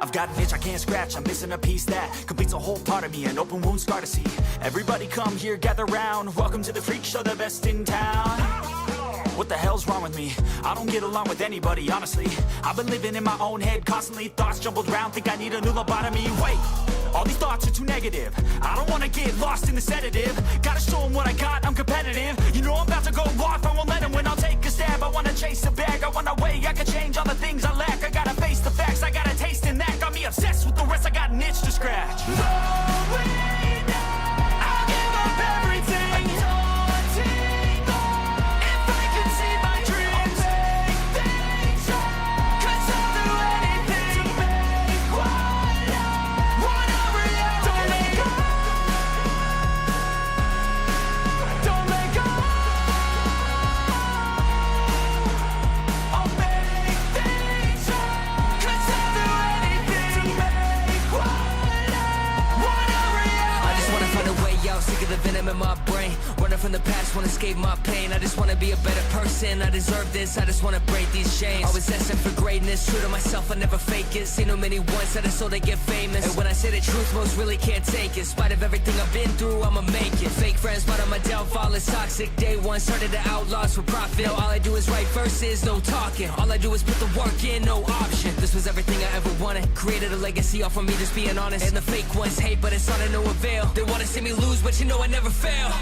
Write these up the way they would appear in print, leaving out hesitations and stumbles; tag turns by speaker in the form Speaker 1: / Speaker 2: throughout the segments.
Speaker 1: I've got an itch I can't scratch, I'm missing a piece that completes a whole part of me, an open wound scar to see. Everybody come here, gather round, welcome to the freak show, the best in town. What the hell's wrong with me? I don't get along with anybody, honestly. I've been living in my own head constantly, thoughts jumbled round, think I need a new lobotomy. Wait, all these thoughts are too negative. I don't wanna get lost in the sedative. Gotta show them what I got, I'm competitive. You know I'm about to go off, I won't let them win, I'll take a stab. I wanna chase a bag, I wanna weigh, I can change all the things I lack. I gotta face the facts, I got a taste in that. Got me obsessed with the rest, I got an itch to scratch. I'll give up everything. If I can see my dreams, make things right. 'Cause I'll do anything to make one a reality. Don't let go. I'll make things right. 'Cause I'll do anything to make one a reality.
Speaker 2: I just wanna find a way out, sick of the venom in my brain. Running from the past, wanna escape my pain. I just wanna be a better person, I deserve this. I just wanna break these chains. Always asking for greatness, true to myself, I never fake it. Seen no many ones that are so they get famous. And when I say the truth, most really can't take it. In spite of everything I've been through, I'ma make it. Fake friends, but on my downfall is toxic. Day one, started to outlaws for profit. Now all I do is write verses, no talking. All I do is put the work in, no option. This was everything I ever wanted. Created a legacy off of me, just being honest. And the fake ones hate, but it's all to no avail. They wanna see me lose, but you know I never fail.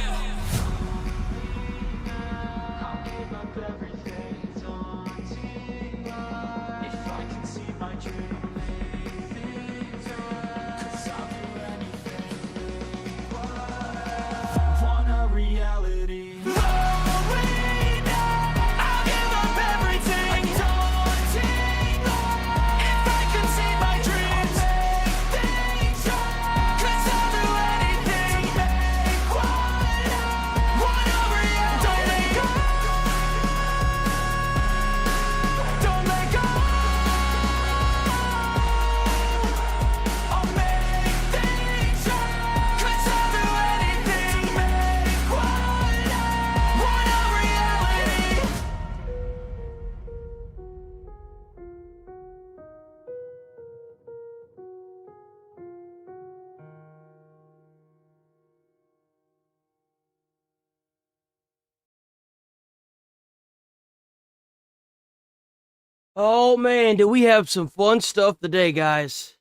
Speaker 3: Oh man, do we have some fun stuff today, guys.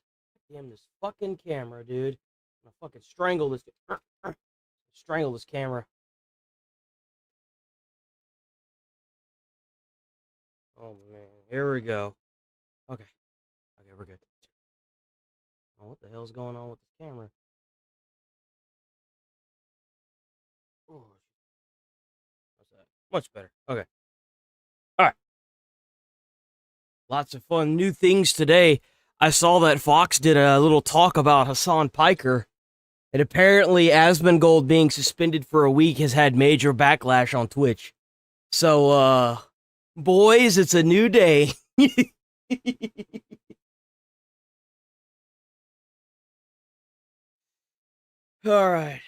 Speaker 3: Damn this fucking camera, dude. I'm gonna fucking strangle this. Strangle this camera. Oh man, here we go. Okay. Okay, we're good. Oh, what the hell's going on with this camera? Oh, what's that? Much better. Okay. Alright. Lots of fun new things today. I saw that Fox did a little talk about Hassan Piker, and apparently Asmongold being suspended for a week has had major backlash on Twitch. So, boys, it's a new day. Alright.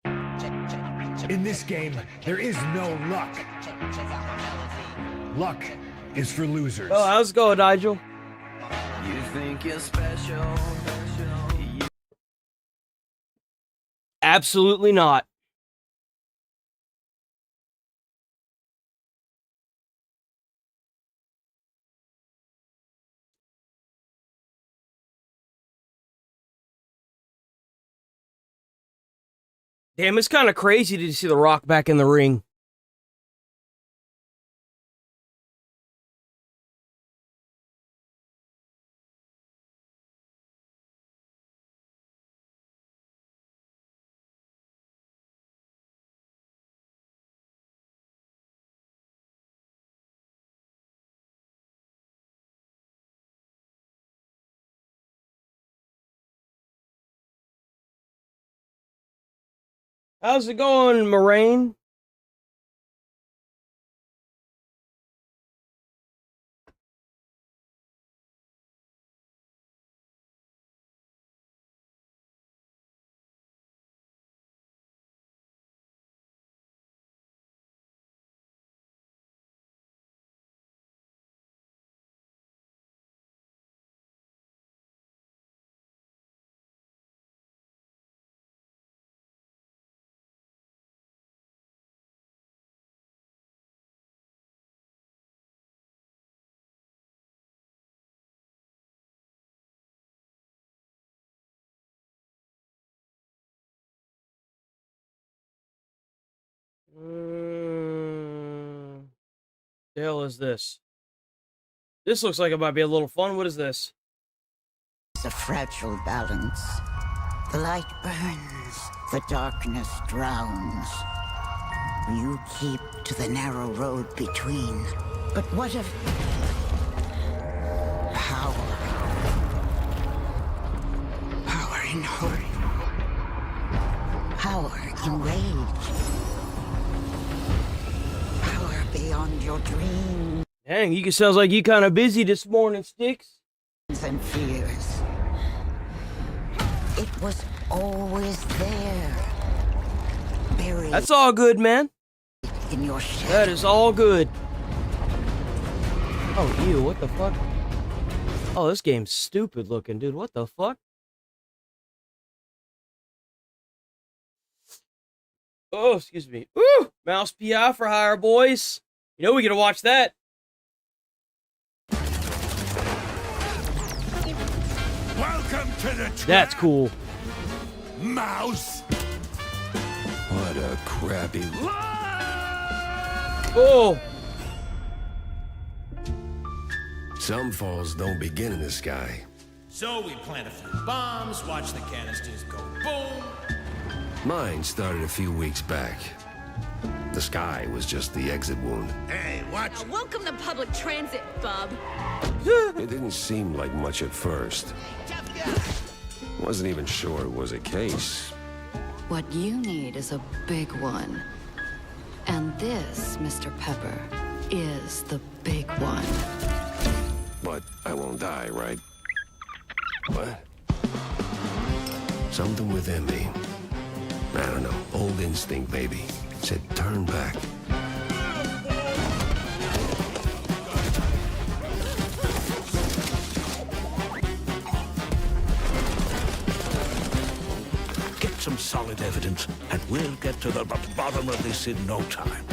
Speaker 4: In this game, there is no luck. Luck is for losers.
Speaker 3: Oh, how's it going, Nigel?
Speaker 5: You think you're special?
Speaker 3: Absolutely not. Damn, it's kind of crazy to see The Rock back in the ring. How's it going, Moraine? The hell is this? This looks like it might be a little fun. What is this?
Speaker 6: It's a fragile balance. The light burns, the darkness drowns. You keep to the narrow road between. But what of power? Power in hope. Power in rage. Power beyond your dreams
Speaker 3: Dang, you sounds like you kind of busy this morning, Sticks.
Speaker 6: and fears. It was always there. Buried
Speaker 3: That's all good, man.
Speaker 6: in your shadow.
Speaker 3: That is all good. Oh, ew, what the fuck? Oh, this game's stupid looking, dude. What the fuck? Oh, excuse me. Ooh, Mouse PI for hire, boys. You know we gotta watch that.
Speaker 4: Welcome to the trap,
Speaker 3: That's cool.
Speaker 4: mouse.
Speaker 7: What a crappy...
Speaker 3: Oh,
Speaker 7: Some falls don't begin in the sky.
Speaker 8: So we plant a few bombs, watch the canisters go boom.
Speaker 7: Mine started a few weeks back. The sky was just the exit wound.
Speaker 4: Hey, watch.
Speaker 9: Welcome to public transit, bub.
Speaker 7: It didn't seem like much at first. Wasn't even sure it was a case.
Speaker 10: What you need is a big one. And this, Mr. Pepper, is the big one.
Speaker 7: But I won't die, right? What? Something within me, I don't know, old instinct maybe, said turn back.
Speaker 11: Get some solid evidence, and we'll get to the bottom of this in no time.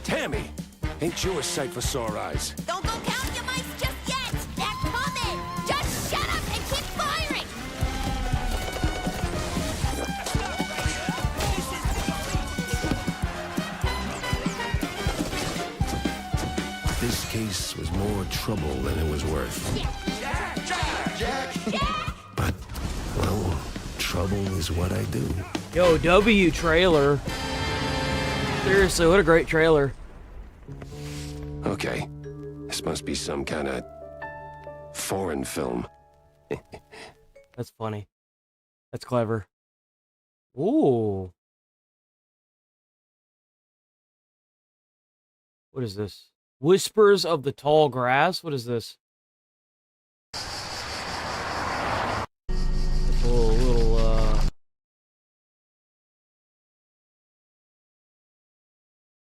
Speaker 7: Tammy, ain't you a sight for sore eyes?
Speaker 9: Don't go count your mice just yet. They're coming. Just shut up and keep firing.
Speaker 7: This case was more trouble than it was worth. But, well, trouble is what I do.
Speaker 3: yo, W trailer. Seriously, what a great trailer.
Speaker 7: Okay, this must be some kind of foreign film.
Speaker 3: That's funny. That's clever. Ooh. What is this? Whispers of the Tall Grass? What is this?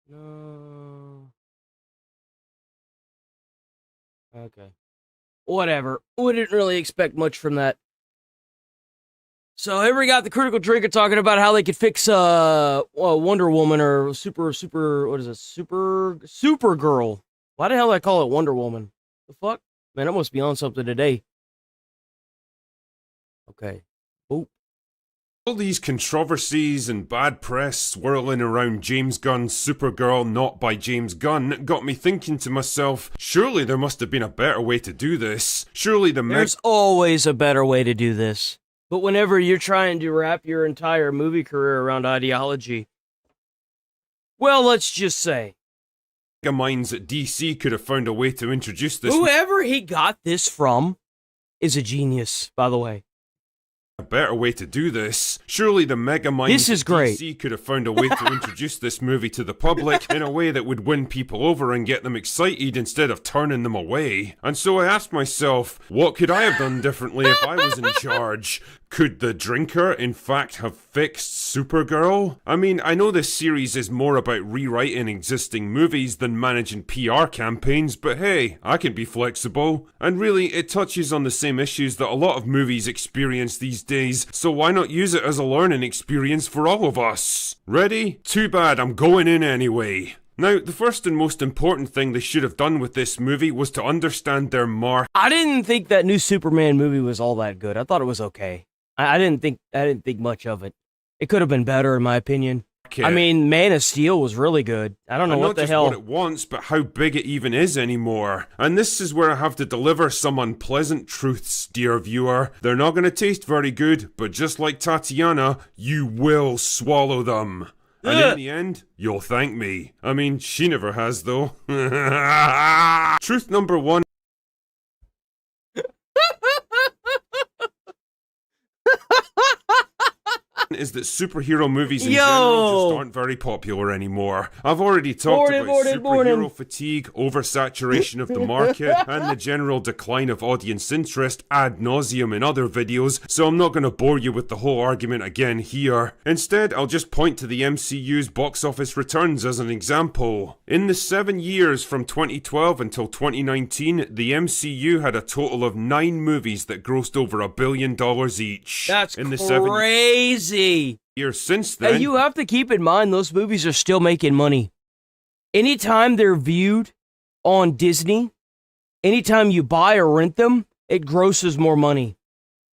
Speaker 3: No. Okay. Whatever. We didn't really expect much from that. So here we got the Critical Drinker talking about how they could fix Wonder Woman or what is it? Supergirl. Why the hell did I call it Wonder Woman? The fuck? Man, I must be on something today. Okay. Boop.
Speaker 12: All these controversies and bad press swirling around James Gunn's Supergirl not by James Gunn got me thinking to myself, surely there must have been a better way to do this. Surely
Speaker 3: There's always a better way to do this. But whenever you're trying to wrap your entire movie career around ideology, well, let's just say,
Speaker 12: mega minds at DC could have found a way to introduce this.
Speaker 3: whoever he got this from is a genius, by the way.
Speaker 12: A better way to do this. Surely the mega minds
Speaker 3: This is
Speaker 12: at
Speaker 3: great.
Speaker 12: DC could have found a way to introduce this movie to the public in a way that would win people over and get them excited instead of turning them away. And so I asked myself, what could I have done differently if I was in charge? Could the drinker, in fact, have fixed Supergirl? I mean, I know this series is more about rewriting existing movies than managing PR campaigns, but hey, I can be flexible. And really, it touches on the same issues that a lot of movies experience these days, so why not use it as a learning experience for all of us? Ready? Too bad, I'm going in anyway. Now, the first and most important thing they should have done with this movie was to understand their
Speaker 3: I didn't think that new Superman movie was all that good. I thought it was okay. I didn't think much of it. It could have been better, in my opinion.
Speaker 12: market.
Speaker 3: I mean, Man of Steel was really good. I don't know
Speaker 12: and
Speaker 3: what
Speaker 12: not
Speaker 3: the
Speaker 12: just
Speaker 3: hell.
Speaker 12: what it wants, but how big it even is anymore. And this is where I have to deliver some unpleasant truths, dear viewer. They're not going to taste very good, but just like Tatiana, you will swallow them. And in the end, you'll thank me. I mean, she never has, though. Truth number one. Is that superhero movies in general just aren't very popular anymore. I've already talked about superhero fatigue, oversaturation of the market, and the general decline of audience interest ad nauseum in other videos, so I'm not going to bore you with the whole argument again here. Instead, I'll just point to the MCU's box office returns as an example. In the 7 years from 2012 until 2019, the MCU had a total of 9 movies that grossed over $1 billion each.
Speaker 3: That's
Speaker 12: in the
Speaker 3: crazy.
Speaker 12: Years since then.
Speaker 3: And you have to keep in mind those movies are still making money. Anytime they're viewed on Disney, anytime you buy or rent them, it grosses more money.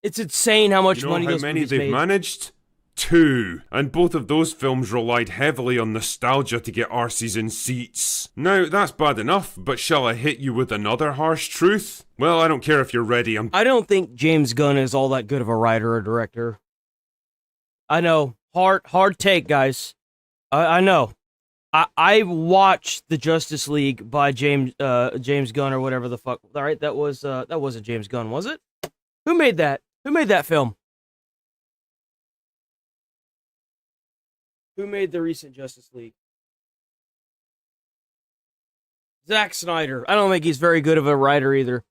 Speaker 3: It's insane how much money those movies
Speaker 12: they've
Speaker 3: made.
Speaker 12: managed? 2. And both of those films relied heavily on nostalgia to get arses in seats. Now, that's bad enough, but shall I hit you with another harsh truth? Well, I don't care if you're ready.
Speaker 3: I don't think James Gunn is all that good of a writer or director. I know. Hard take, guys. I know. I watched the Justice League by James Gunn or whatever the fuck. All right, that wasn't James Gunn, was it? Who made that? Who made that film? Who made the recent Justice League? Zack Snyder. I don't think he's very good of a writer either.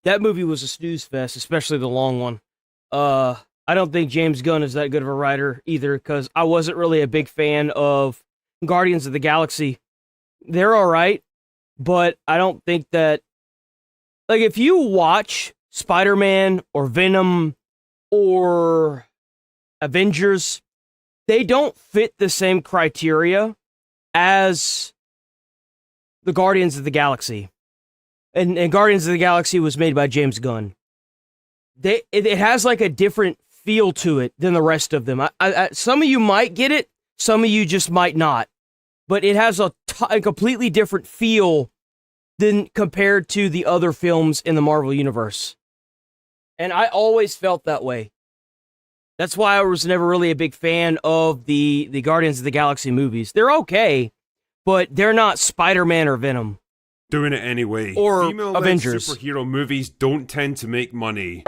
Speaker 3: That movie was a snooze fest, especially the long one. I don't think James Gunn is that good of a writer either, because I wasn't really a big fan of Guardians of the Galaxy. They're alright, but I don't think that... Like, if you watch Spider-Man or Venom or Avengers, they don't fit the same criteria as the Guardians of the Galaxy. And Guardians of the Galaxy was made by James Gunn. It has like a different feel to it than the rest of them. Some of you might get it, some of you just might not. But it has a completely different feel than compared to the other films in the Marvel Universe. And I always felt that way. That's why I was never really a big fan of the Guardians of the Galaxy movies. They're okay, but they're not Spider-Man or Venom.
Speaker 12: Doing it anyway.
Speaker 3: Or
Speaker 12: female-led
Speaker 3: Avengers.
Speaker 12: Superhero movies don't tend to make money.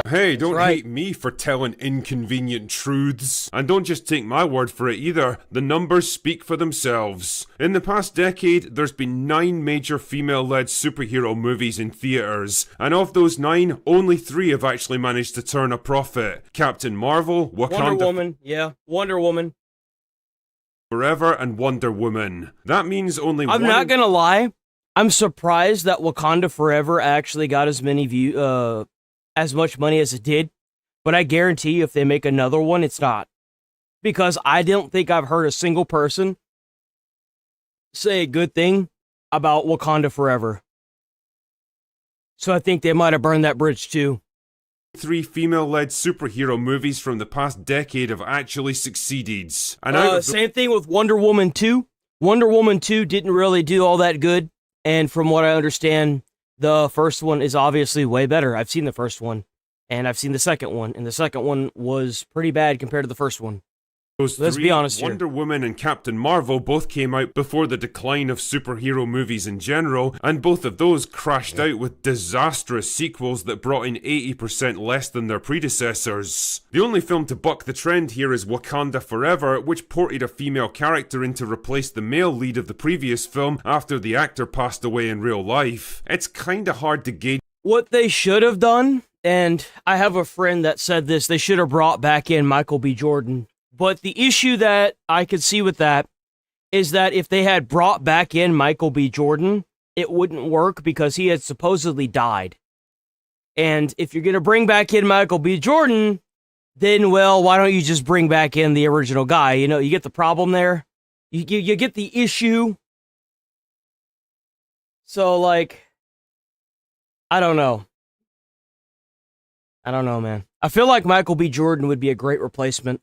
Speaker 12: Hey, don't hate me for telling inconvenient truths. And don't just take my word for it either. The numbers speak for themselves. In the past decade, there's been 9 major female-led superhero movies in theaters. And of those 9, only 3 have actually managed to turn a profit. Captain Marvel,
Speaker 3: Wonder Woman, yeah. Wonder Woman.
Speaker 12: Forever, and Wonder Woman. That means only
Speaker 3: I'm not gonna lie. I'm surprised that Wakanda Forever actually got as much money as it did, but I guarantee you if they make another one, it's not. Because I don't think I've heard a single person say a good thing about Wakanda Forever. So I think they might have burned that bridge too.
Speaker 12: 3 female-led superhero movies from the past decade have actually succeeded. And
Speaker 3: same thing with Wonder Woman 2. Wonder Woman 2 didn't really do all that good, and from what I understand, the first one is obviously way better. I've seen the first one, and I've seen the second one, and the second one was pretty bad compared to the first one. Let's be honest
Speaker 12: Wonder Woman and Captain Marvel both came out before the decline of superhero movies in general, and both of those crashed out with disastrous sequels that brought in 80% less than their predecessors. The only film to buck the trend here is Wakanda Forever, which ported a female character in to replace the male lead of the previous film after the actor passed away in real life. It's kinda hard to gauge
Speaker 3: what they should have done, and I have a friend that said this, they should have brought back in Michael B. Jordan. But the issue that I could see with that is that if they had brought back in Michael B. Jordan, it wouldn't work because he had supposedly died. And if you're going to bring back in Michael B. Jordan, then, well, why don't you just bring back in the original guy? You know, you get the problem there. You get the issue. So, like, I don't know. I don't know, man. I feel like Michael B. Jordan would be a great replacement.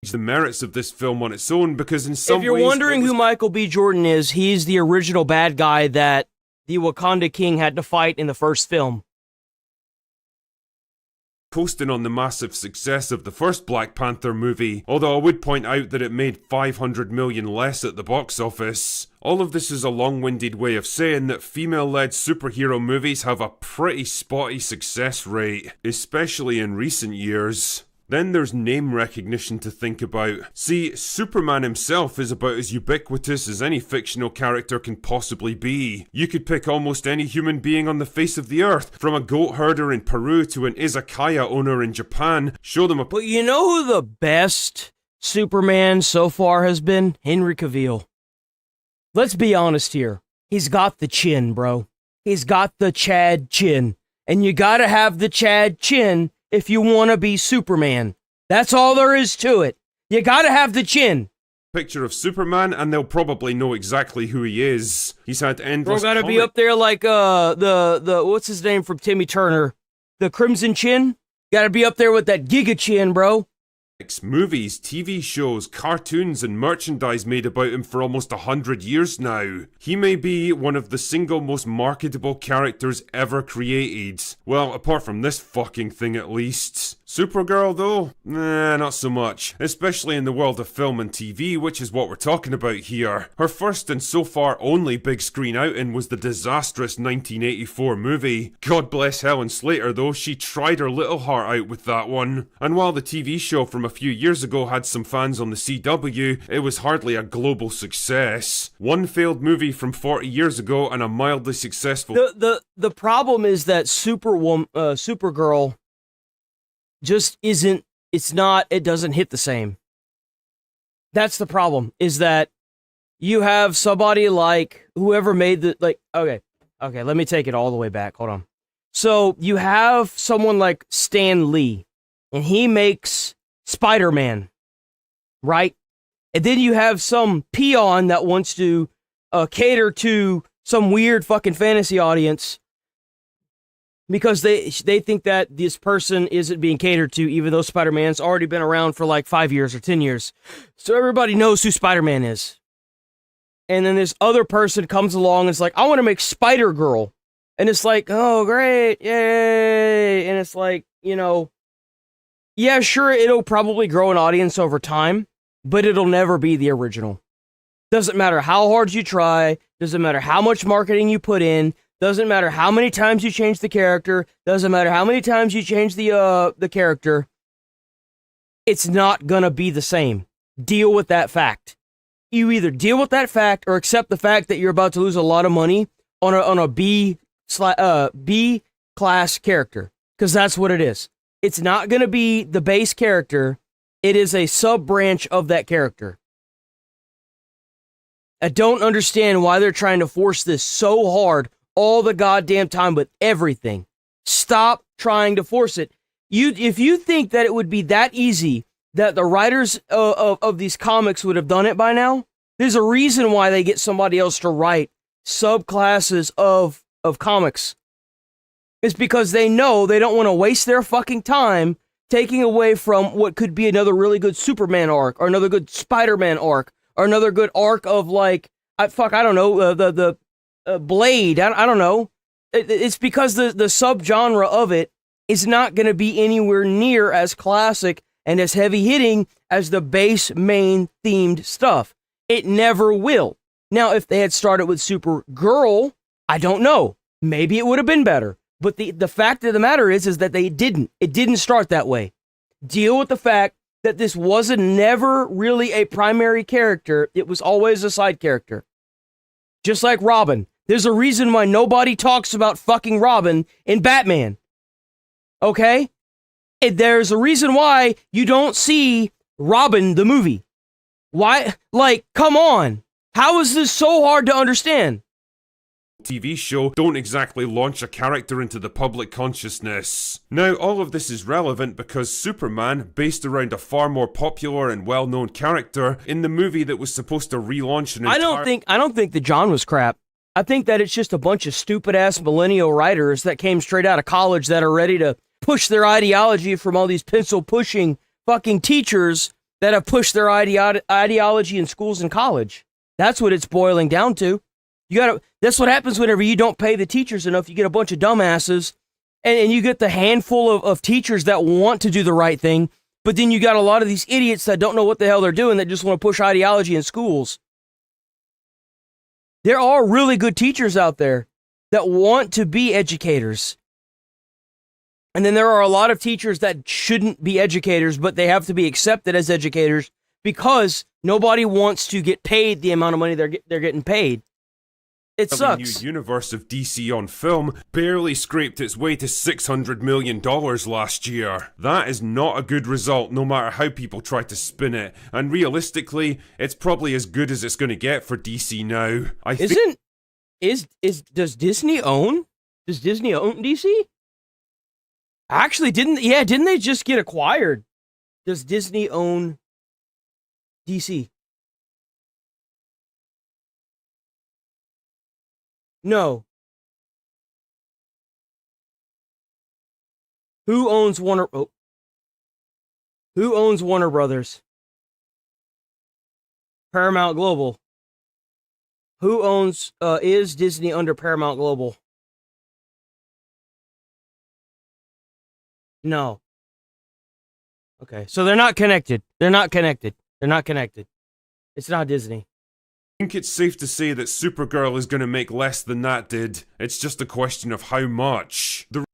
Speaker 12: The merits of this film on its own, because in some ways...
Speaker 3: If you're wondering who Michael B. Jordan is, he's the original bad guy that the Wakanda King had to fight in the first film.
Speaker 12: Posting on the massive success of the first Black Panther movie, although I would point out that it made 500 million less at the box office. All of this is a long-winded way of saying that female-led superhero movies have a pretty spotty success rate, especially in recent years. Then there's name recognition to think about. See, Superman himself is about as ubiquitous as any fictional character can possibly be. You could pick almost any human being on the face of the earth, from a goat herder in Peru to an izakaya owner in Japan, show them a...
Speaker 3: But you know who the best Superman so far has been? Henry Cavill. Let's be honest here. He's got the chin, bro. He's got the Chad chin. And you gotta have the Chad chin if you want to be Superman. That's all there is to it. You gotta have the chin.
Speaker 12: Picture of Superman, and they'll probably know exactly who he is. He's had endless...
Speaker 3: Bro, gotta be up there like, the what's his name from Timmy Turner? The Crimson Chin? Gotta be up there with that Giga Chin, bro.
Speaker 12: Movies, TV shows, cartoons, and merchandise made about him for almost 100 years now. He may be one of the single most marketable characters ever created. Well, apart from this fucking thing at least. Supergirl though? Nah, not so much. Especially in the world of film and TV, which is what we're talking about here. Her first and so far only big screen outing was the disastrous 1984 movie. God bless Helen Slater though, she tried her little heart out with that one. And while the TV show from a few years ago had some fans on the CW, it was hardly a global success. One failed movie from 40 years ago and a mildly successful...
Speaker 3: The problem is that Supergirl just isn't, it doesn't hit the same. That's the problem, is that you have somebody like whoever made the, okay, let me take it all the way back, hold on. So you have someone like Stan Lee, and he makes Spider-Man, right? And then you have some peon that wants to cater to some weird fucking fantasy audience because they think that this person isn't being catered to, even though Spider-Man's already been around for like 5 years or 10 years. So everybody knows who Spider-Man is. And then this other person comes along and it's like, I want to make Spider-Girl. And it's like, oh, great, yay. And it's like, you know, yeah, sure, it'll probably grow an audience over time, but it'll never be the original. Doesn't matter how hard you try, doesn't matter how much marketing you put in, doesn't matter how many times you change the character, doesn't matter how many times you change the character. It's not gonna be the same. Deal with that fact. You either deal with that fact or accept the fact that you're about to lose a lot of money on a B class character, because that's what it is. It's not gonna be the base character. It is a sub branch of that character. I don't understand why they're trying to force this so hard all the goddamn time with everything. Stop trying to force it. If you think that it would be that easy, that the writers of these comics would have done it by now, there's a reason why they get somebody else to write subclasses of comics. It's because they know they don't want to waste their fucking time taking away from what could be another really good Superman arc, or another good Spider-Man arc, or another good arc of like, I don't know, the Blade, I don't know. It's because the subgenre of it is not going to be anywhere near as classic and as heavy-hitting as the base main themed stuff. It never will. Now, if they had started with Supergirl, I don't know. Maybe it would have been better. But the fact of the matter is that they didn't. It didn't start that way. Deal with the fact that this wasn't never really a primary character. It was always a side character. Just like Robin. There's a reason why nobody talks about fucking Robin in Batman. Okay? And there's a reason why you don't see Robin the movie. Why? Like, come on. How is this so hard to understand?
Speaker 12: TV show don't exactly launch a character into the public consciousness. Now, all of this is relevant because Superman, based around a far more popular and well-known character, in the movie that was supposed to relaunch an entire...
Speaker 3: I don't think the John was crap. I think that it's just a bunch of stupid-ass millennial writers that came straight out of college that are ready to push their ideology from all these pencil-pushing fucking teachers that have pushed their ideology in schools and college. That's what it's boiling down to. That's what happens whenever you don't pay the teachers enough. You get a bunch of dumbasses, and you get the handful of teachers that want to do the right thing, but then you got a lot of these idiots that don't know what the hell they're doing that just want to push ideology in schools. There are really good teachers out there that want to be educators. And then there are a lot of teachers that shouldn't be educators, but they have to be accepted as educators because nobody wants to get paid the amount of money they're getting paid. It sucks.
Speaker 12: The new universe of DC on film barely scraped its way to $600 million last year. That is not a good result, no matter how people try to spin it. And realistically, it's probably as good as it's going to get for DC now.
Speaker 3: Does Disney own DC? Actually, didn't they just get acquired? Does Disney own DC? No. Who owns Warner Brothers? Paramount Global. Who owns is Disney under Paramount Global? No. Okay, so they're not connected. It's not Disney.
Speaker 12: I think it's safe to say that Supergirl is going to make less than that did. It's just a question of how much. The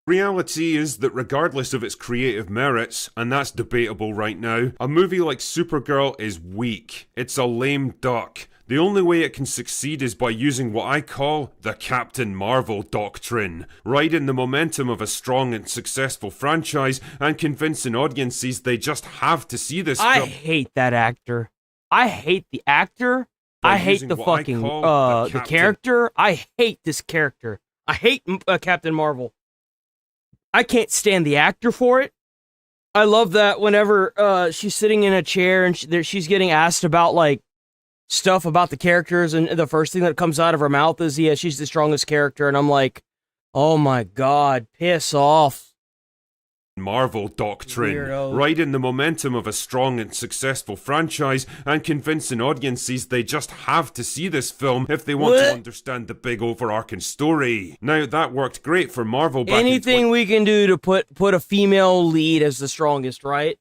Speaker 12: reality is that regardless of its creative merits, and that's debatable right now, a movie like Supergirl is weak. It's a lame duck. The only way it can succeed is by using what I call the Captain Marvel doctrine, riding the momentum of a strong and successful franchise and convincing audiences they just have to see this film.
Speaker 3: I hate that actor. I hate the actor. I hate the fucking the character. I hate this character. I hate Captain Marvel. I can't stand the actor for it. I love that whenever she's sitting in a chair and she's getting asked about like stuff about the characters, and the first thing that comes out of her mouth is, yeah, she's the strongest character, and I'm like, oh my god, piss off.
Speaker 12: Marvel doctrine,
Speaker 3: Weirdo.
Speaker 12: riding the momentum of a strong and successful franchise and convincing audiences they just have to see this film if they want to understand the big overarching story. Now, that worked great for Marvel back
Speaker 3: Anything we can do to put a female lead as the strongest, right?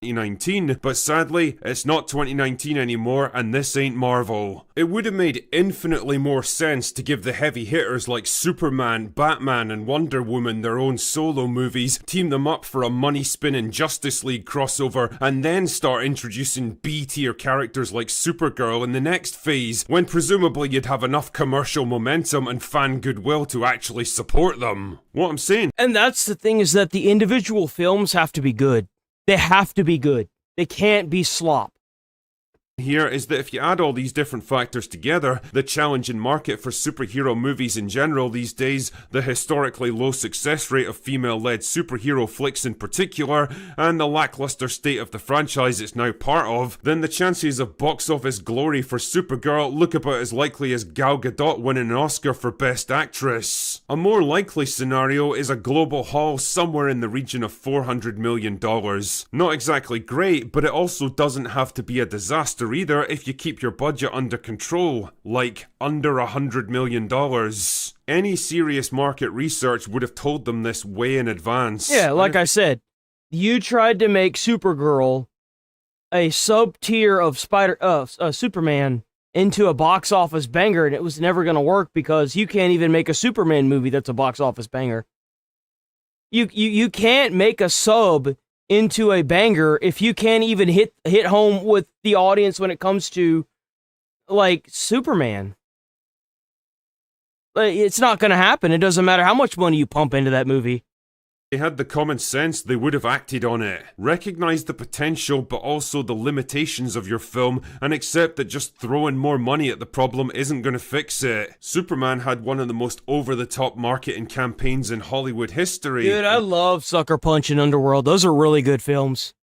Speaker 12: 2019, but sadly, it's not 2019 anymore, and this ain't Marvel. It would have made infinitely more sense to give the heavy hitters like Superman, Batman, and Wonder Woman their own solo movies, team them up for a money-spinning Justice League crossover, and then start introducing B-tier characters like Supergirl in the next phase, when presumably you'd have enough commercial momentum and fan goodwill to actually support them. What I'm saying.
Speaker 3: And that's the thing, is that the individual films have to be good. They have to be good. They can't be slop.
Speaker 12: Here is that if you add all these different factors together, the challenging market for superhero movies in general these days, the historically low success rate of female-led superhero flicks in particular, and the lackluster state of the franchise it's now part of, then the chances of box office glory for Supergirl look about as likely as Gal Gadot winning an Oscar for Best Actress. A more likely scenario is a global haul somewhere in the region of $400 million. Not exactly great, but it also doesn't have to be a disaster either if you keep your budget under control, like under $100 million. Any serious market research would have told them this way in advance.
Speaker 3: Yeah, like I said, you tried to make Supergirl a sub-tier of Superman into a box office banger, and it was never going to work because you can't even make a Superman movie that's a box office banger. You can't make a sub into a banger if you can't even hit home with the audience when it comes to like Superman. Like, it's not going to happen. It doesn't matter how much money you pump into that movie.
Speaker 12: They had the common sense, they would have acted on it. Recognize the potential but also the limitations of your film and accept that just throwing more money at the problem isn't going to fix it. Superman had one of the most over-the-top marketing campaigns in Hollywood history.
Speaker 3: Dude, I love Sucker Punch and Underworld. Those are really good films.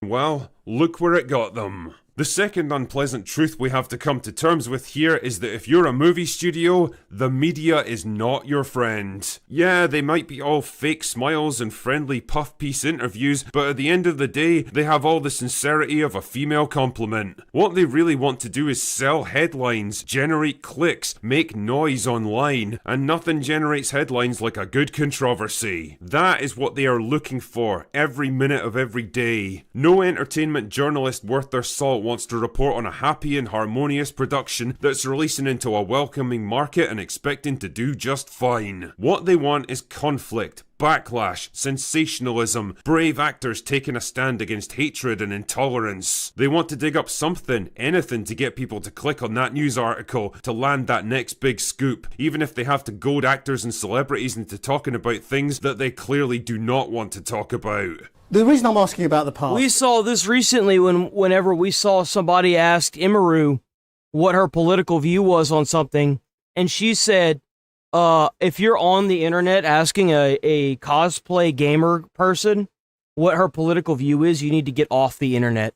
Speaker 12: Well, look where it got them. The second unpleasant truth we have to come to terms with here is that if you're a movie studio, the media is not your friend. Yeah, they might be all fake smiles and friendly puff piece interviews, but at the end of the day, they have all the sincerity of a female compliment. What they really want to do is sell headlines, generate clicks, make noise online, and nothing generates headlines like a good controversy. That is what they are looking for every minute of every day. No entertainment journalist worth their salt wants to report on a happy and harmonious production that's releasing into a welcoming market and expecting to do just fine. What they want is conflict, backlash, sensationalism, brave actors taking a stand against hatred and intolerance. They want to dig up something, anything to get people to click on that news article, to land that next big scoop, even if they have to goad actors and celebrities into talking about things that they clearly do not want to talk about.
Speaker 13: The reason I'm asking about the past...
Speaker 3: We saw this recently whenever we saw somebody ask Imaru what her political view was on something, and she said, if you're on the internet asking a cosplay gamer person what her political view is, you need to get off the internet.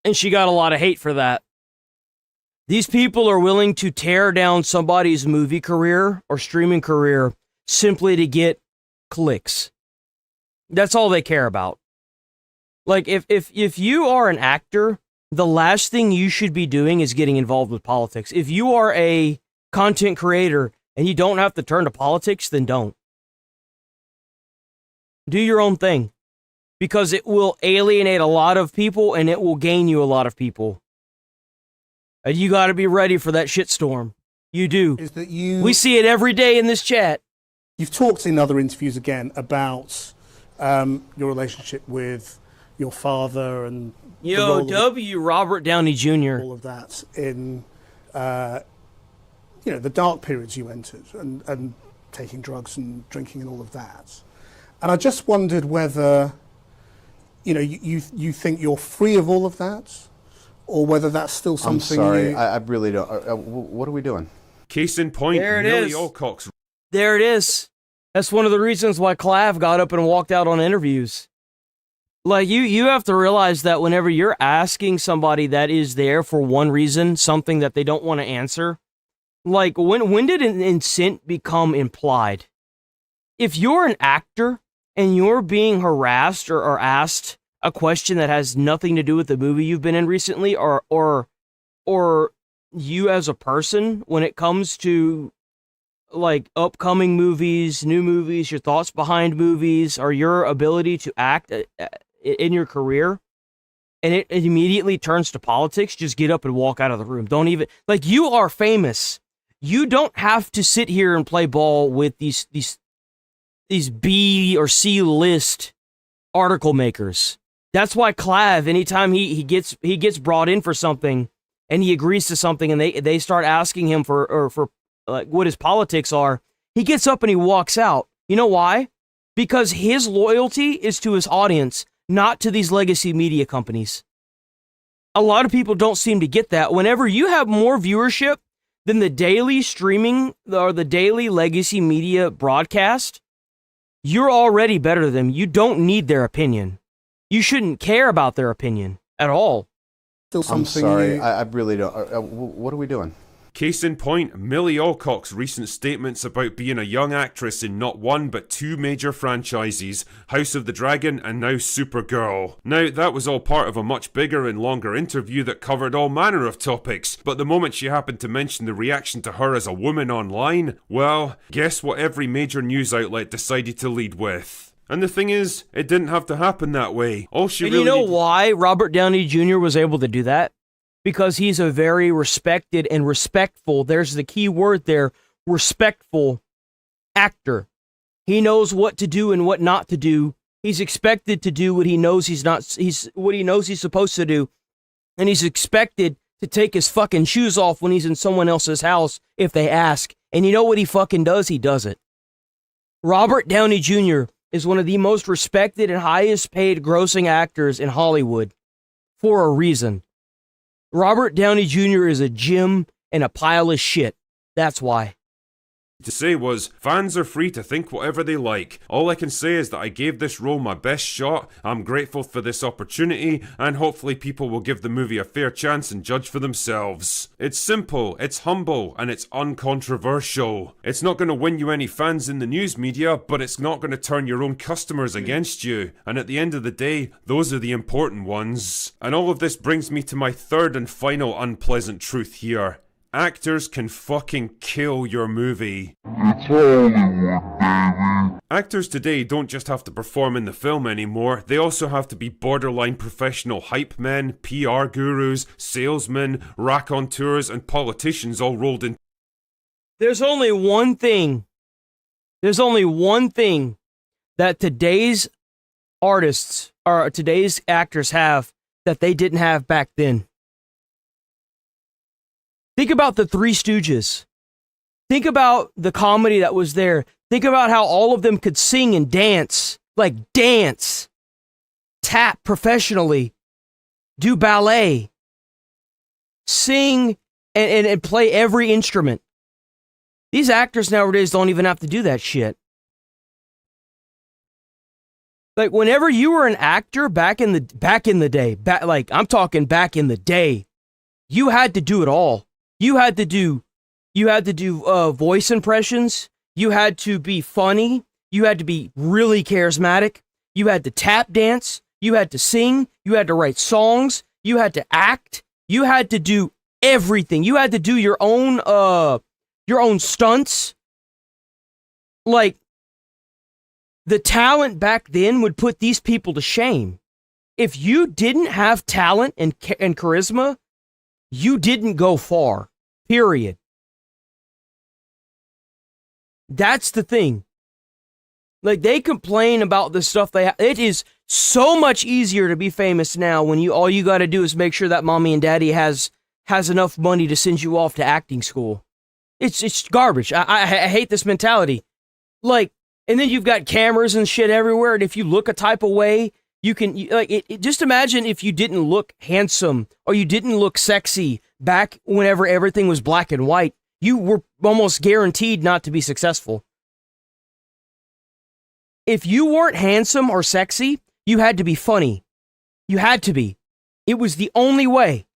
Speaker 3: And she got a lot of hate for that. These people are willing to tear down somebody's movie career or streaming career simply to get clicks. That's all they care about. Like, if you are an actor, the last thing you should be doing is getting involved with politics. If you are a content creator and you don't have to turn to politics, then don't. Do your own thing. Because it will alienate a lot of people and it will gain you a lot of people. And you gotta be ready for that shitstorm. You do.
Speaker 13: Is that
Speaker 3: we see it every day in this chat.
Speaker 13: You've talked in other interviews again about your relationship with your father and
Speaker 3: Robert Downey Jr.
Speaker 13: all of that in the dark periods you entered and taking drugs and drinking and all of that. And I just wondered whether you think you're free of all of that, or whether that's still something.
Speaker 14: I'm sorry, I really don't. What are we doing?
Speaker 12: Case in point,
Speaker 3: there it
Speaker 12: Millie
Speaker 3: is.
Speaker 12: Alcock's.
Speaker 3: There it is. That's one of the reasons why Clav got up and walked out on interviews. Like, you have to realize that whenever you're asking somebody that is there for one reason, something that they don't want to answer, like, when did an incent become implied? If you're an actor and you're being harassed or asked a question that has nothing to do with the movie you've been in recently, or you as a person, when it comes to like upcoming movies, new movies, your thoughts behind movies, or your ability to act in your career, and it immediately turns to politics, just get up and walk out of the room. Don't even, like, you are famous. You don't have to sit here and play ball with these B or C list article makers. That's why Clav, anytime he gets brought in for something and he agrees to something and they start asking him for like what his politics are, he gets up and he walks out. You know why? Because his loyalty is to his audience, not to these legacy media companies. A lot of people don't seem to get that. Whenever you have more viewership than the daily streaming or the daily legacy media broadcast, you're already better than them. You don't need their opinion. You shouldn't care about their opinion at all.
Speaker 14: I'm sorry, I really don't. What are we doing?
Speaker 12: Case in point, Millie Alcock's recent statements about being a young actress in not one but two major franchises, House of the Dragon and now Supergirl. Now, that was all part of a much bigger and longer interview that covered all manner of topics, but the moment she happened to mention the reaction to her as a woman online, well, guess what every major news outlet decided to lead with? And the thing is, it didn't have to happen that way. All she really
Speaker 3: you know why Robert Downey Jr. was able to do that? Because he's a very respected and respectful, there's the key word there, respectful actor. He knows what to do and what not to do. He's expected to do what he knows he's supposed to do. And he's expected to take his fucking shoes off when he's in someone else's house if they ask. And you know what he fucking does? He does it. Robert Downey Jr. is one of the most respected and highest paid grossing actors in Hollywood for a reason. Robert Downey Jr. is a gym and a pile of shit. That's why.
Speaker 12: to say was, fans are free to think whatever they like. All I can say is that I gave this role my best shot, I'm grateful for this opportunity, and hopefully people will give the movie a fair chance and judge for themselves. It's simple, it's humble, and it's uncontroversial. It's not going to win you any fans in the news media, but it's not going to turn your own customers against you. And at the end of the day, those are the important ones. And all of this brings me to my third and final unpleasant truth here. Actors can fucking kill your movie. It's Hollywood, baby. Actors today don't just have to perform in the film anymore, they also have to be borderline professional hype men, PR gurus, salesmen, raconteurs, and politicians all rolled in.
Speaker 3: There's only one thing that today's artists, or today's actors have that they didn't have back then. Think about the Three Stooges. Think about the comedy that was there. Think about how all of them could sing and dance. Like dance. Tap professionally. Do ballet. Sing and play every instrument. These actors nowadays don't even have to do that shit. Like whenever you were an actor back in the day, I'm talking back in the day, you had to do it all. You had to do voice impressions. You had to be funny. You had to be really charismatic. You had to tap dance. You had to sing. You had to write songs. You had to act. You had to do everything. You had to do your own stunts. Like, the talent back then would put these people to shame. If you didn't have talent and charisma, you didn't go far. Period. That's the thing. Like, they complain about the stuff they have. It is so much easier to be famous now when all you got to do is make sure that mommy and daddy has enough money to send you off to acting school. It's garbage. I hate this mentality. Like, and then you've got cameras and shit everywhere, and if you look a type of way, you can, just imagine if you didn't look handsome or you didn't look sexy back whenever everything was black and white. You were almost guaranteed not to be successful. If you weren't handsome or sexy, you had to be funny. You had to be. It was the only way.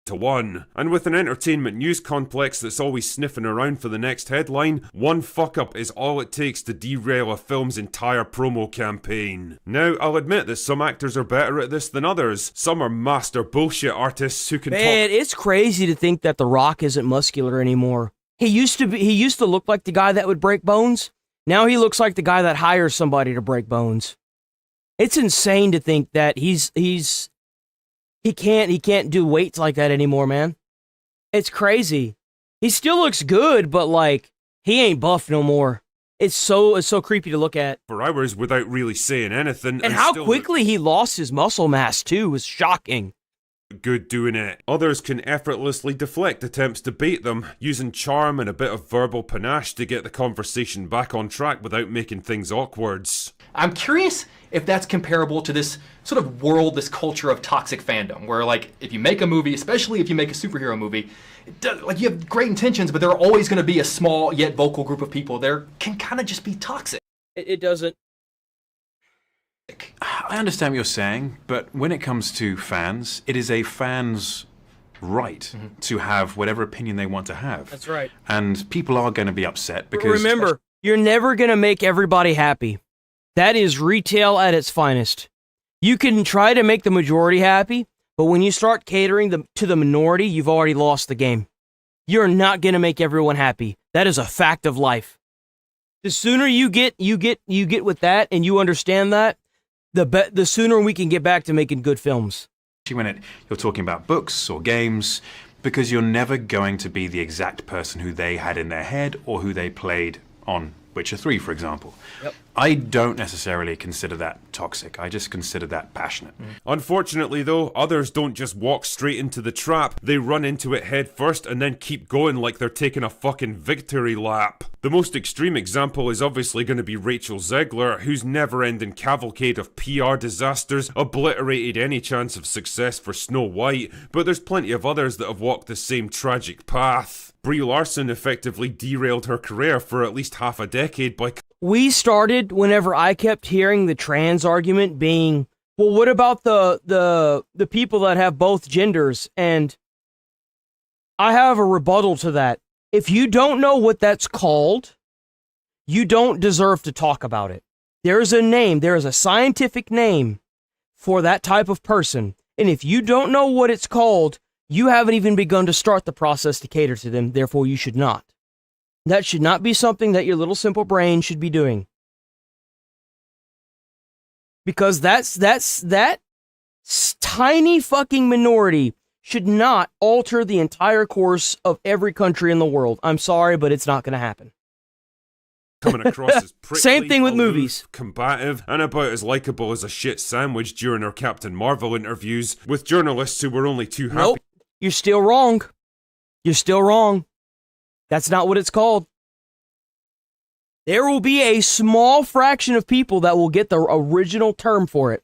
Speaker 12: To one. And with an entertainment news complex that's always sniffing around for the next headline, one fuck up is all it takes to derail a film's entire promo campaign. Now, I'll admit that some actors are better at this than others. Some are master bullshit artists who can
Speaker 3: Man, it's crazy to think that The Rock isn't muscular anymore. He used to look like the guy that would break bones. Now he looks like the guy that hires somebody to break bones. It's insane to think that he can't do weights like that anymore, man. It's crazy. He still looks good, but like, he ain't buff no more. It's so creepy to look at.
Speaker 12: For hours without really saying anything.
Speaker 3: And how quickly he lost his muscle mass too was shocking.
Speaker 12: Good doing it. Others can effortlessly deflect attempts to bait them, using charm and a bit of verbal panache to get the conversation back on track without making things awkward.
Speaker 15: I'm curious if that's comparable to this sort of world, this culture of toxic fandom, where like if you make a movie, especially if you make a superhero movie, like you have great intentions, but there are always going to be a small yet vocal group of people there can kind of just be toxic.
Speaker 3: It doesn't.
Speaker 16: I understand what you're saying, but when it comes to fans, it is a fan's right to have whatever opinion they want to have.
Speaker 3: That's right.
Speaker 16: And people are going to be upset because...
Speaker 3: Remember, you're never going to make everybody happy. That is retail at its finest. You can try to make the majority happy, but when you start catering to the minority, you've already lost the game. You're not going to make everyone happy. That is a fact of life. The sooner you get with that and you understand that, the sooner we can get back to making good films.
Speaker 16: When you're talking about books or games, because you're never going to be the exact person who they had in their head or who they played on Witcher 3, for example.
Speaker 3: Yep.
Speaker 16: I don't necessarily consider that toxic. I just consider that passionate.
Speaker 12: Unfortunately, though, others don't just walk straight into the trap. They run into it head first and then keep going like they're taking a fucking victory lap. The most extreme example is obviously going to be Rachel Zegler, whose never-ending cavalcade of PR disasters obliterated any chance of success for Snow White, but there's plenty of others that have walked the same tragic path. Brie Larson effectively derailed her career for at least half a decade by...
Speaker 3: We started whenever I kept hearing the trans argument being, well, what about the people that have both genders? And I have a rebuttal to that. If you don't know what that's called, you don't deserve to talk about it. There is a name, there is a scientific name for that type of person. And if you don't know what it's called, you haven't even begun to start the process to cater to them, therefore you should not. That should not be something that your little simple brain should be doing. Because that tiny fucking minority should not alter the entire course of every country in the world. I'm sorry, but it's not going to happen.
Speaker 12: Coming across as prickly,
Speaker 3: same thing with
Speaker 12: aloof,
Speaker 3: movies.
Speaker 12: Combative, and about as likable as a shit sandwich during her Captain Marvel interviews with journalists who were only too happy.
Speaker 3: Nope, you're still wrong. You're still wrong. That's not what it's called. There will be a small fraction of people that will get the original term for it.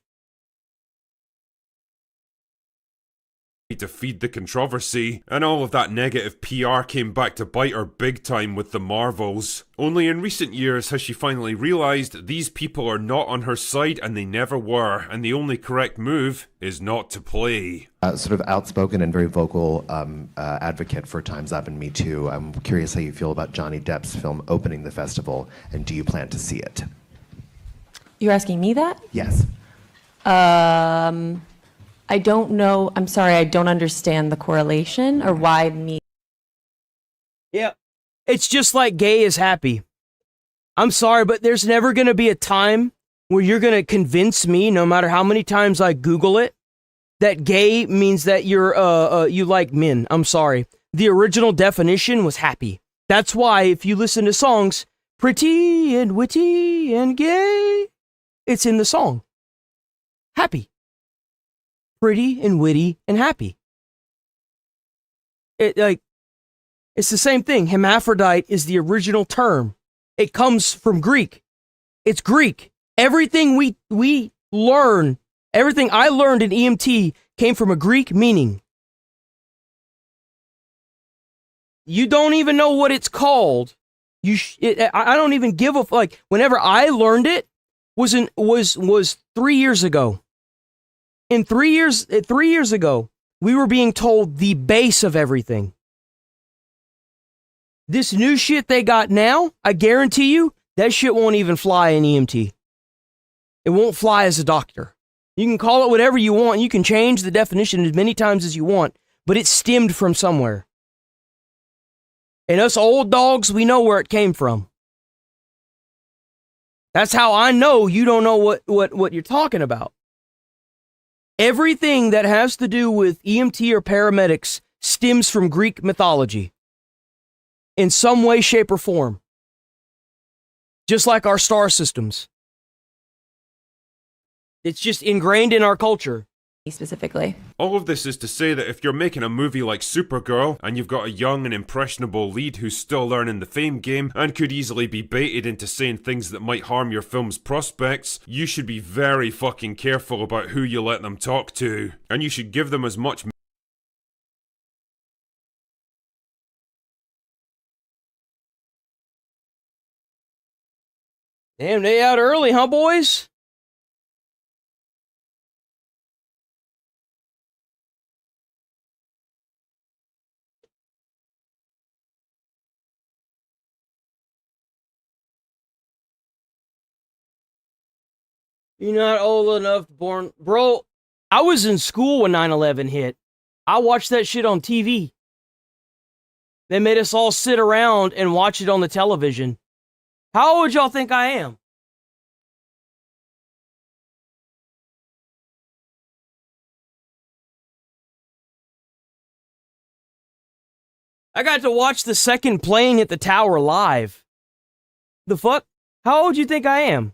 Speaker 12: To feed the controversy, and all of that negative PR came back to bite her big time with the Marvels. Only in recent years has she finally realised these people are not on her side and they never were, and the only correct move is not to play.
Speaker 17: Sort of outspoken and very vocal advocate for Time's Up and Me Too. I'm curious how you feel about Johnny Depp's film opening the festival, and do you plan to see it?
Speaker 18: You're asking me that?
Speaker 17: Yes.
Speaker 18: I don't know. I'm sorry, I don't understand the correlation or why me.
Speaker 3: Yeah. It's just like gay is happy. I'm sorry, but there's never going to be a time where you're going to convince me, no matter how many times I Google it, that gay means that you like men. I'm sorry. The original definition was happy. That's why if you listen to songs, pretty and witty and gay, it's in the song. Happy. Pretty and witty and happy. It's the same thing. Hermaphrodite is the original term. It comes from Greek. It's Greek. Everything we learn, everything I learned in EMT came from a Greek meaning. You don't even know what it's called. I don't even give a like. Whenever I learned it was 3 years ago. In 3 years ago, we were being told the base of everything. This new shit they got now, I guarantee you, that shit won't even fly in EMT. It won't fly as a doctor. You can call it whatever you want. You can change the definition as many times as you want, but it stemmed from somewhere. And us old dogs, we know where it came from. That's how I know you don't know what you're talking about. Everything that has to do with EMT or paramedics stems from Greek mythology. In some way, shape, or form. Just like our star systems. It's just ingrained in our culture.
Speaker 18: Specifically.
Speaker 12: All of this is to say that if you're making a movie like Supergirl, and you've got a young and impressionable lead who's still learning the fame game, and could easily be baited into saying things that might harm your film's prospects, you should be very fucking careful about who you let them talk to. And you should give them as much...
Speaker 3: Damn, they out early, huh, boys? You're not old enough, born... Bro, I was in school when 9/11 hit. I watched that shit on TV. They made us all sit around and watch it on the television. How old y'all think I am? I got to watch the second plane hit the tower live. The fuck? How old do you think I am?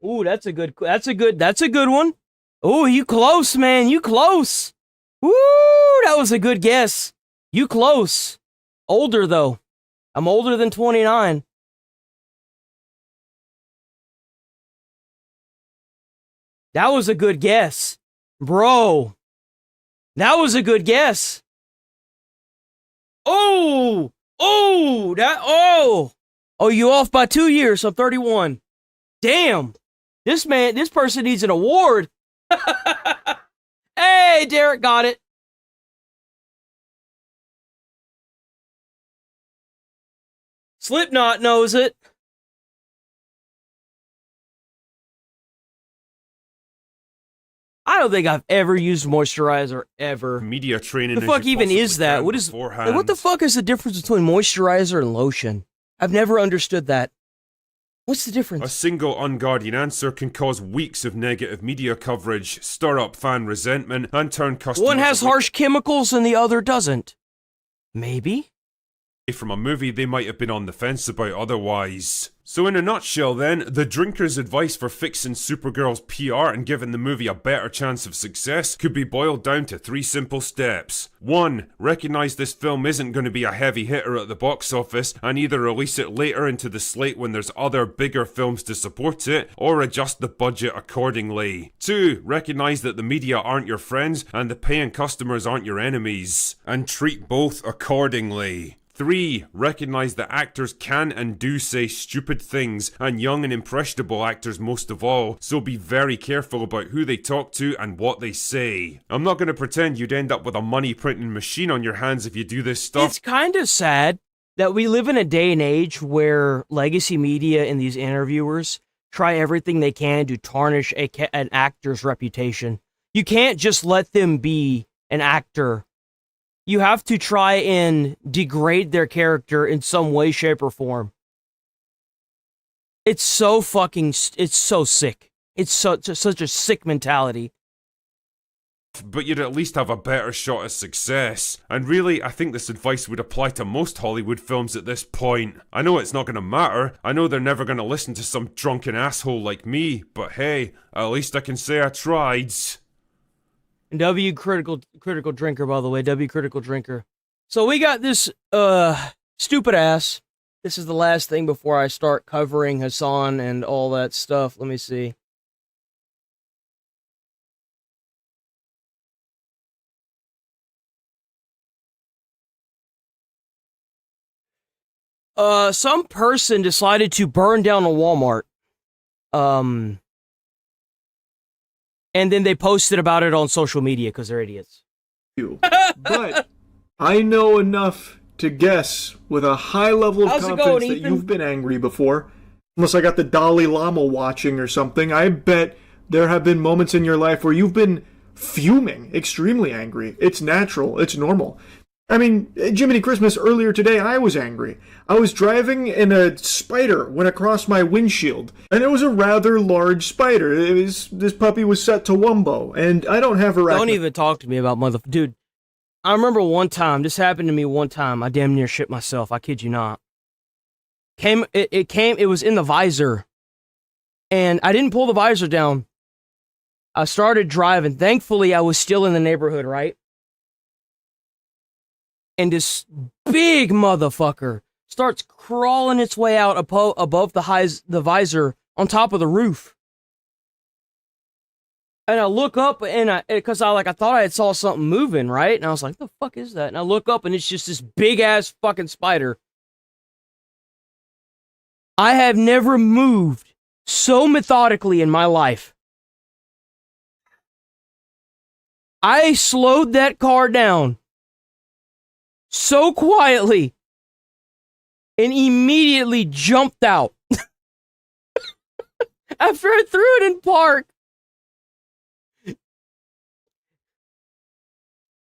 Speaker 3: Ooh, that's a good one. Ooh, you close, man. You close. Woo, that was a good guess. You close. Older, though. I'm older than 29. That was a good guess. Bro. That was a good guess. Oh! Oh! Oh, you off by 2 years. I'm 31. Damn. This person needs an award. Hey, Derek got it. Slipknot knows it. I don't think I've ever used moisturizer ever.
Speaker 12: Media training.
Speaker 3: The fuck even is that? What the fuck is the difference between moisturizer and lotion? I've never understood that. What's the difference?
Speaker 12: A single unguarded answer can cause weeks of negative media coverage, stir up fan resentment, and turn customers
Speaker 3: One has harsh chemicals and the other doesn't. Maybe?
Speaker 12: From a movie they might have been on the fence about otherwise. So in a nutshell then, the drinker's advice for fixing Supergirl's PR and giving the movie a better chance of success could be boiled down to 3 simple steps. 1. Recognise this film isn't going to be a heavy hitter at the box office and either release it later into the slate when there's other bigger films to support it, or adjust the budget accordingly. 2. Recognise that the media aren't your friends and the paying customers aren't your enemies, and treat both accordingly. 3. Recognise that actors can and do say stupid things, and young and impressionable actors most of all, so be very careful about who they talk to and what they say. I'm not going to pretend you'd end up with a money printing machine on your hands if you do this stuff.
Speaker 3: It's kind of sad that we live in a day and age where legacy media and these interviewers try everything they can to tarnish an actor's reputation. You can't just let them be an actor. You have to try and degrade their character in some way, shape, or form. It's so sick. It's such a sick mentality.
Speaker 12: But you'd at least have a better shot at success. And really, I think this advice would apply to most Hollywood films at this point. I know it's not going to matter. I know they're never going to listen to some drunken asshole like me. But hey, at least I can say I tried.
Speaker 3: W critical drinker, by the way. W critical drinker. So we got this stupid ass. This is the last thing before I start covering Hassan and all that stuff. Let me see. Some person decided to burn down a Walmart. And then they posted about it on social media because they're idiots.
Speaker 19: But I know enough to guess with a high level of confidence that you've been angry before. Unless I got the Dalai Lama watching or something, I bet there have been moments in your life where you've been fuming, extremely angry. It's natural. It's normal. I mean, Jiminy Christmas, earlier today, I was angry. I was driving and a spider went across my windshield. And it was a rather large spider. This puppy was set to Wumbo. And I don't have
Speaker 3: Don't even talk to me about Dude, I remember one time, this happened to me one time. I damn near shit myself. I kid you not. It was in the visor. And I didn't pull the visor down. I started driving. Thankfully, I was still in the neighborhood, right? And this big motherfucker starts crawling its way out above the visor on top of the roof. And I look up and because I thought I had saw something moving, right? And I was like, the fuck is that? And I look up and it's just this big ass fucking spider. I have never moved so methodically in my life. I slowed that car down so quietly and immediately jumped out after I threw it in park.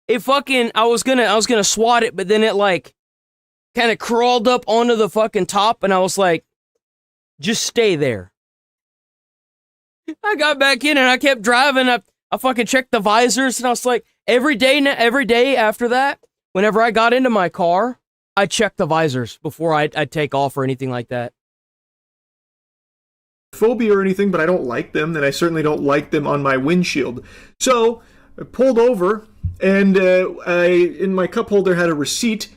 Speaker 3: I was gonna swat it, but then it kind of crawled up onto the fucking top, and I was like, just stay there. I got back in and I kept driving. I fucking checked the visors, and I was like, every day after that, whenever I got into my car, I checked the visors before I'd take off or anything like that.
Speaker 19: phobia or anything, but I don't like them, and I certainly don't like them on my windshield. So I pulled over, and in my cup holder had a receipt.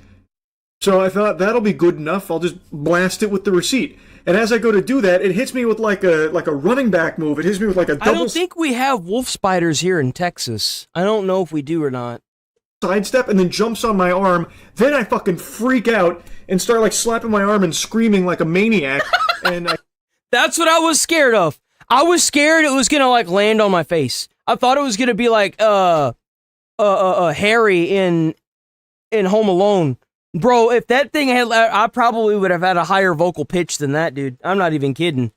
Speaker 19: So I thought that'll be good enough. I'll just blast it with the receipt. And as I go to do that, it hits me with like a running back move. It hits me with like a double.
Speaker 3: I don't think we have wolf spiders here in Texas. I don't know if we do or not.
Speaker 19: Sidestep and then jumps on my arm. Then I fucking freak out and start like slapping my arm and screaming like a maniac. And
Speaker 3: that's what I was scared of. I was scared it was gonna like land on my face. I thought it was gonna be like Harry in Home Alone. Bro, if that thing had, I probably would have had a higher vocal pitch than that, dude. I'm not even kidding.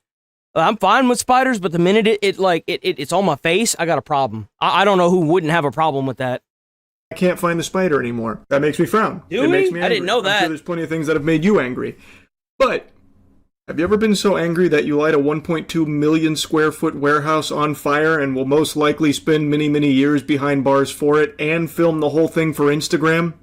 Speaker 3: I'm fine with spiders, but the minute it's on my face, I got a problem. I don't know who wouldn't have a problem with that.
Speaker 19: I can't find the spider anymore. That makes me frown.
Speaker 3: It
Speaker 19: makes me angry.
Speaker 3: I didn't know that.
Speaker 19: I'm sure there's plenty of things that have made you angry. But have you ever been so angry that you light a 1.2 million square foot warehouse on fire and will most likely spend many, many years behind bars for it and film the whole thing for Instagram?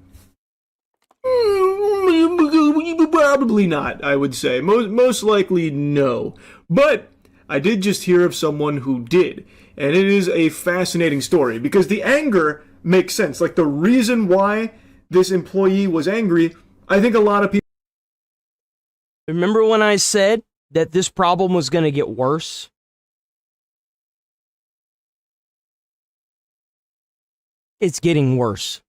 Speaker 19: Probably not, I would say. Most likely no. But I did just hear of someone who did. And it is a fascinating story because the anger makes sense. Like the reason why this employee was angry, I think a lot of people...
Speaker 3: Remember when I said that this problem was going to get worse? It's getting worse.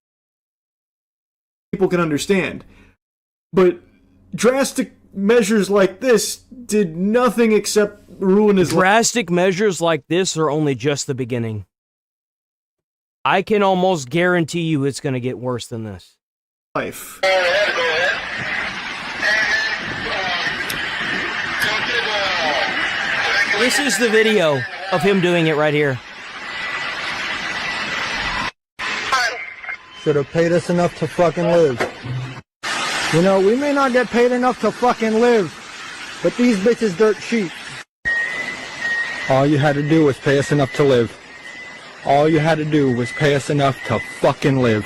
Speaker 19: People can understand. But drastic measures like this did nothing except ruin his life.
Speaker 3: Drastic measures like this are only just the beginning. I can almost guarantee you it's going to get worse than this.
Speaker 19: Life.
Speaker 3: This is the video of him doing it right here.
Speaker 20: Should have paid us enough to fucking live. You know, we may not get paid enough to fucking live, but these bitches dirt cheap. All you had to do was pay us enough to live. All you had to do was pay us enough to fucking live.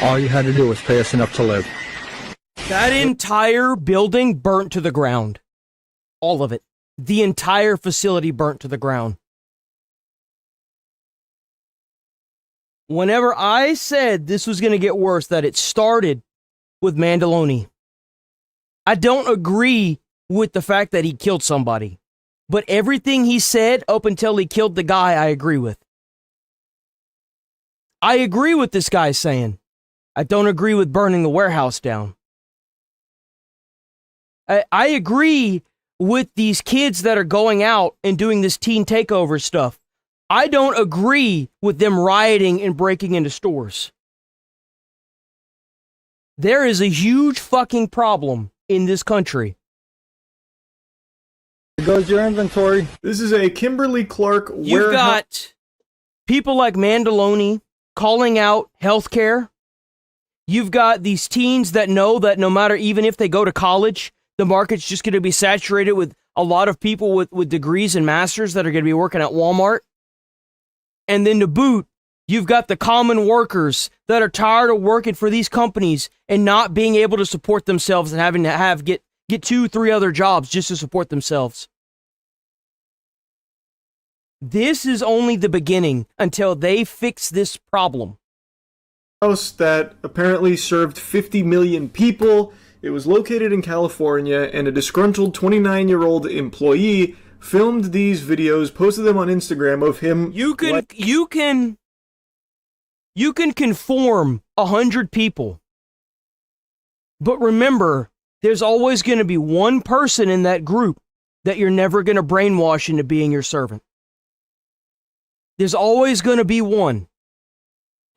Speaker 20: All you had to do was pay us enough to live.
Speaker 3: That entire building burnt to the ground. All of it. The entire facility burnt to the ground. Whenever I said this was going to get worse, that it started with Mandaloni. I don't agree with the fact that he killed somebody. But everything he said up until he killed the guy, I agree with. I agree with this guy saying. I don't agree with burning the warehouse down. I agree with these kids that are going out and doing this teen takeover stuff. I don't agree with them rioting and breaking into stores. There is a huge fucking problem in this country.
Speaker 20: There goes your inventory.
Speaker 19: This is a Kimberly Clark warehouse.
Speaker 3: You've got people like Mandaloni calling out healthcare. You've got these teens that know that no matter, even if they go to college, the market's just going to be saturated with a lot of people with degrees and masters that are going to be working at Walmart. And then to boot, you've got the common workers that are tired of working for these companies and not being able to support themselves and having to get 2-3 other jobs just to support themselves. This is only the beginning until they fix this problem.
Speaker 19: House that apparently served 50 million people. It was located in California, and a disgruntled 29-year-old employee filmed these videos, posted them on Instagram of him.
Speaker 3: You can conform 100 people, but remember, there's always going to be one person in that group that you're never going to brainwash into being your servant. There's always going to be one,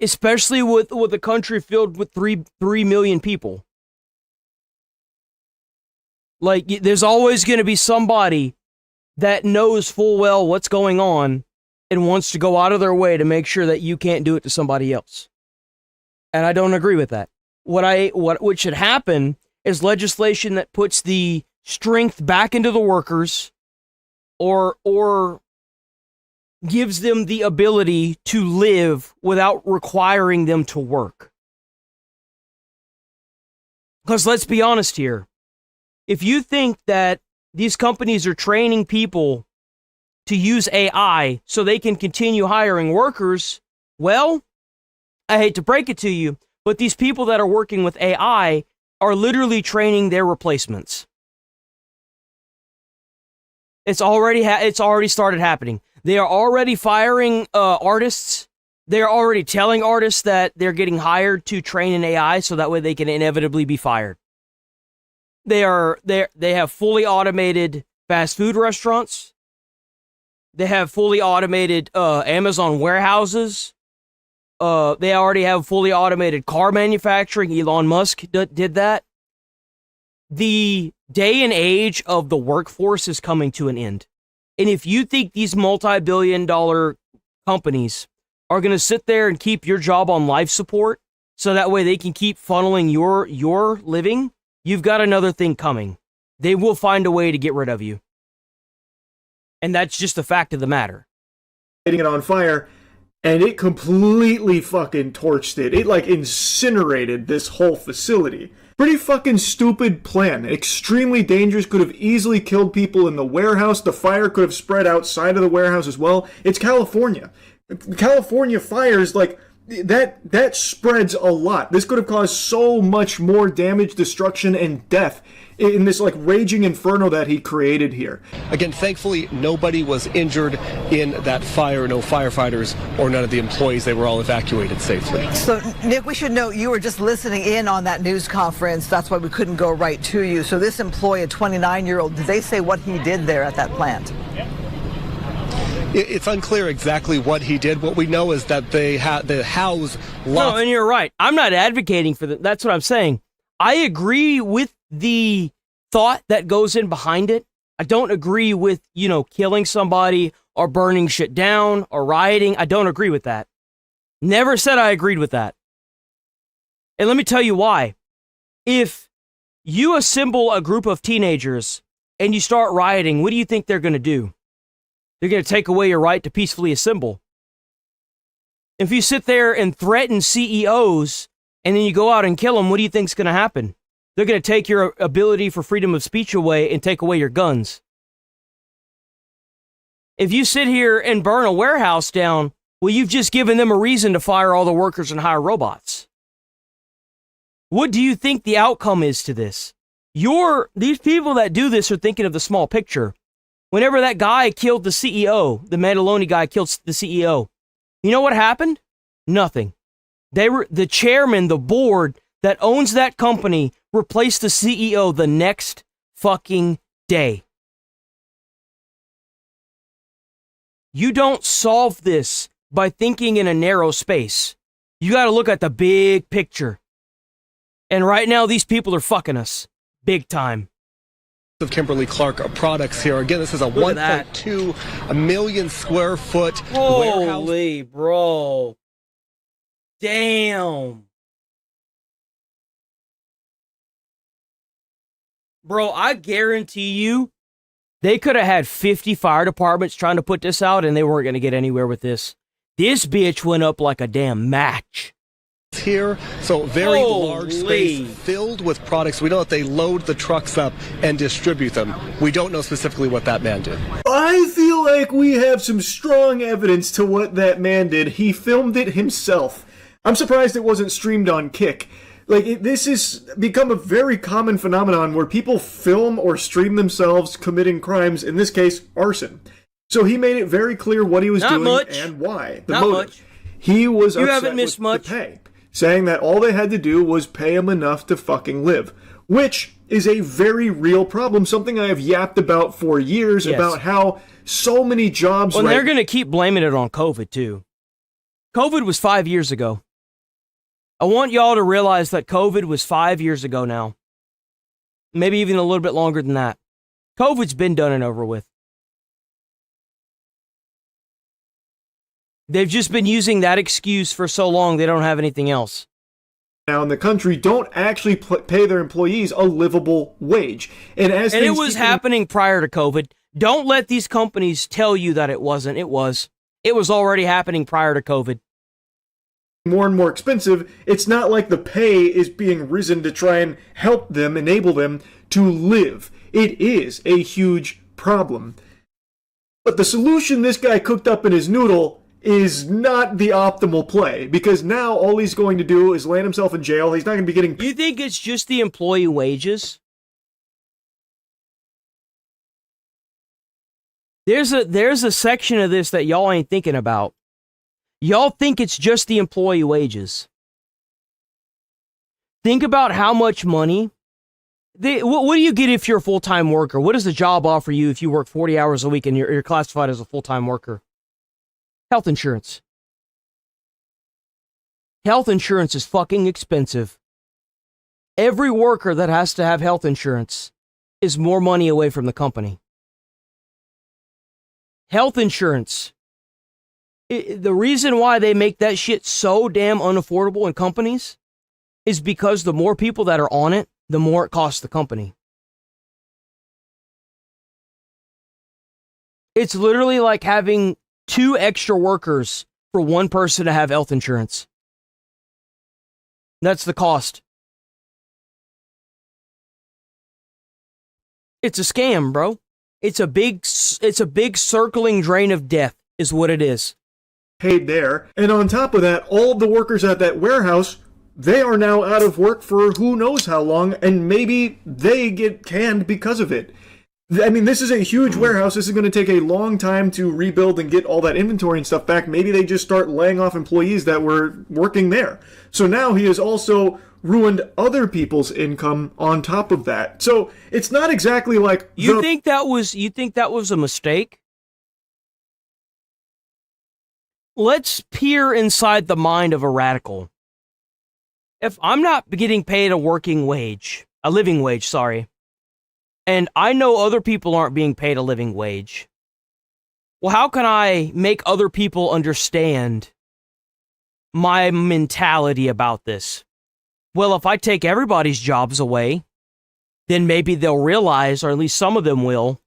Speaker 3: especially with a country filled with 3 million people. Like, there's always going to be somebody that knows full well what's going on and wants to go out of their way to make sure that you can't do it to somebody else. And I don't agree with that. What should happen is legislation that puts the strength back into the workers or gives them the ability to live without requiring them to work. Because let's be honest here. If you think that these companies are training people to use AI so they can continue hiring workers, well, I hate to break it to you, but these people that are working with AI are literally training their replacements. It's already started happening. They are already firing artists. They are already telling artists that they're getting hired to train an AI so that way they can inevitably be fired. They have fully automated fast food restaurants. They have fully automated Amazon warehouses. They already have fully automated car manufacturing. Elon Musk did that. The day and age of the workforce is coming to an end. And if you think these multi-billion-dollar companies are going to sit there and keep your job on life support so that way they can keep funneling your living, you've got another thing coming. They will find a way to get rid of you. And that's just the fact of the matter.
Speaker 19: Lighting it on fire, and it completely fucking torched it. It like incinerated this whole facility. Pretty fucking stupid plan. Extremely dangerous. Could have easily killed people in the warehouse. The fire could have spread outside of the warehouse as well. It's California. California fires, like, that spreads a lot. This could have caused so much more damage, destruction, and death in this like raging inferno that he created here.
Speaker 21: Again, thankfully, nobody was injured in that fire. No firefighters or none of the employees. They were all evacuated safely.
Speaker 22: So, Nick, we should note you were just listening in on that news conference. That's why we couldn't go right to you. So this employee, a 29-year-old, did they say what he did there at that plant?
Speaker 21: It's unclear exactly what he did. What we know is that they house lots.
Speaker 3: No, and you're right. I'm not advocating for that. That's what I'm saying. I agree with the thought that goes in behind it. I don't agree with, killing somebody or burning shit down or rioting. I don't agree with that. Never said I agreed with that. And let me tell you why. If you assemble a group of teenagers and you start rioting, what do you think they're going to do? They're going to take away your right to peacefully assemble. If you sit there and threaten CEOs and then you go out and kill them, what do you think's going to happen? They're going to take your ability for freedom of speech away and take away your guns. If you sit here and burn a warehouse down, well, you've just given them a reason to fire all the workers and hire robots. What do you think the outcome is to this? These people that do this are thinking of the small picture. Whenever that guy killed the CEO, the Mandeloni guy killed the CEO, you know what happened? Nothing. The chairman, the board that owns that company, replaced the CEO the next fucking day. You don't solve this by thinking in a narrow space. You got to look at the big picture. And right now, these people are fucking us. Big time.
Speaker 21: Of Kimberly-Clark products here. Again, this is a 1.2 million square foot warehouse.
Speaker 3: Holy, bro. Damn. Bro, I guarantee you, they could have had 50 fire departments trying to put this out and they weren't going to get anywhere with this. This bitch went up like a damn match.
Speaker 21: Here, so very large space filled with products. We know that they load the trucks up and distribute them. We don't know specifically what that man did.
Speaker 19: I feel like we have some strong evidence to what that man did. He filmed it himself. I'm surprised it wasn't streamed on Kick. This has become a very common phenomenon where people film or stream themselves committing crimes, in this case, arson. So he made it very clear what he was doing and why. The motive. He was upset with the pay, saying that all they had to do was pay him enough to fucking live, which is a very real problem, something I have yapped about for years, about how so many jobs...
Speaker 3: Well, they're going to keep blaming it on COVID, too. COVID was 5 years ago. I want y'all to realize that COVID was 5 years ago now. Maybe even a little bit longer than that. COVID's been done and over with. They've just been using that excuse for so long they don't have anything else.
Speaker 19: Now in the country don't actually pay their employees a livable wage. And it
Speaker 3: was happening prior to COVID. Don't let these companies tell you that it wasn't. It was. It was already happening prior to COVID.
Speaker 19: more and more expensive, it's not like the pay is being risen to try and help them, enable them to live. It is a huge problem. But the solution this guy cooked up in his noodle is not the optimal play, because now all he's going to do is land himself in jail. He's not going to be getting...
Speaker 3: You think it's just the employee wages? There's a section of this that y'all ain't thinking about. Y'all think it's just the employee wages. Think about how much money... What do you get if you're a full-time worker? What does the job offer you if you work 40 hours a week and you're classified as a full-time worker? Health insurance. Health insurance is fucking expensive. Every worker that has to have health insurance is more money away from the company. Health insurance. The reason why they make that shit so damn unaffordable in companies is because the more people that are on it, the more it costs the company. It's literally like having 2 extra workers for one person to have health insurance. That's the cost. It's a scam, bro. It's a big circling drain of death is what it is.
Speaker 19: Paid there. And on top of that, all of the workers at that warehouse, they are now out of work for who knows how long, and maybe they get canned because of it. I mean, this is a huge warehouse. This is going to take a long time to rebuild and get all that inventory and stuff back. Maybe they just start laying off employees that were working there. So now he has also ruined other people's income on top of that. So it's not exactly like...
Speaker 3: You think that was a mistake? Let's peer inside the mind of a radical. If I'm not getting paid a living wage, and I know other people aren't being paid a living wage, well, how can I make other people understand my mentality about this? Well, if I take everybody's jobs away, then maybe they'll realize, or at least some of them will,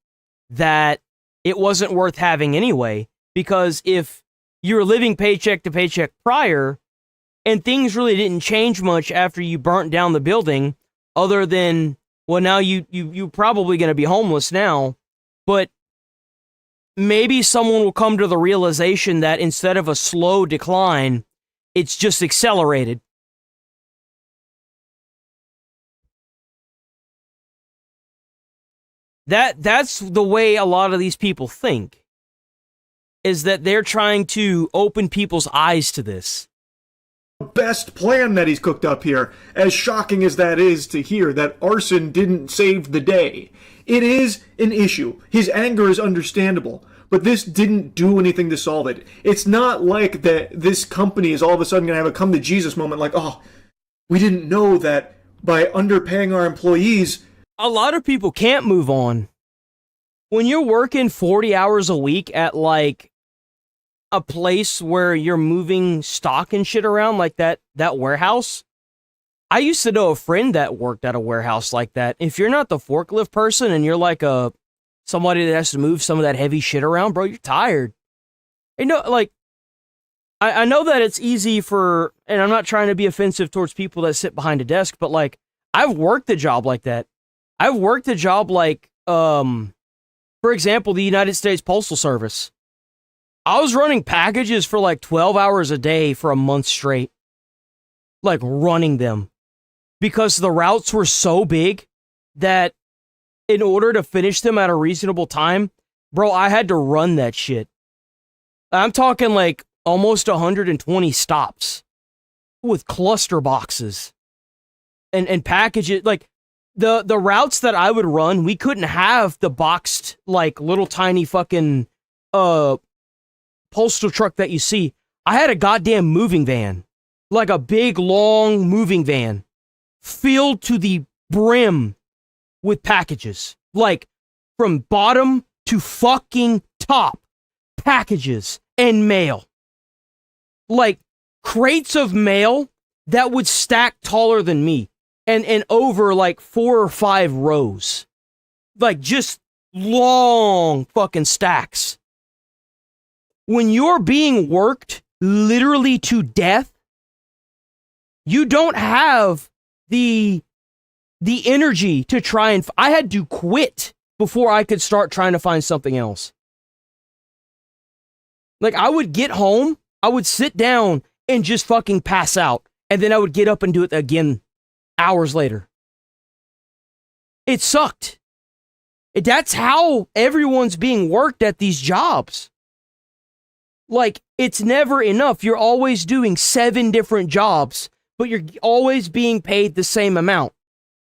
Speaker 3: that it wasn't worth having anyway. Because if you were living paycheck to paycheck prior, and things really didn't change much after you burnt down the building, other than, well, now you're probably going to be homeless now, but maybe someone will come to the realization that instead of a slow decline, it's just accelerated. That's the way a lot of these people think, is that they're trying to open people's eyes to this.
Speaker 19: Best plan that he's cooked up here, as shocking as that is to hear, that arson didn't save the day. It is an issue. His anger is understandable, but this didn't do anything to solve it. It's not like that this company is all of a sudden going to have a come to Jesus moment like, oh, we didn't know that by underpaying our employees.
Speaker 3: A lot of people can't move on. When you're working 40 hours a week at like a place where you're moving stock and shit around, like that warehouse. I used to know a friend that worked at a warehouse like that. If you're not the forklift person and you're like somebody that has to move some of that heavy shit around, bro, you're tired. You know, like, I know that it's easy for, and I'm not trying to be offensive towards people that sit behind a desk, but like, I've worked a job like that. I've worked a job like, for example, the United States Postal Service. I was running packages for like 12 hours a day for a month straight. Like running them. Because the routes were so big that in order to finish them at a reasonable time, bro, I had to run that shit. I'm talking like almost 120 stops with cluster boxes and packages. Like the routes that I would run, we couldn't have the boxed like little tiny fucking postal truck that you see. I had a goddamn moving van, like a big long moving van filled to the brim with packages, like from bottom to fucking top, packages and mail, like crates of mail that would stack taller than me and over like 4 or 5 rows, like just long fucking stacks. When you're being worked literally to death You don't have the energy to try and... I had to quit before I could start trying to find something else. Like, I would get home, I would sit down and just fucking pass out. And then I would get up and do it again hours later. It sucked. That's how everyone's being worked at these jobs. Like, it's never enough. You're always doing 7 different jobs, but you're always being paid the same amount.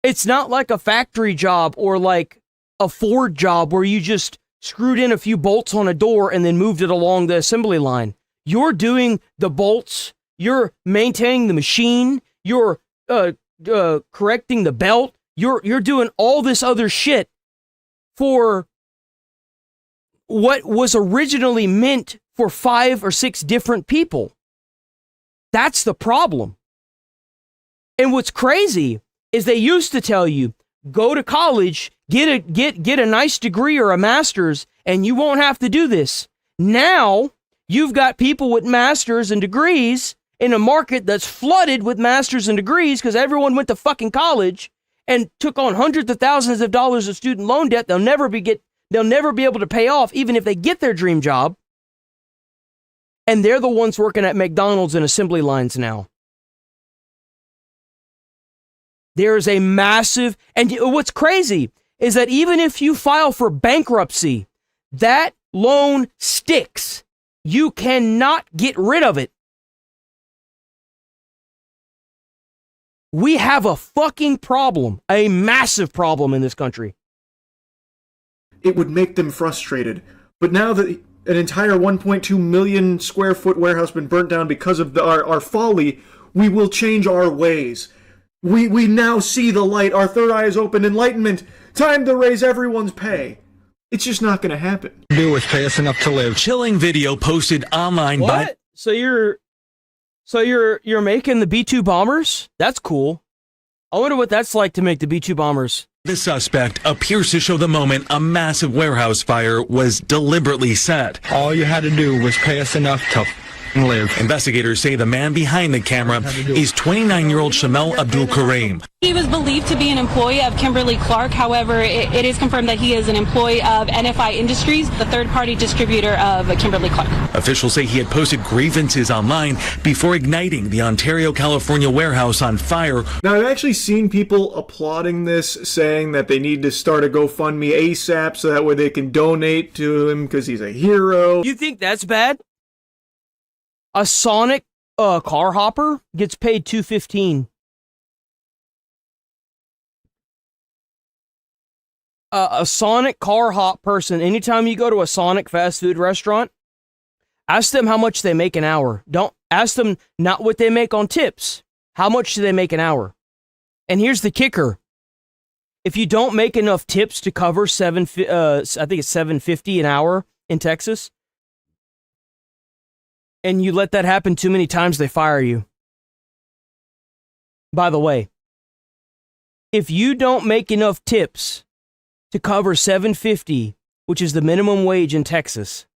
Speaker 3: It's not like a factory job or like a Ford job where you just screwed in a few bolts on a door and then moved it along the assembly line. You're doing the bolts, you're maintaining the machine, you're correcting the belt, you're doing all this other shit for what was originally meant for 5 or 6 different people. That's the problem. And what's crazy is they used to tell you, go to college, get a nice degree or a master's, and you won't have to do this. Now, you've got people with masters and degrees in a market that's flooded with masters and degrees because everyone went to fucking college and took on hundreds of thousands of dollars of student loan debt they'll never be able to pay off even if they get their dream job. And they're the ones working at McDonald's and assembly lines now. There's a massive, and what's crazy is that even if you file for bankruptcy, that loan sticks. You cannot get rid of it. We have a fucking problem, a massive problem in this country.
Speaker 19: It would make them frustrated. But now that an entire 1.2 million square foot warehouse has been burnt down because of our folly, we will change our ways. We now see the light. Our third eye is open. Enlightenment. Time to raise everyone's pay. It's just not going to happen.
Speaker 20: Do is pay us enough to live.
Speaker 1: Chilling video posted online by...
Speaker 3: So you're making the B-2 bombers? That's cool. I wonder what that's like to make the B-2 bombers.
Speaker 1: The suspect appears to show the moment a massive warehouse fire was deliberately set.
Speaker 20: All you had to do was pay us enough to live.
Speaker 1: Investigators say the man behind the camera is 29-year-old Shamel Abdul Kareem.
Speaker 2: He was believed to be an employee of Kimberly-Clark. However, it is confirmed that he is an employee of NFI Industries, the third-party distributor of Kimberly-Clark.
Speaker 1: Officials say he had posted grievances online before igniting the Ontario, California warehouse on fire.
Speaker 19: Now, I've actually seen people applauding this, saying that they need to start a GoFundMe ASAP so that way they can donate to him because he's a hero.
Speaker 3: You think that's bad? A Sonic car hopper gets paid $215. A Sonic car hop person, anytime you go to a Sonic fast food restaurant, ask them how much they make an hour. Don't ask them not what they make on tips. How much do they make an hour? And here's the kicker. If you don't make enough tips to cover I think it's $7.50 an hour in Texas, and you let that happen too many times, they fire you. By the way, if you don't make enough tips to cover $7.50, which is the minimum wage in Texas,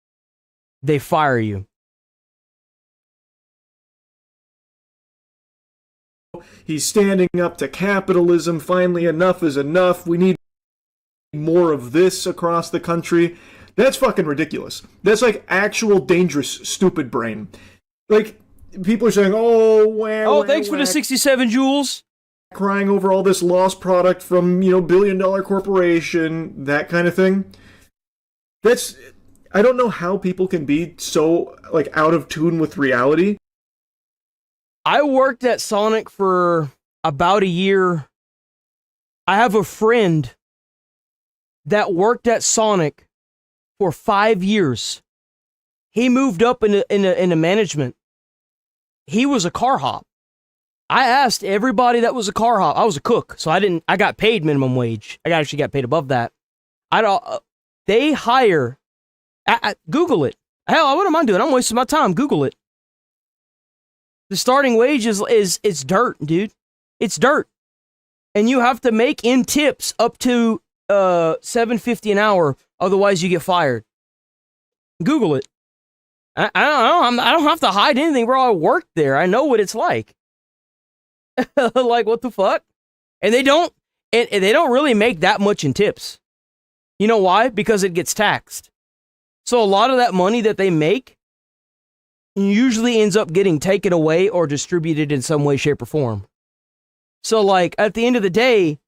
Speaker 3: they fire you.
Speaker 19: He's standing up to capitalism. Finally, enough is enough. We need more of this across the country. That's fucking ridiculous. That's like actual dangerous, stupid brain. Like, people are saying,
Speaker 3: thanks for the 67 joules.
Speaker 19: Crying over all this lost product from, billion-dollar corporation, that kind of thing. I don't know how people can be so, out of tune with reality.
Speaker 3: I worked at Sonic for about a year. I have a friend that worked at Sonic for 5 years. He moved up in management. He was a car hop. I asked everybody that was a car hop. I was a cook, so I got paid minimum wage. I actually got paid above that. They hire, Google it. Hell, what am I doing? I'm wasting my time. Google it. The starting wage is it's dirt, dude. It's dirt. And you have to make in tips up to $7.50 an hour, otherwise you get fired. Google it. I don't have to hide anything, bro. I worked there. I know what it's like. Like, what the fuck? And they don't really make that much in tips. You know why? Because it gets taxed. So a lot of that money that they make usually ends up getting taken away or distributed in some way, shape, or form. So, like, at the end of the day,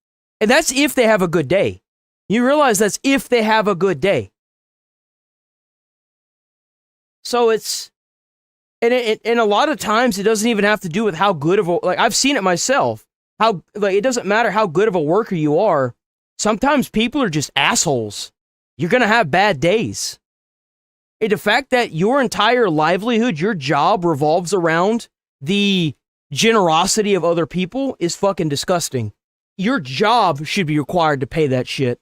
Speaker 3: and that's if they have a good day. You realize that's if they have a good day. So it's, and a lot of times it doesn't even have to do with how good of a, like, I've seen it myself. How, like, it doesn't matter how good of a worker you are. Sometimes people are just assholes. You're going to have bad days. And the fact that your entire livelihood, your job revolves around the generosity of other people is fucking disgusting. Your job should be required to pay that shit.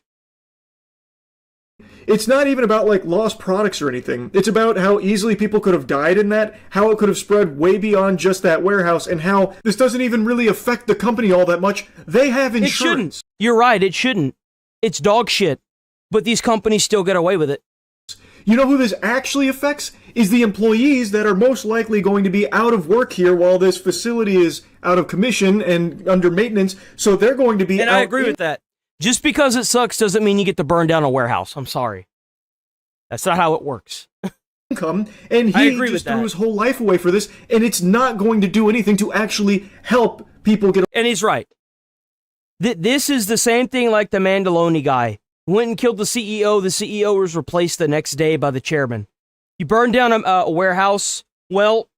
Speaker 19: It's not even about, like, lost products or anything. It's about how easily people could have died in that, how it could have spread way beyond just that warehouse, and how this doesn't even really affect the company all that much. They have insurance.
Speaker 3: It shouldn't. You're right, it shouldn't. It's dog shit. But these companies still get away with it.
Speaker 19: You know who this actually affects? Is the employees that are most likely going to be out of work here while this facility is out of commission and under maintenance, so they're going to be
Speaker 3: And I agree with that. Just because it sucks doesn't mean you get to burn down a warehouse. I'm sorry. That's not how it works.
Speaker 19: Income, and he just threw his whole life away for this, and it's not going to do anything to actually help people get...
Speaker 3: And he's right. This is the same thing like the Mandaloni guy. Went and killed the CEO was replaced the next day by the chairman. You burned down a warehouse, well,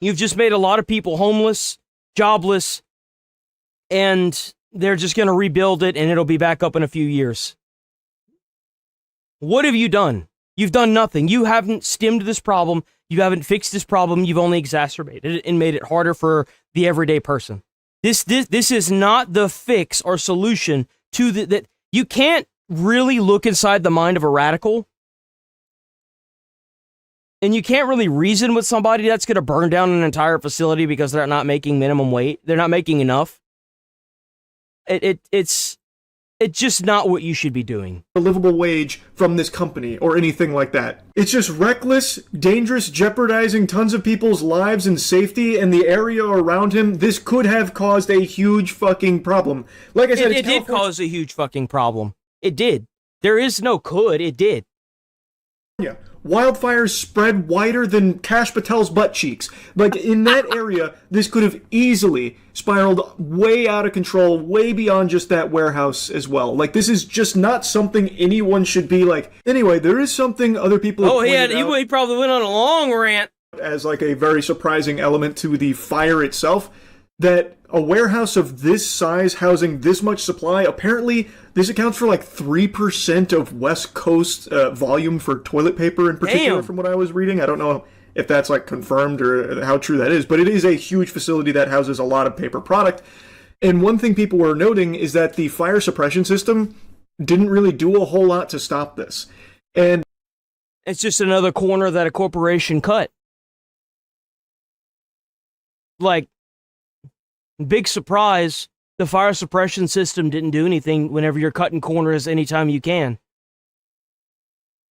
Speaker 3: you've just made a lot of people homeless, jobless, and they're just going to rebuild it and it'll be back up in a few years. What have you done? You've done nothing. You haven't stemmed this problem. You haven't fixed this problem. You've only exacerbated it and made it harder for the everyday person. This is not the fix or solution to that. You can't really look inside the mind of a radical, and you can't really reason with somebody that's going to burn down an entire facility because they're not making minimum wage. They're not making enough. It's just not what you should be doing.
Speaker 19: A livable wage from this company or anything like that. It's just reckless, dangerous, jeopardizing tons of people's lives and safety and the area around him. This could have caused a huge fucking problem. Like I said,
Speaker 3: it did cause a huge fucking problem. It did. There is no could. It did.
Speaker 19: Yeah. Wildfires spread wider than Kash Patel's butt cheeks. Like, in that area, this could have easily spiraled way out of control, way beyond just that warehouse as well. Like, this is just not something anyone should be like. Anyway, there is something other people have pointed out
Speaker 3: he probably went on a long rant.
Speaker 19: As, like, a very surprising element to the fire itself, that a warehouse of this size housing this much supply, apparently this accounts for like 3% of West Coast volume for toilet paper in particular. Damn. From what I was reading. I don't know if that's like confirmed or how true that is, but it is a huge facility that houses a lot of paper product. And one thing people were noting is that the fire suppression system didn't really do a whole lot to stop this. And
Speaker 3: it's just another corner that a corporation cut. Like, big surprise, the fire suppression system didn't do anything whenever you're cutting corners anytime you can.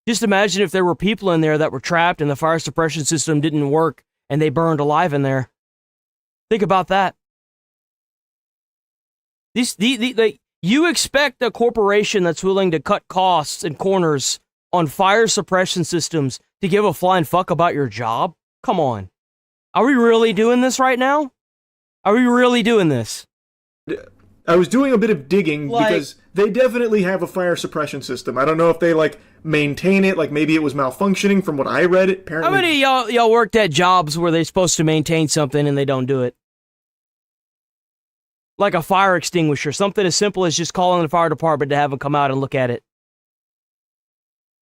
Speaker 3: Just imagine if there were people in there that were trapped and the fire suppression system didn't work and they burned alive in there. Think about that. You expect a corporation that's willing to cut costs and corners on fire suppression systems to give a flying fuck about your job? Come on. Are we really doing this right now? Are we really doing this?
Speaker 19: I was doing a bit of digging because they definitely have a fire suppression system. I don't know if they like maintain it, like maybe it was malfunctioning from what I read. Apparently,
Speaker 3: how many of y'all worked at jobs where they're supposed to maintain something and they don't do it? Like a fire extinguisher, something as simple as just calling the fire department to have them come out and look at it.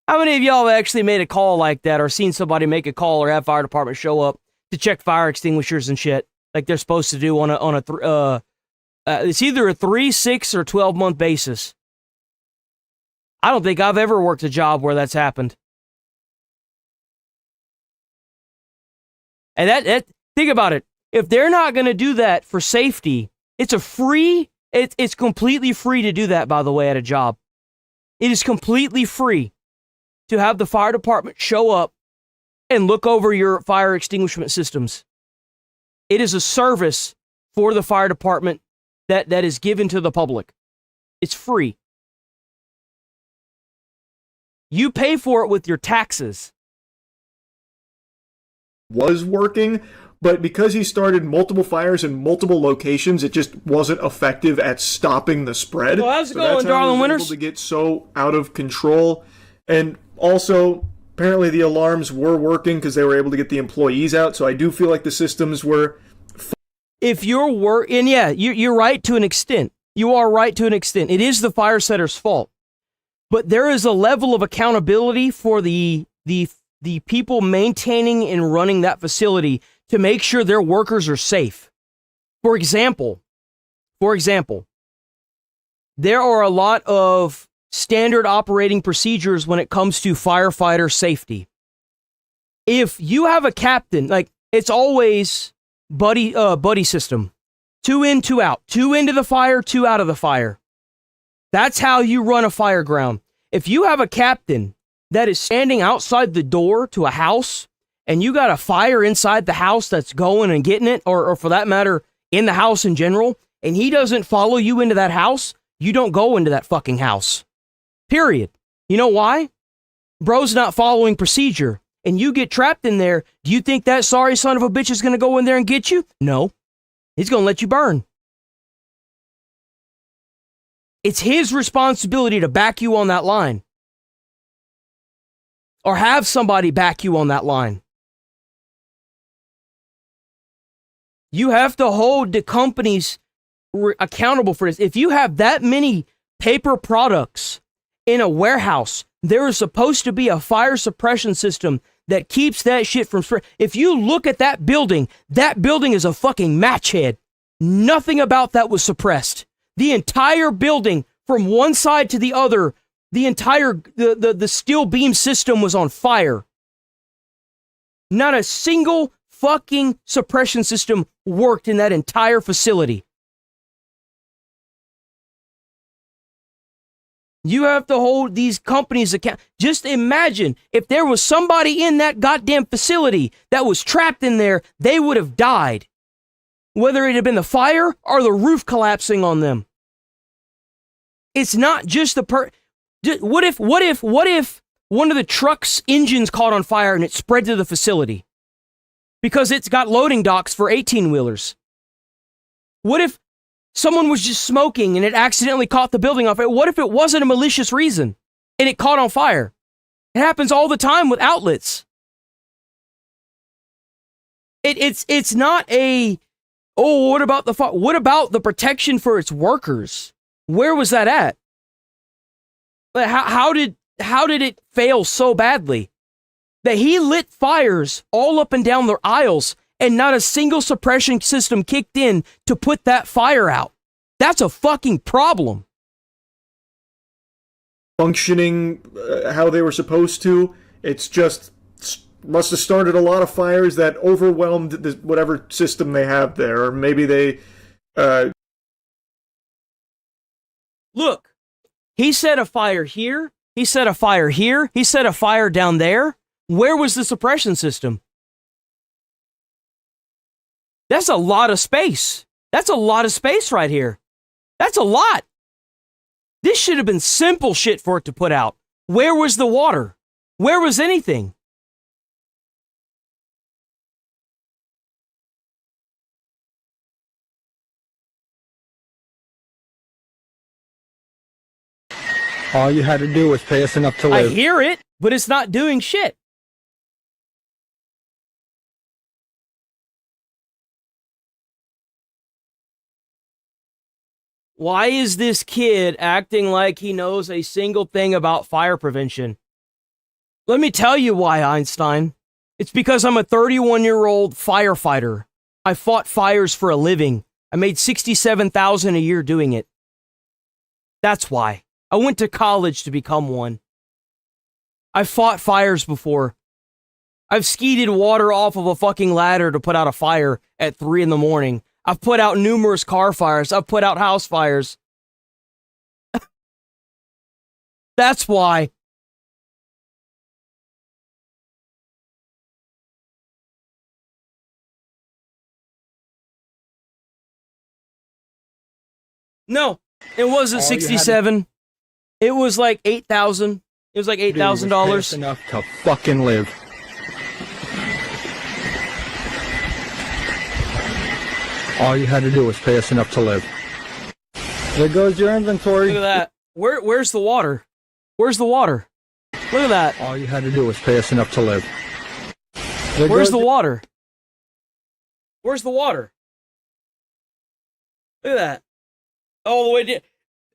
Speaker 3: How many of y'all have actually made a call like that or seen somebody make a call or have fire department show up to check fire extinguishers and shit? Like they're supposed to do it's either a 3, 6, or 12-month basis. I don't think I've ever worked a job where that's happened. And think about it. If they're not going to do that for safety, it's completely free to do that, by the way, at a job. It is completely free to have the fire department show up and look over your fire extinguishment systems. It is a service for the fire department that is given to the public. It's free. You pay for it with your taxes.
Speaker 19: Was working, but because he started multiple fires in multiple locations, it just wasn't effective at stopping the spread.
Speaker 3: Well, how's it going,
Speaker 19: that's how
Speaker 3: Darling
Speaker 19: it was
Speaker 3: Winters?
Speaker 19: able to get so out of control. And also, apparently the alarms were working because they were able to get the employees out, so I do feel like the systems were...
Speaker 3: If you're and yeah, you're right to an extent. You are right to an extent. It is the fire setter's fault. But there is a level of accountability for the people maintaining and running that facility to make sure their workers are safe. For example, there are a lot of standard operating procedures when it comes to firefighter safety. If you have a captain, like it's always buddy system. 2 in, 2 out. 2 into the fire, 2 out of the fire. That's how you run a fire ground. If you have a captain that is standing outside the door to a house and you got a fire inside the house that's going and getting it, or for that matter, in the house in general, and he doesn't follow you into that house, you don't go into that fucking house. Period. You know why? Bro's not following procedure. And you get trapped in there, do you think that sorry son of a bitch is going to go in there and get you? No. He's going to let you burn. It's his responsibility to back you on that line. Or have somebody back you on that line. You have to hold the companies accountable for this. If you have that many paper products in a warehouse, there is supposed to be a fire suppression system that keeps that shit from spread. If you look at that building is a fucking match head. Nothing about that was suppressed. The entire building, from one side to the other, the entire the steel beam system was on fire. Not a single fucking suppression system worked in that entire facility. You have to hold these companies account. Just imagine if there was somebody in that goddamn facility that was trapped in there, they would have died. Whether it had been the fire or the roof collapsing on them. It's not just the what if one of the truck's engines caught on fire and it spread to the facility? Because it's got loading docks for 18-wheelers. What if someone was just smoking and it accidentally caught the building on fire? What if it wasn't a malicious reason and it caught on fire? It happens all the time with outlets. It's not a, oh, what about the fire? What about the protection for its workers? Where was that at? How did it fail so badly that he lit fires all up and down their aisles and not a single suppression system kicked in to put that fire out? That's a fucking problem.
Speaker 19: Functioning how they were supposed to. It's just must have started a lot of fires that overwhelmed whatever system they have there. Or maybe they...
Speaker 3: Look, he set a fire here. He set a fire here. He set a fire down there. Where was the suppression system? That's a lot of space. That's a lot of space right here. That's a lot. This should have been simple shit for it to put out. Where was the water? Where was anything?
Speaker 20: All you had to do was pay us enough to live.
Speaker 3: I hear it, but it's not doing shit. Why is this kid acting like he knows a single thing about fire prevention? Let me tell you why, Einstein. It's because I'm a 31-year-old firefighter. I fought fires for a living. I made $67,000 a year doing it. That's why. I went to college to become one. I've fought fires before. I've skeeted water off of a fucking ladder to put out a fire at 3 a.m. I've put out numerous car fires. I've put out house fires. That's why. No, it wasn't 67. It was like 8,000. It was like $8,000.
Speaker 20: Enough to fucking live. All you had to do was pay us enough to live. There goes your inventory.
Speaker 3: Look at that. Where's the water? Where's the water? Look at that.
Speaker 20: All you had to do was pay us enough to live.
Speaker 3: Where's the water? Where's the water? Look at that. All the way down.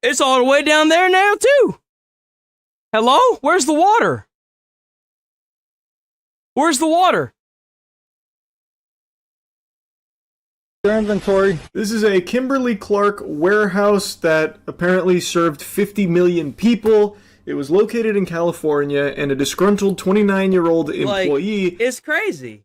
Speaker 3: It's all the way down there now, too. Hello? Where's the water? Where's the water?
Speaker 20: Your inventory.
Speaker 19: This is a Kimberly-Clark warehouse that apparently served 50 million people. It was located in California, and a disgruntled 29-year-old employee...
Speaker 3: Like, it's crazy.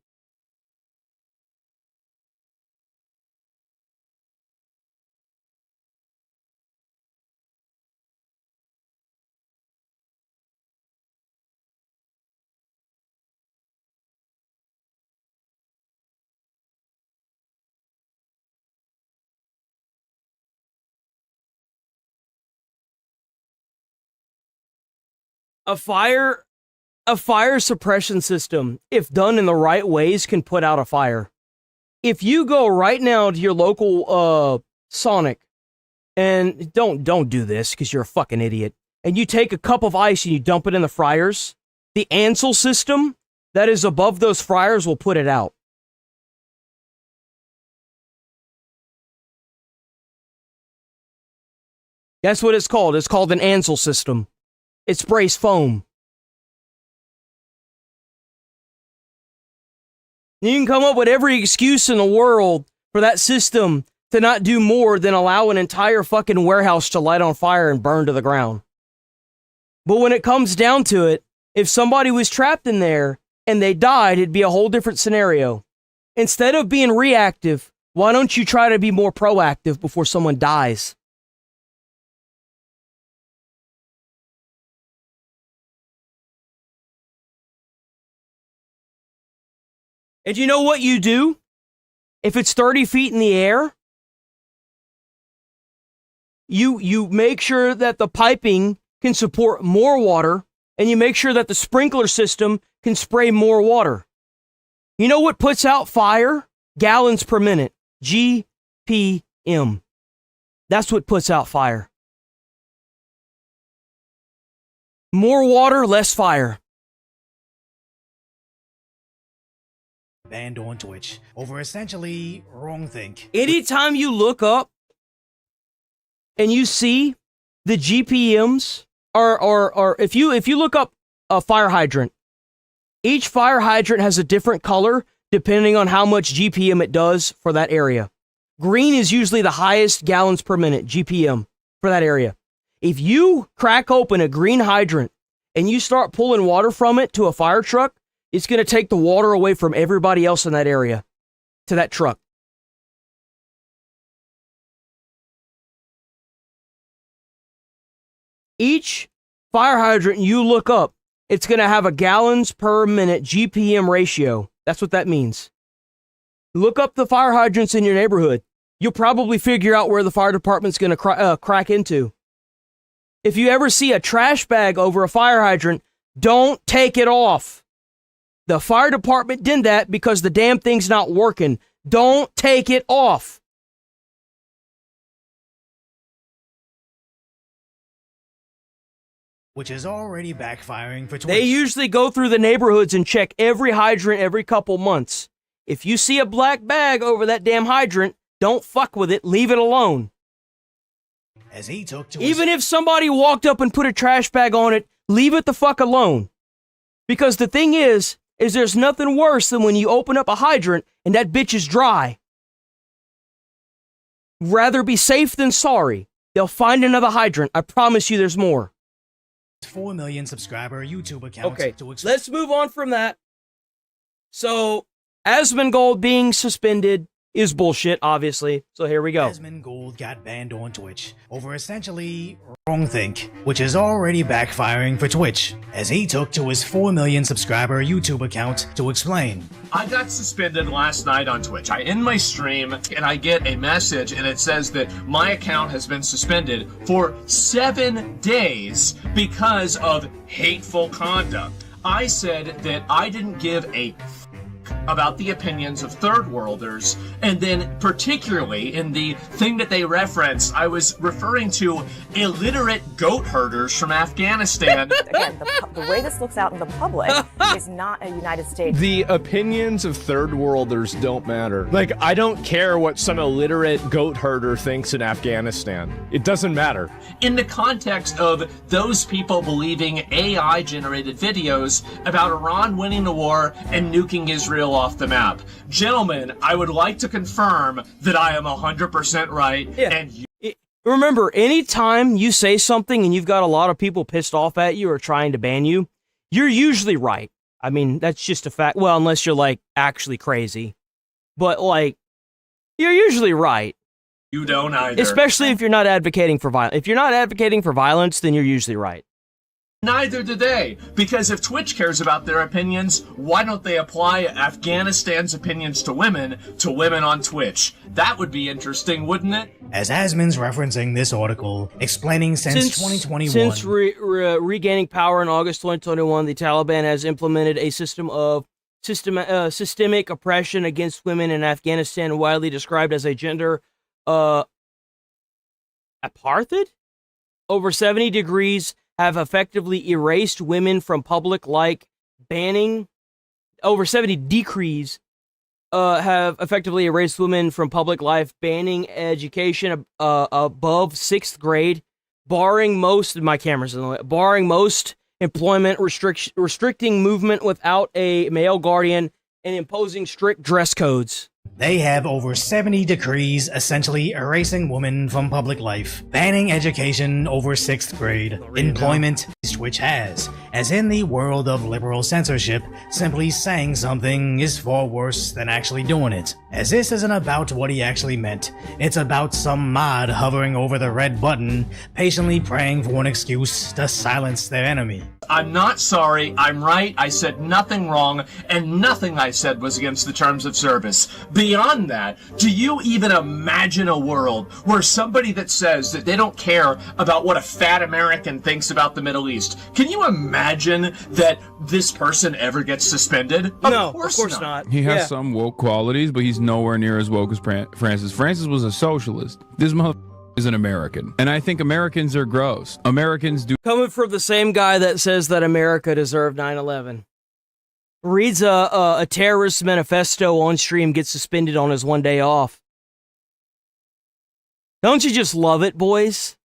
Speaker 3: A fire suppression system, if done in the right ways, can put out a fire. If you go right now to your local Sonic, and don't do this because you're a fucking idiot, and you take a cup of ice and you dump it in the fryers, the Ansel system that is above those fryers will put it out. That's what it's called. It's called an Ansel system. It sprays foam. You can come up with every excuse in the world for that system to not do more than allow an entire fucking warehouse to light on fire and burn to the ground. But when it comes down to it, if somebody was trapped in there and they died, it'd be a whole different scenario. Instead of being reactive, why don't you try to be more proactive before someone dies? And you know what you do? If it's 30 feet in the air, you make sure that the piping can support more water, and you make sure that the sprinkler system can spray more water. You know what puts out fire? Gallons per minute. GPM. That's what puts out fire. More water, less fire.
Speaker 4: Banned on Twitch over essentially wrong thing.
Speaker 3: Anytime you look up and you see the GPMs, or if you look up a fire hydrant, each fire hydrant has a different color depending on how much GPM it does for that area. Green is usually the highest gallons per minute, GPM, for that area. If you crack open a green hydrant and you start pulling water from it to a fire truck, it's going to take the water away from everybody else in that area to that truck. Each fire hydrant you look up, it's going to have a gallons per minute GPM ratio. That's what that means. Look up the fire hydrants in your neighborhood. You'll probably figure out where the fire department's going to crack into. If you ever see a trash bag over a fire hydrant, don't take it off. The fire department did that because the damn thing's not working. Don't take it off.
Speaker 4: Which is already backfiring for Twitch.
Speaker 3: They usually go through the neighborhoods and check every hydrant every couple months. If you see a black bag over that damn hydrant, don't fuck with it. Leave it alone.
Speaker 4: As he took to
Speaker 3: Even if somebody walked up and put a trash bag on it, leave it the fuck alone. Because the thing is there's nothing worse than when you open up a hydrant and that bitch is dry. Rather be safe than sorry. They'll find another hydrant. I promise you there's more.
Speaker 4: 4 million subscriber YouTube account.
Speaker 3: Okay, let's move on from that. So, Asmongold being suspended, is bullshit, obviously. So here we go.
Speaker 4: Asmund Gould got banned on Twitch over essentially wrongthink, which is already backfiring for Twitch, as he took to his 4 million subscriber YouTube account to explain.
Speaker 5: I got suspended last night on Twitch. I end my stream and I get a message and it says that my account has been suspended for 7 days because of hateful conduct. I said that I didn't give a about the opinions of third worlders, and then particularly in the thing that they referenced, I was referring to illiterate goat herders from Afghanistan.
Speaker 6: Again, the way this looks out in the public is not a United States.
Speaker 23: The opinions of third worlders don't matter. Like, I don't care what some illiterate goat herder thinks in Afghanistan. It doesn't matter.
Speaker 5: In the context of those people believing AI-generated videos about Iran winning the war and nuking Israel off the map. Gentlemen, I would like to confirm that I am 100% right, and you...
Speaker 3: Remember, anytime you say something and you've got a lot of people pissed off at you or trying to ban you, you're usually right. I mean, that's just a fact. Well, unless you're, like, actually crazy. But, like, you're usually right.
Speaker 5: You don't either.
Speaker 3: Especially if you're not advocating for violence. If you're not advocating for violence, then you're usually right.
Speaker 5: Neither do they, because if Twitch cares about their opinions, why don't they apply Afghanistan's opinions to women on Twitch? That would be interesting, wouldn't it?
Speaker 4: As Asmund's referencing this article, explaining since 2021...
Speaker 3: Since regaining power in August 2021, the Taliban has implemented a system of systemic oppression against women in Afghanistan, widely described as a gender apartheid? Over 70 degrees have effectively erased women from public life, banning over 70 decrees have effectively erased women from public life, banning education above 6th grade, barring most employment, restricting movement without a male guardian, and imposing strict dress codes.
Speaker 4: They have over 70 decrees essentially erasing women from public life, banning education over 6th grade, employment, which has, as in the world of liberal censorship, simply saying something is far worse than actually doing it. As this isn't about what he actually meant, it's about some mod hovering over the red button, patiently praying for an excuse to silence their enemy.
Speaker 5: I'm not sorry, I'm right, I said nothing wrong, and nothing I said was against the terms of service. Beyond that, do you even imagine a world where somebody that says that they don't care about what a fat American thinks about the Middle East, can you imagine that this person ever gets suspended?
Speaker 3: No, of course not.
Speaker 24: He has some woke qualities, but he's nowhere near as woke as Francis. Francis was a socialist. This motherfucker is an American. And I think Americans are gross. Americans do...
Speaker 3: Coming from the same guy that says that America deserved 9/11. Reads a terrorist manifesto on stream, gets suspended on his 1 day off. Don't you just love it, boys?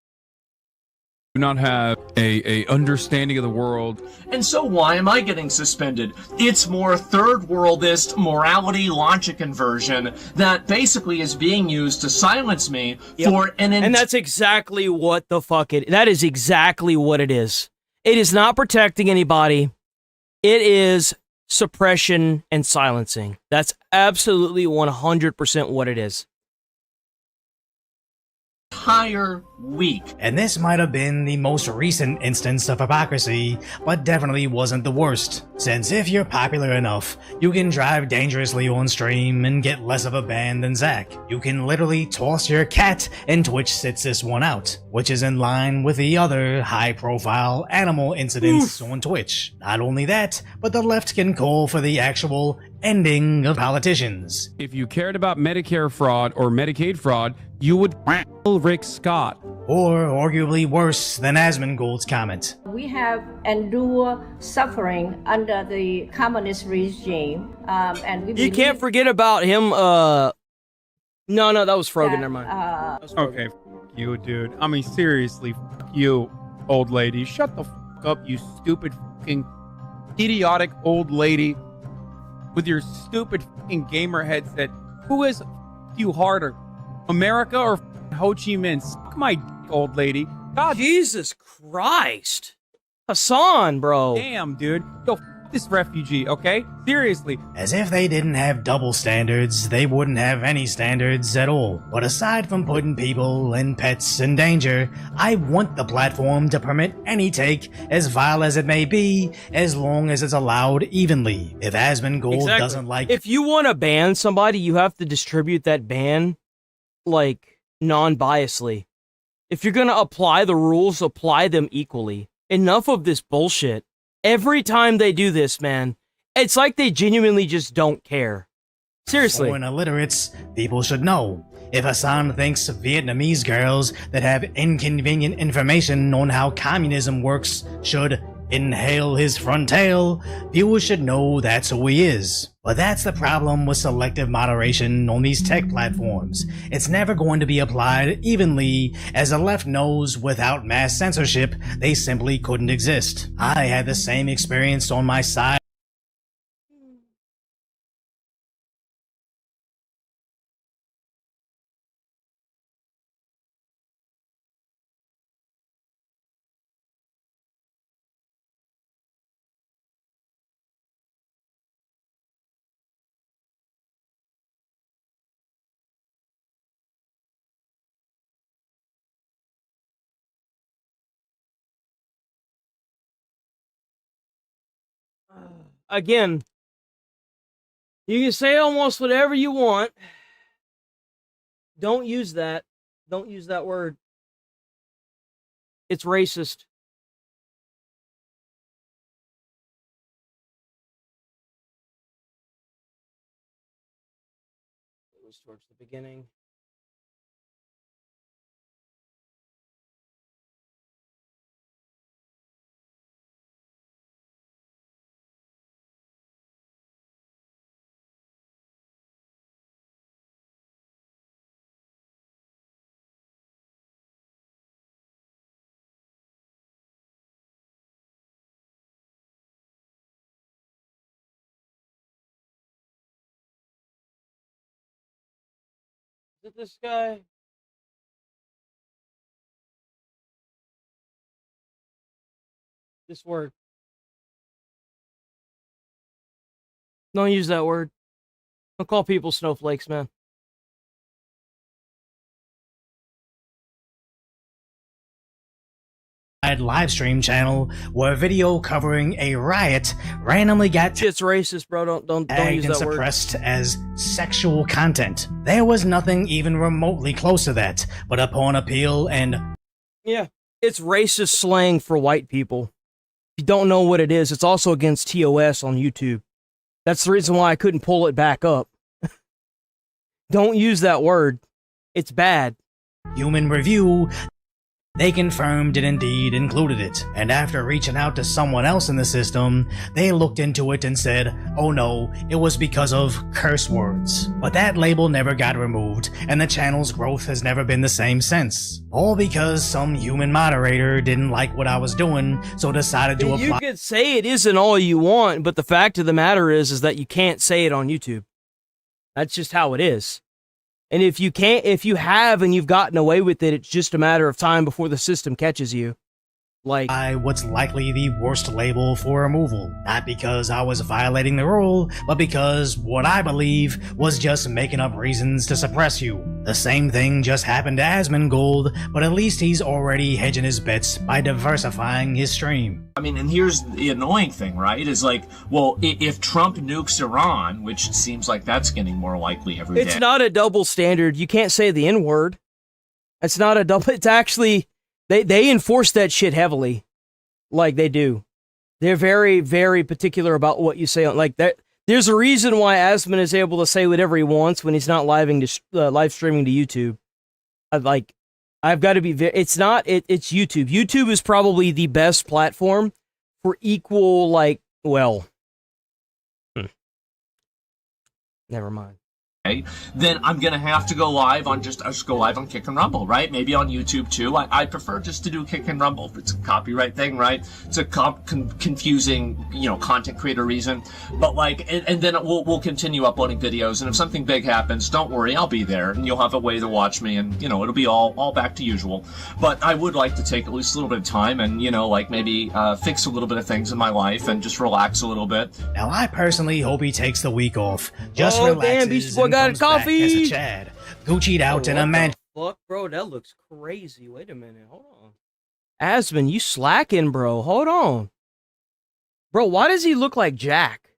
Speaker 24: Do not have a understanding of the world.
Speaker 5: And so why am I getting suspended? It's more third worldist morality logic inversion that basically is being used to silence me for an...
Speaker 3: And that's exactly what the fuck that is exactly what it is. It is not protecting anybody. It is suppression and silencing. That's absolutely 100% what it is.
Speaker 5: Entire week.
Speaker 4: And this might have been the most recent instance of hypocrisy, but definitely wasn't the worst. Since if you're popular enough, you can drive dangerously on stream and get less of a ban than Zach. You can literally toss your cat, and Twitch sits this one out, which is in line with the other high-profile animal incidents on Twitch. Not only that, but the left can call for the actual ending of politicians.
Speaker 24: If you cared about Medicare fraud or Medicaid fraud, you would Rick Scott.
Speaker 4: Or arguably worse than Asmund Gould's comment.
Speaker 25: We have endured suffering under the communist regime, and we
Speaker 3: you can't forget about him. No, that was Frogan. Never mind.
Speaker 26: Okay, you, dude. I mean, seriously, you, old lady. Shut the fuck up, you stupid fucking idiotic old lady with your stupid fucking gamer headset. Who is you harder, America or Ho Chi Minh? Suck my dick, old lady. God,
Speaker 3: Jesus Christ, Hassan, bro.
Speaker 26: Damn, dude. Yo, this refugee, okay? Seriously.
Speaker 4: As if they didn't have double standards, they wouldn't have any standards at all. But aside from putting people and pets in danger, I want the platform to permit any take, as vile as it may be, as long as it's allowed evenly. If Asmongold doesn't like...
Speaker 3: If you want to ban somebody, you have to distribute that ban, like, non-biasly. If you're gonna apply the rules, apply them equally. Enough of this bullshit. Every time they do this, man, it's like they genuinely just don't care. Seriously.
Speaker 4: Foreign illiterates, people should know. If Hassan thinks Vietnamese girls that have inconvenient information on how communism works should inhale his frontal, viewers should know that's who he is. But that's the problem with selective moderation on these tech platforms. It's never going to be applied evenly, as the left knows without mass censorship, they simply couldn't exist. I had the same experience on my side.
Speaker 3: Again, you can say almost whatever you want. Don't use that. Don't use that word. It's racist. It was towards the beginning. Is it this guy? This word. Don't use that word. Don't call people snowflakes, man.
Speaker 4: Live stream channel where a video covering a riot randomly got
Speaker 3: Shit's racist, bro. Don't use that word.
Speaker 4: Suppressed as sexual content. There was nothing even remotely close to that, but upon appeal and
Speaker 3: yeah, it's racist slang for white people. If you don't know what it is, it's also against TOS on YouTube. That's the reason why I couldn't pull it back up. Don't use that word. It's bad.
Speaker 4: Human review, they confirmed it indeed included it, and after reaching out to someone else in the system, they looked into it and said, oh no, it was because of curse words. But that label never got removed, and the channel's growth has never been the same since. All because some human moderator didn't like what I was doing, so decided to apply.
Speaker 3: You could say it isn't all you want, but the fact of the matter is that you can't say it on YouTube. That's just how it is. And if you can't, if you have and you've gotten away with it, it's just a matter of time before the system catches you. Like,
Speaker 4: what's likely the worst label for removal. Not because I was violating the rule, but because what I believe was just making up reasons to suppress you. The same thing just happened to Asmongold, but at least he's already hedging his bets by diversifying his stream.
Speaker 5: I mean, and here's the annoying thing, right? Is like, well, if Trump nukes Iran, which seems like that's getting more likely every day.
Speaker 3: It's not a double standard. You can't say the N-word. It's not a double. It's actually, they enforce that shit heavily. Like they do. They're very, very particular about what you say on, like that. There's a reason why Asmon is able to say whatever he wants when he's not live streaming to YouTube. I've got to be it's YouTube. YouTube is probably the best platform for equal, never mind.
Speaker 5: then I'm gonna have to go live on just go live on Kick and Rumble, right? Maybe on YouTube too. I prefer just to do Kick and Rumble. It's a copyright thing, right? It's a confusing, content creator reason. But and then we'll continue uploading videos. And if something big happens, don't worry, I'll be there, and you'll have a way to watch me, and it'll be all back to usual. But I would like to take at least a little bit of time and maybe fix a little bit of things in my life and just relax a little bit.
Speaker 4: Now I personally hope he takes the week off. Just relaxes
Speaker 3: damn, Beast Boy
Speaker 4: and
Speaker 3: got
Speaker 4: comes
Speaker 3: coffee.
Speaker 4: back as a Chad. Gucci'd out in a mansion.
Speaker 3: Fuck, bro, that looks crazy. Wait a minute, hold on. Asmon, you slacking, bro. Hold on. Bro, why does he look like Jack?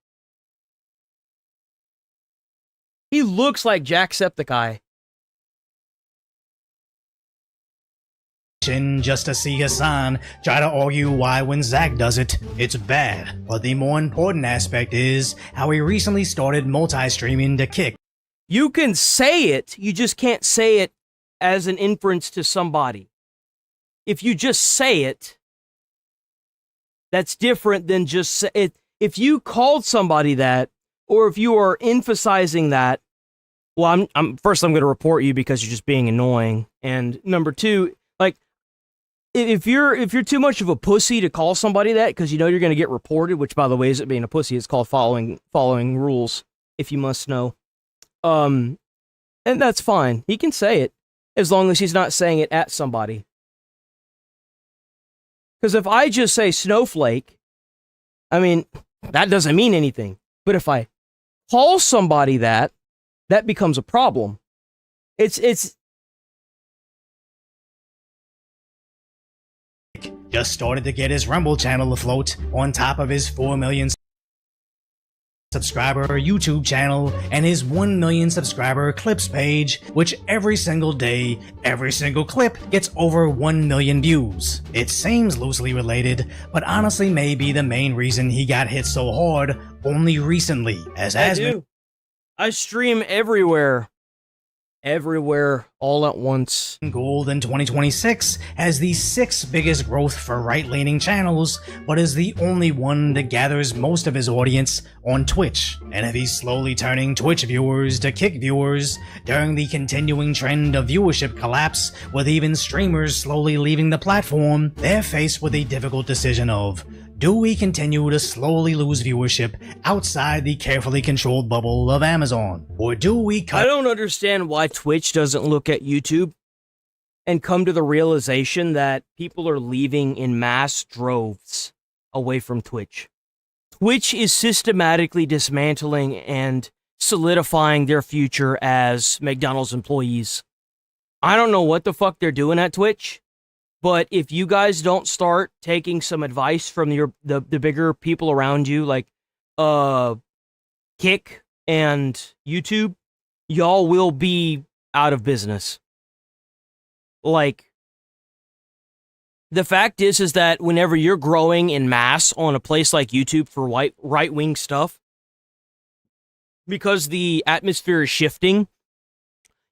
Speaker 3: He looks like Jacksepticeye.
Speaker 4: Just to see Hassan try to argue why when Zach does it, it's bad. But the more important aspect is how he recently started multi-streaming to Kick.
Speaker 3: You can say it, you just can't say it as an inference to somebody. If you just say it, that's different than just say it. If you called somebody that, or if you are emphasizing that, well, I'm first I'm going to report you because you're just being annoying, and number two, if you're too much of a pussy to call somebody that because you're going to get reported, which by the way isn't being a pussy, it's called following rules, if you must know. And that's fine. He can say it as long as he's not saying it at somebody. Because if I just say snowflake, I mean, that doesn't mean anything. But if I call somebody that becomes a problem. It's
Speaker 4: just started to get his Rumble channel afloat on top of his 4 million subscriber YouTube channel and his 1 million subscriber clips page, which every single day, every single clip gets over 1 million views. It seems loosely related, but honestly may be the main reason he got hit so hard only recently, as
Speaker 3: I stream everywhere, all at once.
Speaker 4: Gold in 2026 has the 6th biggest growth for right-leaning channels, but is the only one that gathers most of his audience on Twitch. And if he's slowly turning Twitch viewers to Kick viewers during the continuing trend of viewership collapse, with even streamers slowly leaving the platform, they're faced with a difficult decision of, do we continue to slowly lose viewership outside the carefully controlled bubble of Amazon? Or do we cut—
Speaker 3: I don't understand why Twitch doesn't look at YouTube and come to the realization that people are leaving in mass droves away from Twitch. Twitch is systematically dismantling and solidifying their future as McDonald's employees. I don't know what the fuck they're doing at Twitch. But if you guys don't start taking some advice from the bigger people around you, like Kick and YouTube, y'all will be out of business. Like, the fact is that whenever you're growing in mass on a place like YouTube for right-wing stuff, because the atmosphere is shifting,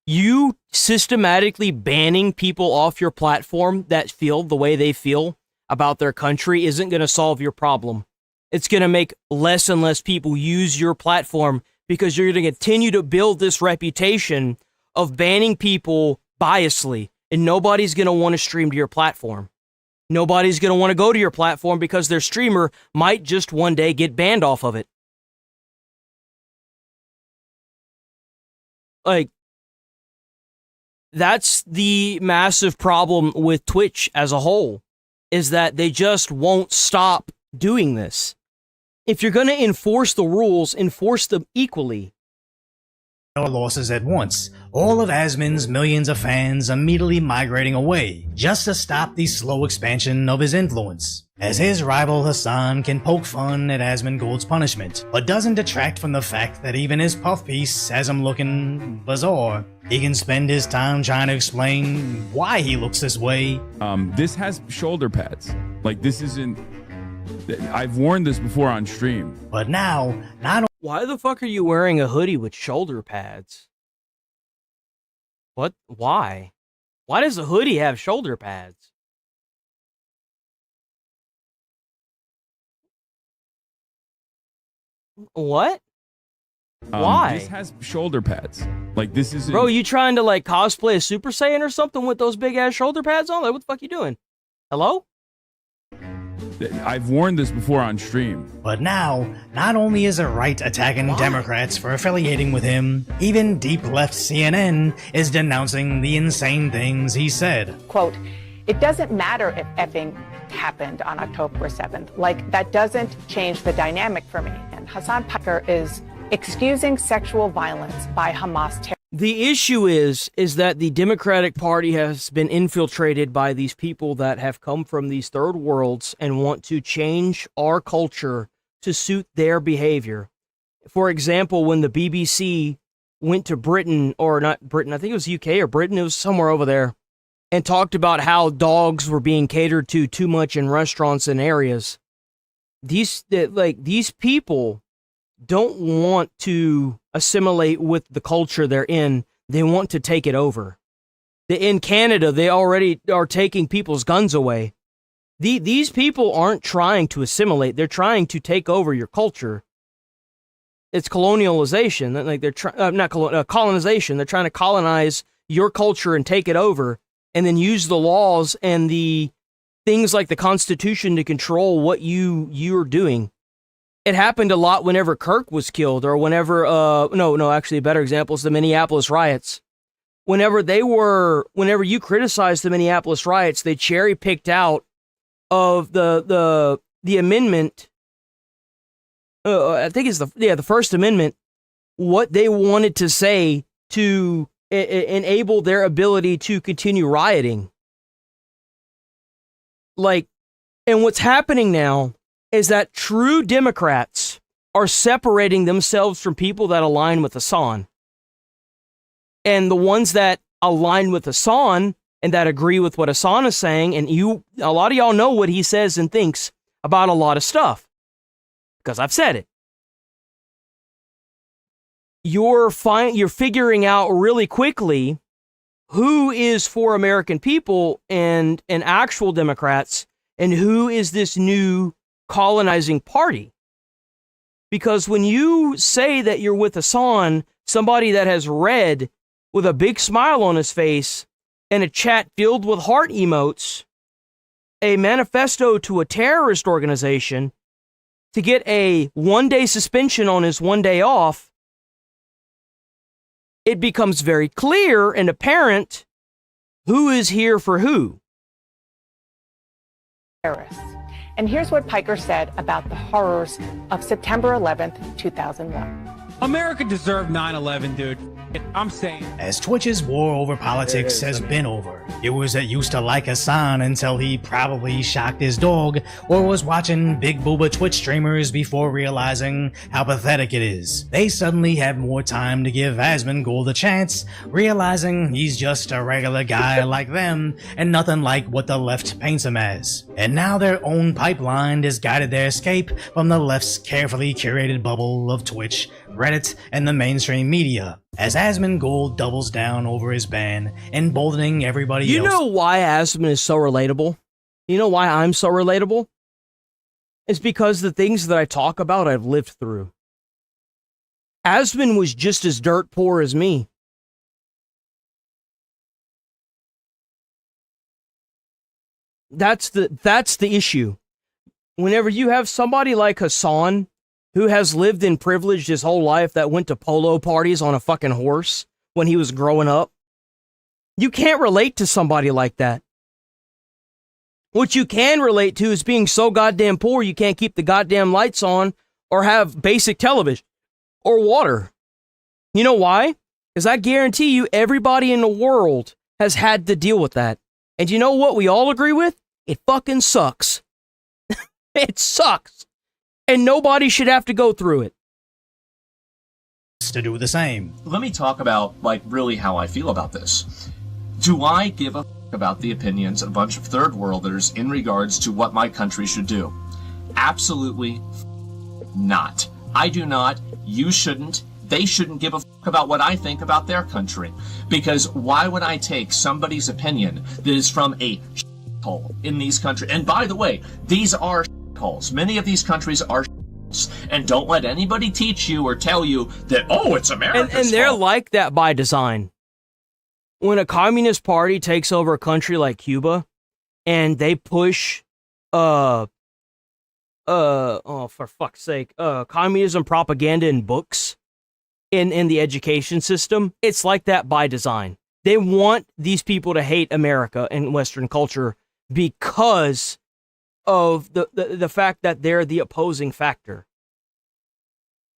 Speaker 3: you systematically banning people off your platform that feel the way they feel about their country isn't going to solve your problem. It's going to make less and less people use your platform because you're going to continue to build this reputation of banning people biasly, and nobody's going to want to stream to your platform. Nobody's going to want to go to your platform because their streamer might just one day get banned off of it. Like, that's the massive problem with Twitch as a whole, is that they just won't stop doing this. If you're going to enforce the rules, enforce them equally.
Speaker 4: Losses at once, all of Asmon's millions of fans immediately migrating away, just to stop the slow expansion of his influence. As his rival Hassan can poke fun at Asmongold's punishment, but doesn't detract from the fact that even his puff piece has him looking bizarre. He can spend his time trying to explain why he looks this way.
Speaker 24: This has shoulder pads. Like, this isn't... I've worn this before on stream.
Speaker 4: But now, not only...
Speaker 3: Why the fuck are you wearing a hoodie with shoulder pads? What? Why? Why does a hoodie have shoulder pads? What? Why?
Speaker 24: This has shoulder pads. Like, this is...
Speaker 3: Bro, you trying to, like, cosplay a Super Saiyan or something with those big-ass shoulder pads on? Like, what the fuck you doing? Hello?
Speaker 24: I've warned this before on stream.
Speaker 4: But now, not only is the right attacking Democrats for affiliating with him, even deep left CNN is denouncing the insane things he said.
Speaker 6: Quote, it doesn't matter if effing happened on October 7th. Like, that doesn't change the dynamic for me. And Hassan Piker is excusing sexual violence by Hamas terrorists.
Speaker 3: The issue is that the Democratic Party has been infiltrated by these people that have come from these third worlds and want to change our culture to suit their behavior. For example, when the BBC went to Britain, or not Britain, I think it was UK or Britain, it was somewhere over there, and talked about how dogs were being catered to too much in restaurants and areas. These people don't want to assimilate with the culture they're in. They want to take it over. In Canada, they already are taking people's guns away. These people aren't trying to assimilate. They're trying to take over your culture. It's colonialization. Like they're colonization. They're trying to colonize your culture and take it over, and then use the laws and the things like the Constitution to control what you're doing. It happened a lot whenever Kirk was killed, or whenever, actually a better example is the Minneapolis riots. Whenever you criticized the Minneapolis riots, they cherry picked out of the amendment, I think it's the First Amendment, what they wanted to say to enable their ability to continue rioting. Like, and what's happening now is that true Democrats are separating themselves from people that align with Hassan. And the ones that align with Hassan and that agree with what Hassan is saying, and a lot of y'all know what he says and thinks about a lot of stuff, because I've said it. You're figuring out really quickly who is for American people and actual Democrats, and who is this new colonizing party. Because when you say that you're with Hassan, somebody that has read with a big smile on his face and a chat filled with heart emotes, a manifesto to a terrorist organization, to get a 1-day suspension on his 1 day off, it becomes very clear and apparent who is here for who.
Speaker 6: Terrorists. And here's what Piker said about the horrors of September 11th, 2001.
Speaker 7: America deserved 9/11, dude. I'm saying.
Speaker 4: As Twitch's war over politics has been over, viewers that used to like Hassan until he probably shocked his dog or was watching big booba Twitch streamers before realizing how pathetic it is, they suddenly have more time to give Asmongold a chance, realizing he's just a regular guy like them and nothing like what the left paints him as. And now their own pipeline has guided their escape from the left's carefully curated bubble of Twitch, Reddit, and the mainstream media, as Asmongold doubles down over his ban, emboldening everybody else.
Speaker 3: You know why Asmon is so relatable? You know why I'm so relatable? It's because the things that I talk about I've lived through. Asmon was just as dirt poor as me. That's the issue. Whenever you have somebody like Hassan, who has lived in privilege his whole life, that went to polo parties on a fucking horse when he was growing up, you can't relate to somebody like that. What you can relate to is being so goddamn poor you can't keep the goddamn lights on or have basic television or water. You know why? Because I guarantee you everybody in the world has had to deal with that. And you know what we all agree with? It fucking sucks. It sucks. And nobody should have to go through it.
Speaker 4: To do the same.
Speaker 5: Let me talk about, really how I feel about this. Do I give a about the opinions of a bunch of third worlders in regards to what my country should do? Absolutely not. I do not. You shouldn't. They shouldn't give a about what I think about their country. Because why would I take somebody's opinion that is from a hole in these countries? And by the way, these are holes. Many of these countries are holes. And don't let anybody teach you or tell you that, oh, it's America's
Speaker 3: and they're
Speaker 5: fault.
Speaker 3: like that by design. When a communist party takes over a country like Cuba and they push for fuck's sake, communism propaganda in books in the education system, it's like that by design. They want these people to hate America and Western culture because of the fact that they're the opposing factor.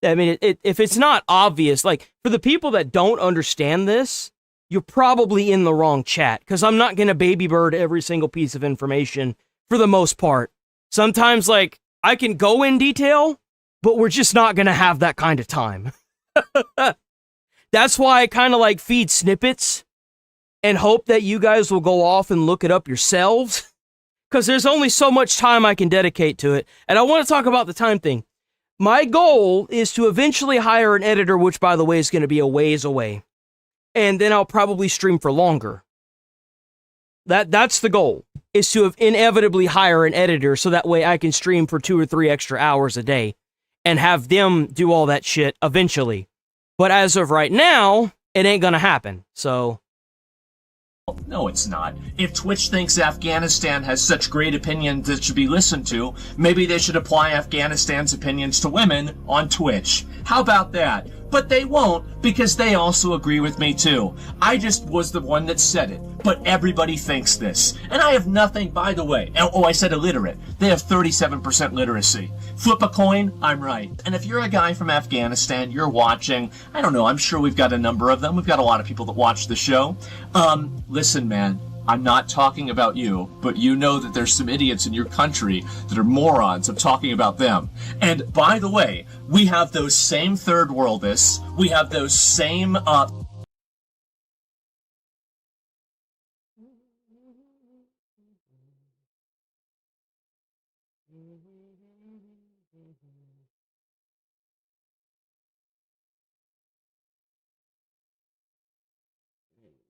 Speaker 3: I mean, if it's not obvious, like, for the people that don't understand this, you're probably in the wrong chat, because I'm not going to baby bird every single piece of information for the most part. Sometimes, like, I can go in detail, but we're just not going to have that kind of time. That's why I kind of like feed snippets and hope that you guys will go off and look it up yourselves, because there's only so much time I can dedicate to it. And I want to talk about the time thing. My goal is to eventually hire an editor, which, by the way, is going to be a ways away. And then I'll probably stream for longer. That's the goal, is to inevitably hire an editor so that way I can stream for 2 or 3 extra hours a day and have them do all that shit eventually. But as of right now, it ain't going to happen. So...
Speaker 5: No, it's not. If Twitch thinks Afghanistan has such great opinions that should be listened to, maybe they should apply Afghanistan's opinions to women on Twitch. How about that? But they won't, because they also agree with me too. I just was the one that said it, but everybody thinks this. And I have nothing, by the way. Oh, I said illiterate. They have 37% literacy. Flip a coin, I'm right. And if you're a guy from Afghanistan, you're watching, I don't know, I'm sure we've got a number of them. We've got a lot of people that watch the show. Listen, man. I'm not talking about you, but you know that there's some idiots in your country that are morons of talking about them. And by the way, we have those same third worldists, we have those same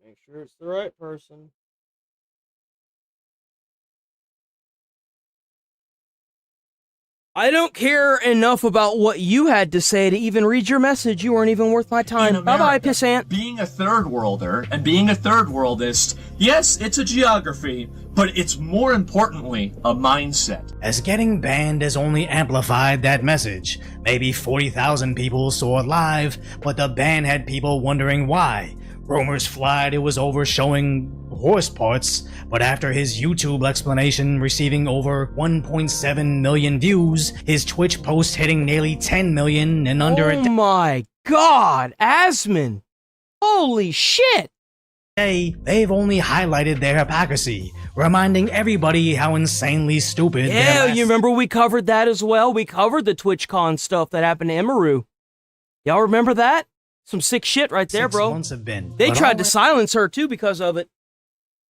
Speaker 3: make sure it's the right person. I don't care enough about what you had to say to even read your message. You weren't even worth my time. Bye-bye, pissant.
Speaker 5: Being a third worlder and being a third worldist, yes, it's a geography, but it's more importantly a mindset.
Speaker 4: As getting banned has only amplified that message. Maybe 40,000 people saw it live, but the ban had people wondering why. Rumors flied it was over showing horse parts, but after his YouTube explanation receiving over 1.7 million views, his Twitch post hitting nearly 10 million in under a day.
Speaker 3: Oh my god, Asman! Holy shit!
Speaker 4: They've only highlighted their hypocrisy, reminding everybody how insanely stupid.
Speaker 3: Yeah, you remember we covered that as well? We covered the TwitchCon stuff that happened to Emaru. Y'all remember that? Some sick shit right there,
Speaker 4: 6
Speaker 3: bro.
Speaker 4: months have been.
Speaker 3: They tried to silence her too because of it.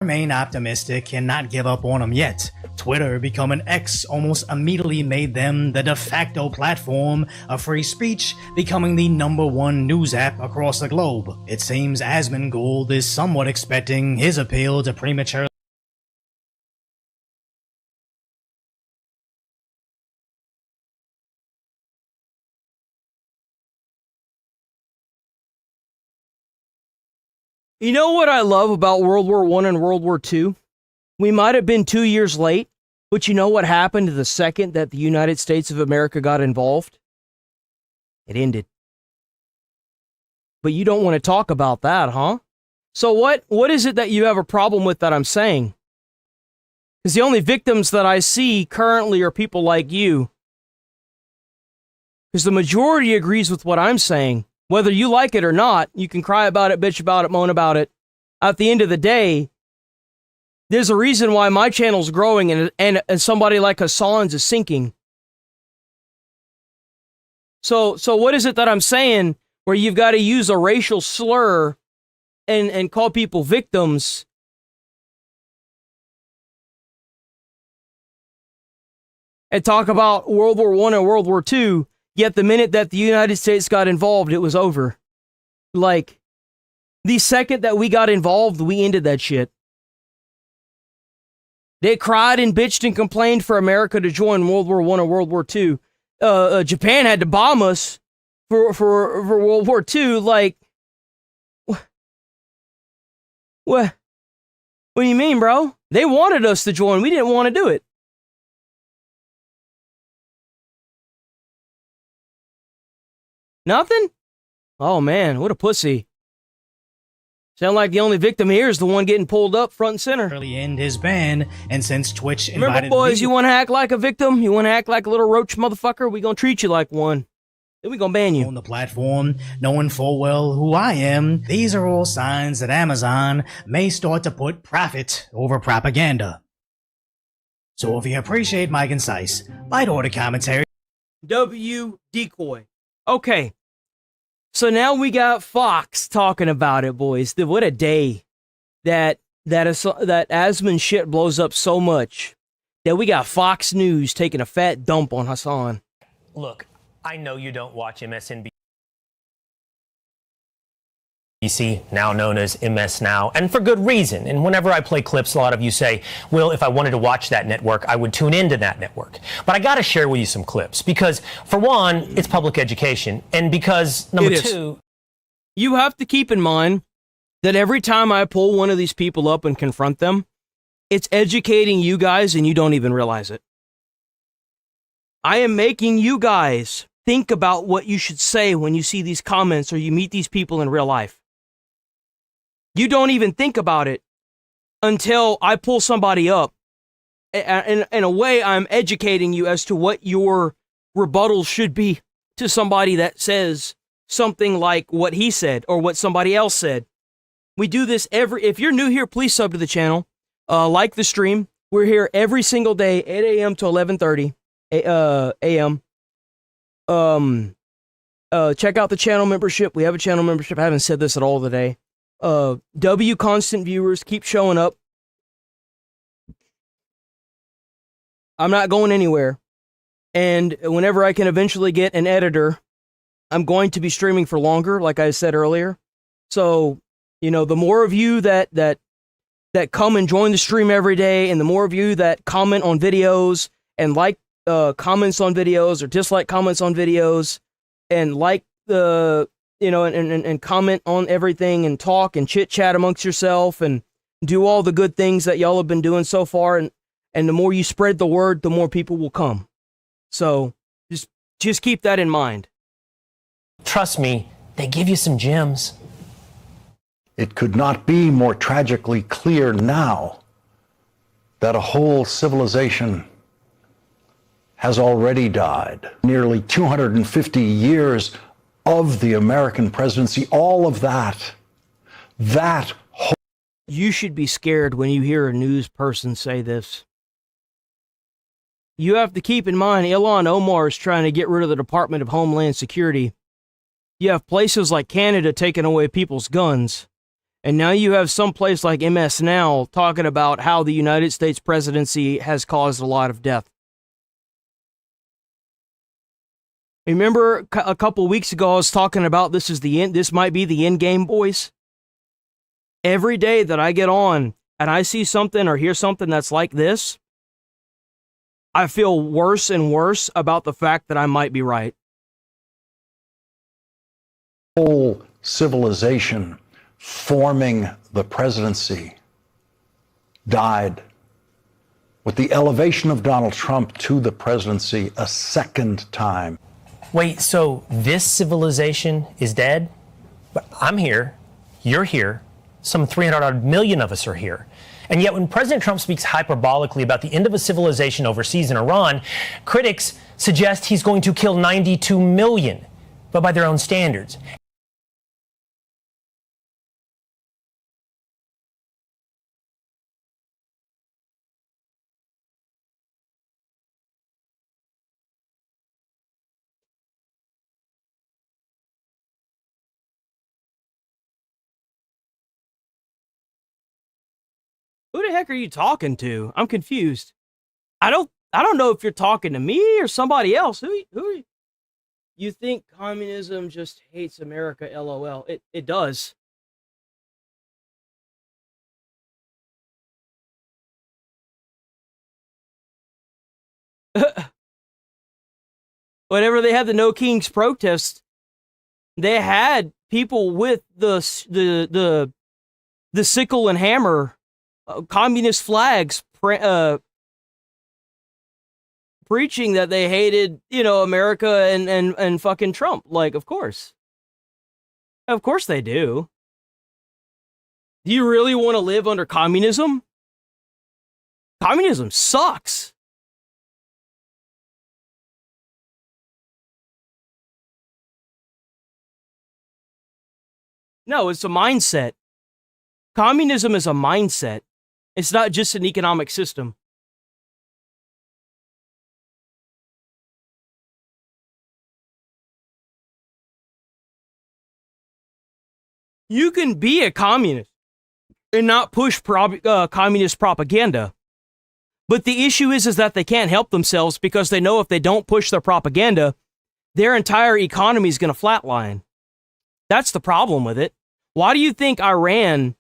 Speaker 4: Remain optimistic and not give up on them yet. Twitter, becoming X, almost immediately made them the de facto platform of free speech, becoming the #1 news app across the globe. It seems Asmongold is somewhat expecting his appeal to prematurely.
Speaker 3: You know what I love about World War I and World War II? We might have been 2 years late, but you know what happened the second that the United States of America got involved? It ended. But you don't want to talk about that, huh? So what is it that you have a problem with that I'm saying? Because the only victims that I see currently are people like you. Because the majority agrees with what I'm saying. Whether you like it or not, you can cry about it, bitch about it, moan about it. At the end of the day, there's a reason why my channel's growing and somebody like Hassan's is sinking. So what is it that I'm saying where you've got to use a racial slur and call people victims? And talk about World War I and World War II, yet the minute that the United States got involved, it was over. Like, the second that we got involved, we ended that shit. They cried and bitched and complained for America to join World War I and World War II. Japan had to bomb us for World War II. Like, what do you mean, bro? They wanted us to join. We didn't want to do it. Nothing? Oh man, what a pussy. Sound like the only victim here is the one getting pulled up front and center.
Speaker 4: Early end his ban, and since Twitch invited
Speaker 3: Remember, boys, you want to act like a victim? You want to act like a little roach motherfucker? We gonna treat you like one. Then we gonna ban you.
Speaker 4: On the platform, knowing full well who I am, these are all signs that Amazon may start to put profit over propaganda. So if you appreciate my concise, light-order commentary...
Speaker 3: Decoy. Okay. So now we got Fox talking about it, boys. What a day that Asman shit blows up so much that we got Fox News taking a fat dump on Hassan.
Speaker 8: Look, I know you don't watch MSNBC, now known as MS Now, and for good reason. And whenever I play clips, a lot of you say, well, if I wanted to watch that network, I would tune into that network. But I got to share with you some clips because, for one, it's public education, and because, number two...
Speaker 3: You have to keep in mind that every time I pull one of these people up and confront them, it's educating you guys and you don't even realize it. I am making you guys think about what you should say when you see these comments or you meet these people in real life. You don't even think about it until I pull somebody up. In a way, I'm educating you as to what your rebuttal should be to somebody that says something like what he said or what somebody else said. We do this if you're new here, please sub to the channel. Like the stream. We're here every single day, 8 a.m. to 11:30 a.m. Check out the channel membership. We have a channel membership. I haven't said this at all today. W constant viewers, keep showing up. I'm not going anywhere. And whenever I can eventually get an editor, I'm going to be streaming for longer, like I said earlier. So, you know, the more of you that come and join the stream every day, and the more of you that comment on videos and like comments on videos or dislike comments on videos and like the, you know, and comment on everything and talk and chit chat amongst yourself and do all the good things that y'all have been doing so far. And the more you spread the word, the more people will come. So just keep that in mind.
Speaker 8: Trust me, they give you some gems.
Speaker 9: It could not be more tragically clear now that a whole civilization has already died. Nearly 250 years of the American presidency, all of that
Speaker 3: you should be scared when you hear a news person say this. You have to keep in mind, Ilhan Omar is trying to get rid of the Department of Homeland Security. You have places like Canada taking away people's guns. And now you have some place like MS Now talking about how the United States presidency has caused a lot of death. Remember a couple weeks ago I was talking about this is the end, this might be the end game, boys? Every day that I get on and I see something or hear something that's like this, I feel worse and worse about the fact that I might be right.
Speaker 9: whole civilization forming the presidency died with the elevation of Donald Trump to the presidency a second time.
Speaker 8: Wait, so this civilization is dead? But I'm here, you're here, some 300 million of us are here. And yet when President Trump speaks hyperbolically about the end of a civilization overseas in Iran, critics suggest he's going to kill 92 million, but by their own standards.
Speaker 3: Who the heck are you talking to? I'm confused. I don't know if you're talking to me or somebody else. Who you think communism just hates America, LOL. It does. whenever they had the No Kings protest, they had people with the sickle and hammer, communist flags, preaching that they hated, America and fucking Trump. Like, of course they do. Do you really want to live under communism? Communism sucks. No, it's a mindset. Communism is a mindset. It's not just an economic system. You can be a communist and not push communist propaganda. But the issue is that they can't help themselves because they know if they don't push their propaganda, their entire economy is going to flatline. That's the problem with it. Why do you think Iran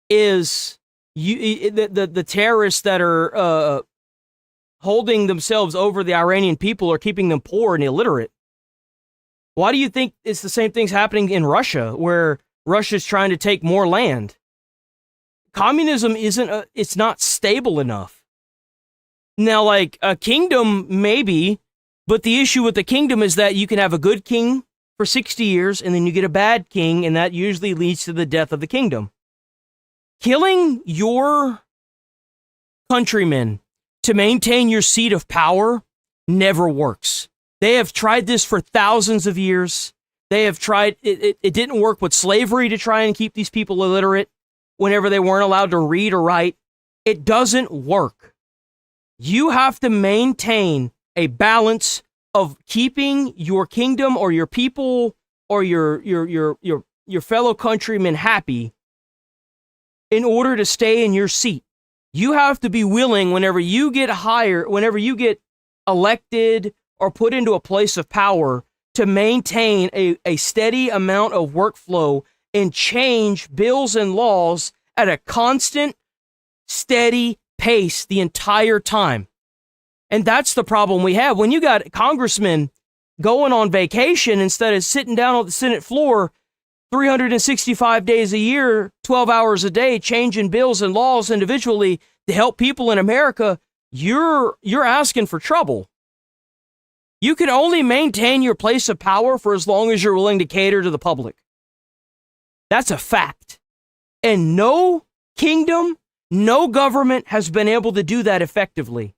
Speaker 3: is the terrorists that are holding themselves over the Iranian people are keeping them poor and illiterate? Why do you think it's the same things happening in Russia, where Russia's trying to take more land? Communism it's not stable enough. Now, like a kingdom, maybe, but the issue with the kingdom is that you can have a good king for 60 years and then you get a bad king, and that usually leads to the death of the kingdom. Killing your countrymen to maintain your seat of power never works. They have tried this for thousands of years. They have tried, it didn't work with slavery to try and keep these people illiterate whenever they weren't allowed to read or write. It doesn't work. You have to maintain a balance of keeping your kingdom or your people or your fellow countrymen happy in order to stay in your seat. You have to be willing, whenever you get hired, whenever you get elected or put into a place of power, to maintain a steady amount of workflow and change bills and laws at a constant, steady pace the entire time. And that's the problem we have. When you got congressmen going on vacation instead of sitting down on the Senate floor 365 days a year, 12 hours a day, changing bills and laws individually to help people in America, you're asking for trouble. You can only maintain your place of power for as long as you're willing to cater to the public. That's a fact. And no kingdom, no government has been able to do that effectively.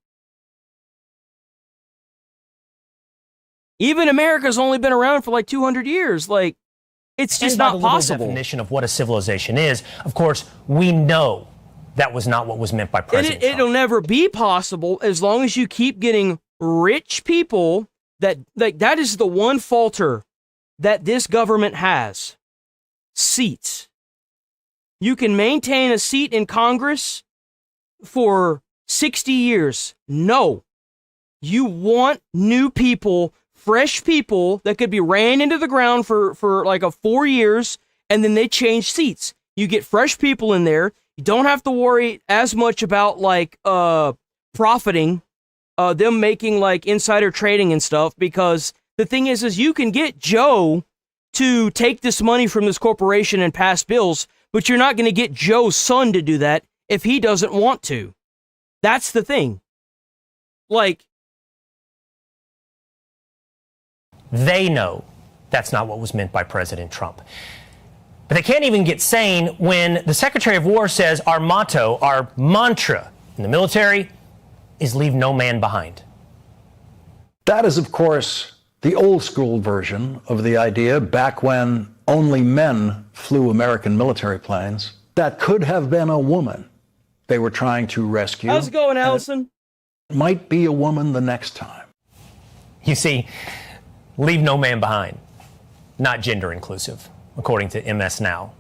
Speaker 3: Even America's only been around for like 200 years. Like, it's just not possible.
Speaker 8: Definition of what a civilization is. Of course, we know that was not what was meant by President Trump.
Speaker 3: It'll never be possible as long as you keep getting rich people. That is the one falter that this government has. Seats. You can maintain a seat in Congress for 60 years. No. You want new people, fresh people that could be ran into the ground for like 4 years, and then they change seats. You get fresh people in there. You don't have to worry as much about like profiting, them making like insider trading and stuff, because the thing is you can get Joe to take this money from this corporation and pass bills, but you're not going to get Joe's son to do that if he doesn't want to. That's the thing. Like,
Speaker 8: they know that's not what was meant by President Trump. But they can't even get sane when the Secretary of War says our motto, our mantra in the military is leave no man behind.
Speaker 9: That is, of course, the old school version of the idea back when only men flew American military planes. That could have been a woman they were trying to rescue.
Speaker 3: How's it going, Allison?
Speaker 9: It might be a woman the next time.
Speaker 8: You see, leave no man behind, not gender inclusive, according to MS Now.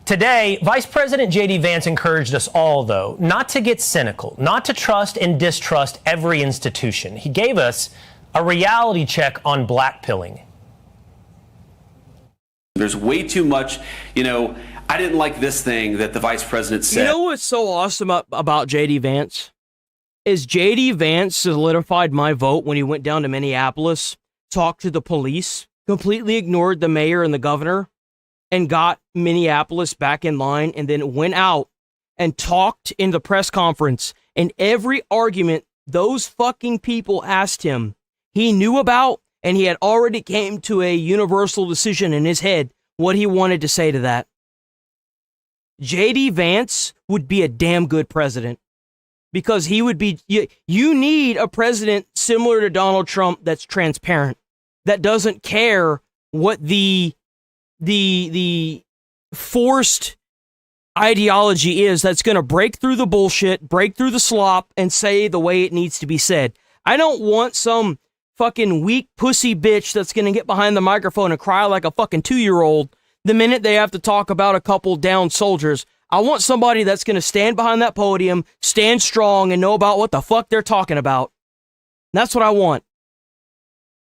Speaker 8: Today, Vice President J.D. Vance encouraged us all, though, not to get cynical, not to trust and distrust every institution. He gave us a reality check on blackpilling.
Speaker 10: There's way too much, I didn't like this thing that the vice president said.
Speaker 3: You know what's so awesome about J.D. Vance? Is J.D. Vance solidified my vote when he went down to Minneapolis talk to the police, completely ignored the mayor and the governor, and got Minneapolis back in line, and then went out and talked in the press conference, and every argument those fucking people asked him, he knew about, and he had already came to a universal decision in his head what he wanted to say to that. J.D. Vance would be a damn good president, because he would be, you need a president similar to Donald Trump that's transparent, that doesn't care what the forced ideology is, that's going to break through the bullshit, break through the slop, and say the way it needs to be said. I don't want some fucking weak pussy bitch that's going to get behind the microphone and cry like a fucking 2-year-old the minute they have to talk about a couple downed soldiers. I want somebody that's going to stand behind that podium, stand strong, and know about what the fuck they're talking about. That's what I want.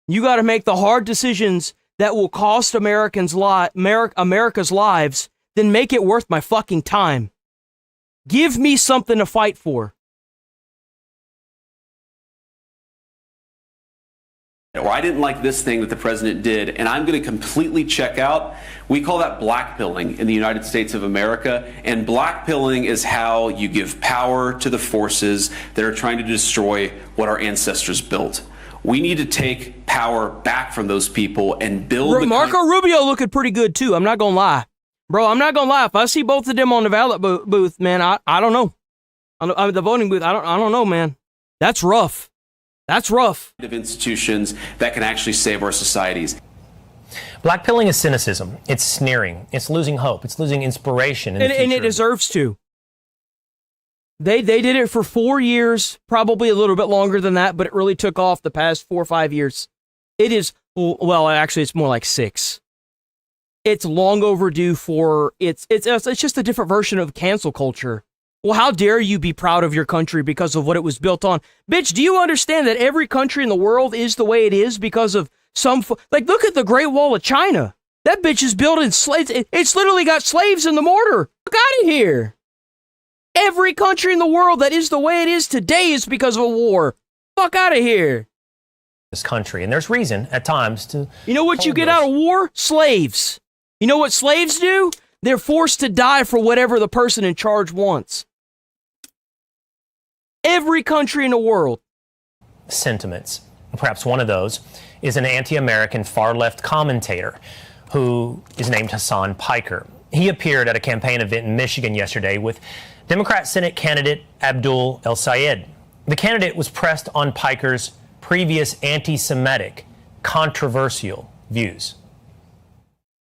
Speaker 3: You got to make the hard decisions that will cost America's lives, then make it worth my fucking time. Give me something to fight for.
Speaker 10: Or I didn't like this thing that the president did, and I'm going to completely check out. We call that blackpilling in the United States of America, and blackpilling is how you give power to the forces that are trying to destroy what our ancestors built. We need to take power back from those people and build.
Speaker 3: Marco Rubio looking pretty good too. I'm not gonna lie, bro. I'm not gonna lie. If I see both of them on the ballot booth, man, I don't know. On the voting booth, I don't know, man. That's rough. That's rough.
Speaker 10: Of institutions that can actually save our societies.
Speaker 8: Blackpilling is cynicism. It's sneering. It's losing hope. It's losing inspiration.
Speaker 3: And it deserves to. They did it for 4 years, probably a little bit longer than that, but it really took off the past 4 or 5 years. It is, well, actually, it's more like 6. It's long overdue for, it's just a different version of cancel culture. Well, how dare you be proud of your country because of what it was built on? Bitch, do you understand that every country in the world is the way it is because of like, look at the Great Wall of China. That bitch is built in slaves. It's literally got slaves in the mortar. Fuck out of here. Every country in the world that is the way it is today is because of a war. Fuck out of here.
Speaker 8: This country, and there's reason at times to.
Speaker 3: You know what you get out of war? Slaves. You know what slaves do? They're forced to die for whatever the person in charge wants. Every country in the world.
Speaker 8: Sentiments. Perhaps one of those is an anti-American far-left commentator who is named Hassan Piker. He appeared at a campaign event in Michigan yesterday with Democrat Senate candidate Abdul El Sayed. The candidate was pressed on Piker's previous anti-Semitic, controversial views.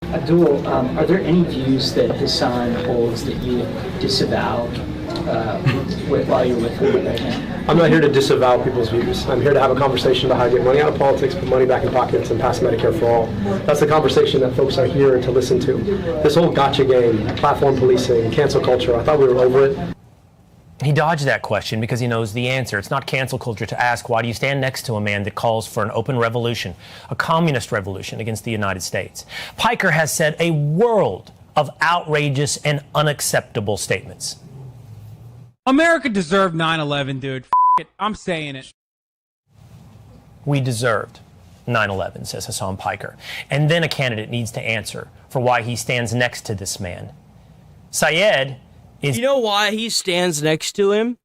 Speaker 11: Abdul, are there any views that Hassan holds that you disavow while you're with him right now?
Speaker 13: I'm not here to disavow people's views. I'm here to have a conversation about how to get money out of politics, put money back in pockets, and pass Medicare for all. That's the conversation that folks are here to listen to. This whole gotcha game, platform policing, cancel culture, I thought we were over it.
Speaker 8: He dodged that question because he knows the answer. It's not cancel culture to ask, why do you stand next to a man that calls for an open revolution, a communist revolution against the United States? Piker has said a world of outrageous and unacceptable statements.
Speaker 7: America deserved 9/11, dude. It. I'm saying it.
Speaker 8: We deserved 9/11, says Hassan Piker. And then a candidate needs to answer for why he stands next to this man. Sayed is...
Speaker 3: You know why he stands next to him?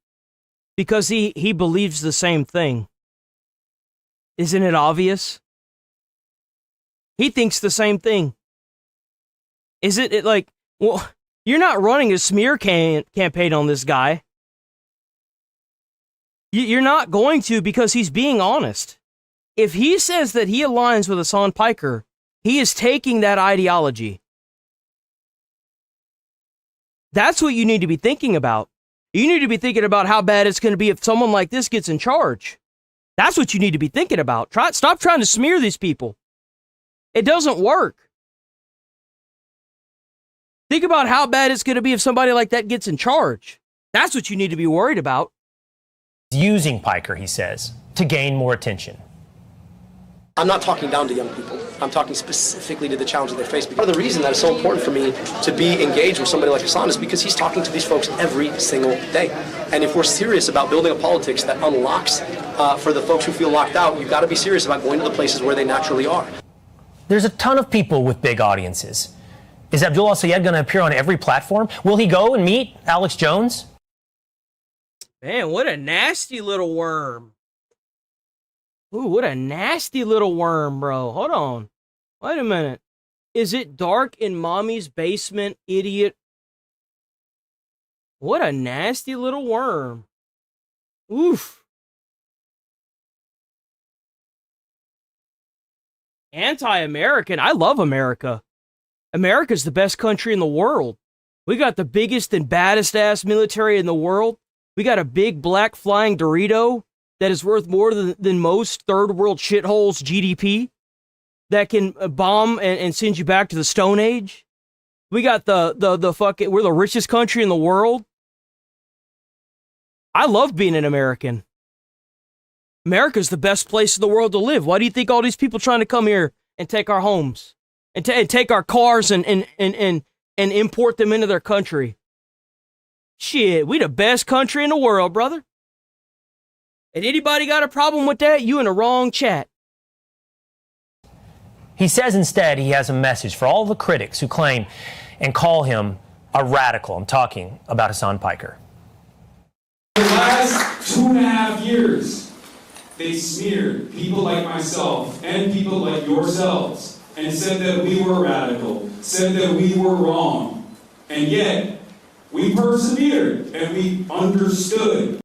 Speaker 3: Because he believes the same thing. Isn't it obvious? He thinks the same thing. Is it like, well, you're not running a smear campaign on this guy. You're not going to, because he's being honest. If he says that he aligns with Hassan Piker, he is taking that ideology. That's what you need to be thinking about. You need to be thinking about how bad it's going to be if someone like this gets in charge. That's what you need to be thinking about. Stop trying to smear these people. It doesn't work. Think about how bad it's going to be if somebody like that gets in charge. That's what you need to be worried about.
Speaker 8: Using Piker, he says, to gain more attention.
Speaker 21: I'm not talking down to young people.
Speaker 13: I'm talking specifically to the challenge that they face. Part of the reason that it's so important for me to be engaged with somebody like Hassan is because he's talking to these folks every single day. And if we're serious about building a politics that unlocks for the folks who feel locked out, you've got to be serious about going to the places where they naturally are.
Speaker 8: There's a ton of people with big audiences. Is Abdul Al-Sayed going to appear on every platform? Will he go and meet Alex Jones?
Speaker 3: Man, what a nasty little worm. Ooh, what a nasty little worm, bro. Hold on. Wait a minute. Is it dark in mommy's basement, idiot? What a nasty little worm. Oof. Anti-American. I love America. America's the best country in the world. We got the biggest and baddest ass military in the world. We got a big black flying Dorito that is worth more than most third world shitholes GDP that can bomb and send you back to the Stone Age. We got the fucking, we're the richest country in the world. I love being an American. America's the best place in the world to live. Why do you think all these people trying to come here and take our homes and take our cars and import them into their country? Shit, we the best country in the world, brother. And anybody got a problem with that, you in the wrong chat.
Speaker 8: He says instead he has a message for all the critics who claim and call him a radical. I'm talking about Hassan Piker.
Speaker 12: The last 2.5 years, they smeared people like myself and people like yourselves and said that we were radical, said that we were wrong. And yet, we persevered and we understood.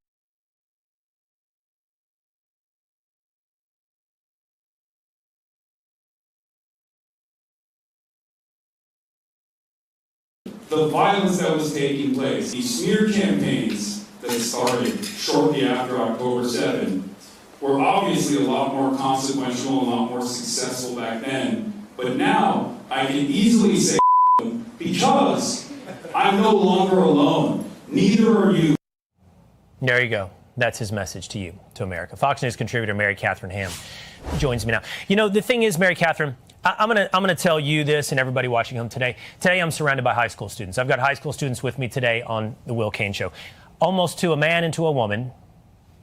Speaker 12: The violence that was taking place, these smear campaigns that started shortly after October 7 were obviously a lot more consequential, a lot more successful back then. But now I can easily say because I'm no longer alone. Neither are you.
Speaker 8: There you go. That's his message to you, to America. Fox News contributor Mary Catherine Ham joins me now. You know, the thing is, Mary Catherine, I'm gonna tell you this and everybody watching home today. Today I'm surrounded by high school students. I've got high school students with me today on the Will Cain Show. Almost to a man and to a woman,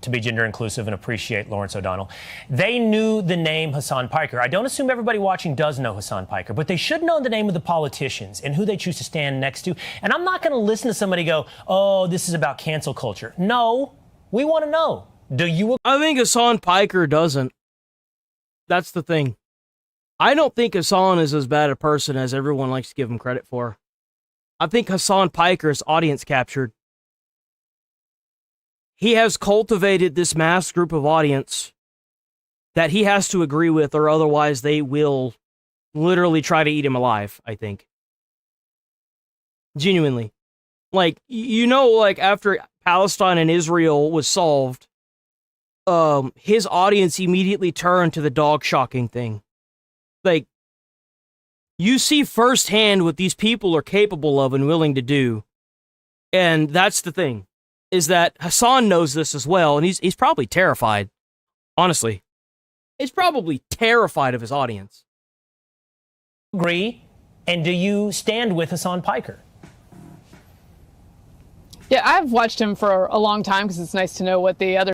Speaker 8: to be gender inclusive and appreciate Lawrence O'Donnell. They knew the name Hassan Piker. I don't assume everybody watching does know Hassan Piker, but they should know the name of the politicians and who they choose to stand next to. And I'm not going to listen to somebody go, oh, this is about cancel culture. No, we want to know. Do you?
Speaker 3: I think Hassan Piker doesn't. That's the thing. I don't think Hassan is as bad a person as everyone likes to give him credit for. I think Hassan Piker is audience captured. He has cultivated this mass group of audience that he has to agree with, or otherwise they will literally try to eat him alive, I think. Genuinely. Like, you know, like after Palestine and Israel was solved, his audience immediately turned to the dog shocking thing. Like, you see firsthand what these people are capable of and willing to do. And that's the thing, is that Hassan knows this as well, and he's probably terrified. Honestly. He's probably terrified of his audience.
Speaker 8: Agree? And do you stand with Hassan Piker?
Speaker 14: Yeah, I've watched him for a long time because it's nice to know what the other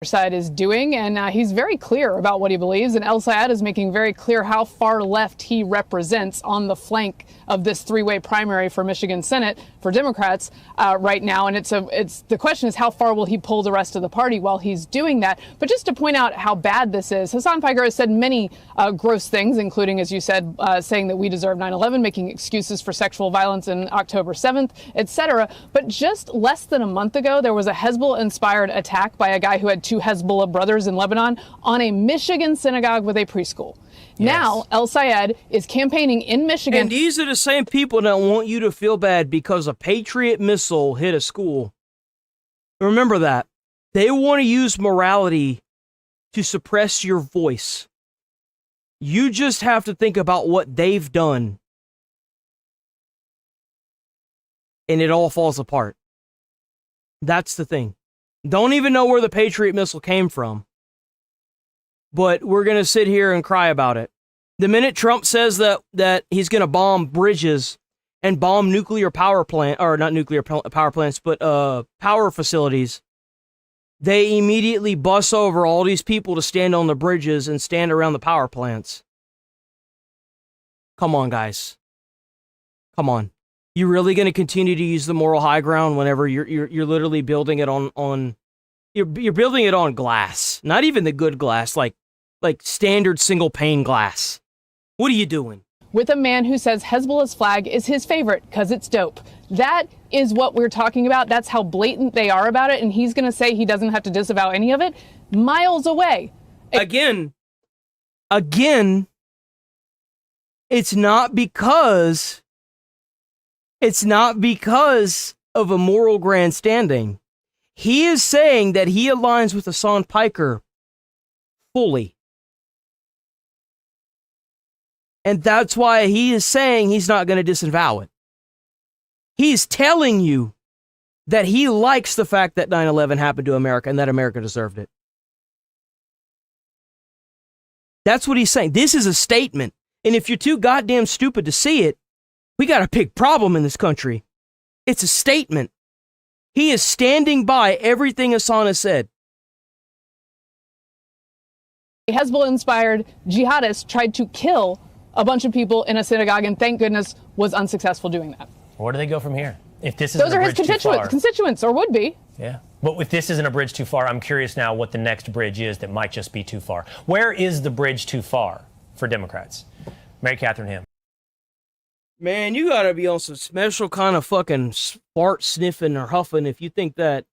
Speaker 14: side is doing, and he's very clear about what he believes, and El Sayed is making very clear how far left he represents on the flank of this three-way primary for Michigan Senate for Democrats right now, and it's the question is how far will he pull the rest of the party while he's doing that. But just to point out how bad this is, Hassan Piker has said many gross things, including, as you said, saying that we deserve 9/11, making excuses for sexual violence in October 7th, etc. But just less than a month ago, there was a Hezbollah-inspired attack by a guy who had two Hezbollah brothers in Lebanon on a Michigan synagogue with a preschool. Yes. Now, El Sayed is campaigning in Michigan.
Speaker 3: And these are the same people that want you to feel bad because a Patriot missile hit a school. Remember that. They want to use morality to suppress your voice. You just have to think about what they've done. And it all falls apart. That's the thing. Don't even know where the Patriot missile came from. But we're going to sit here and cry about it. The minute Trump says that he's going to bomb bridges and bomb nuclear power plant, or not nuclear power plants, but power facilities, they immediately bus over all these people to stand on the bridges and stand around the power plants. Come on, guys. Come on. You really going to continue to use the moral high ground whenever you're literally building it on you're building it on glass, not even the good glass, like standard single pane glass. What are you doing?
Speaker 14: With a man who says Hezbollah's flag is his favorite because it's dope. That is what we're talking about. That's how blatant they are about it. And he's going to say he doesn't have to disavow any of it miles away.
Speaker 3: Again, it's not because of a moral grandstanding. He is saying that he aligns with Hassan Piker fully. And that's why he is saying he's not going to disavow it. He's telling you that he likes the fact that 9/11 happened to America and that America deserved it. That's what he's saying. This is a statement. And if you're too goddamn stupid to see it, we got a big problem in this country. It's a statement. He is standing by everything Hassan has said.
Speaker 14: Hezbollah-inspired jihadists tried to kill a bunch of people in a synagogue, and thank goodness was unsuccessful doing that.
Speaker 8: Where do they go from here? If this is
Speaker 14: Those are his constituents, or would be.
Speaker 8: Yeah. But if this isn't a bridge too far, I'm curious now what the next bridge is that might just be too far. Where is the bridge too far for Democrats? Mary Catherine Him.
Speaker 3: Man, you gotta be on some special kind of fucking fart sniffing or huffing if you think that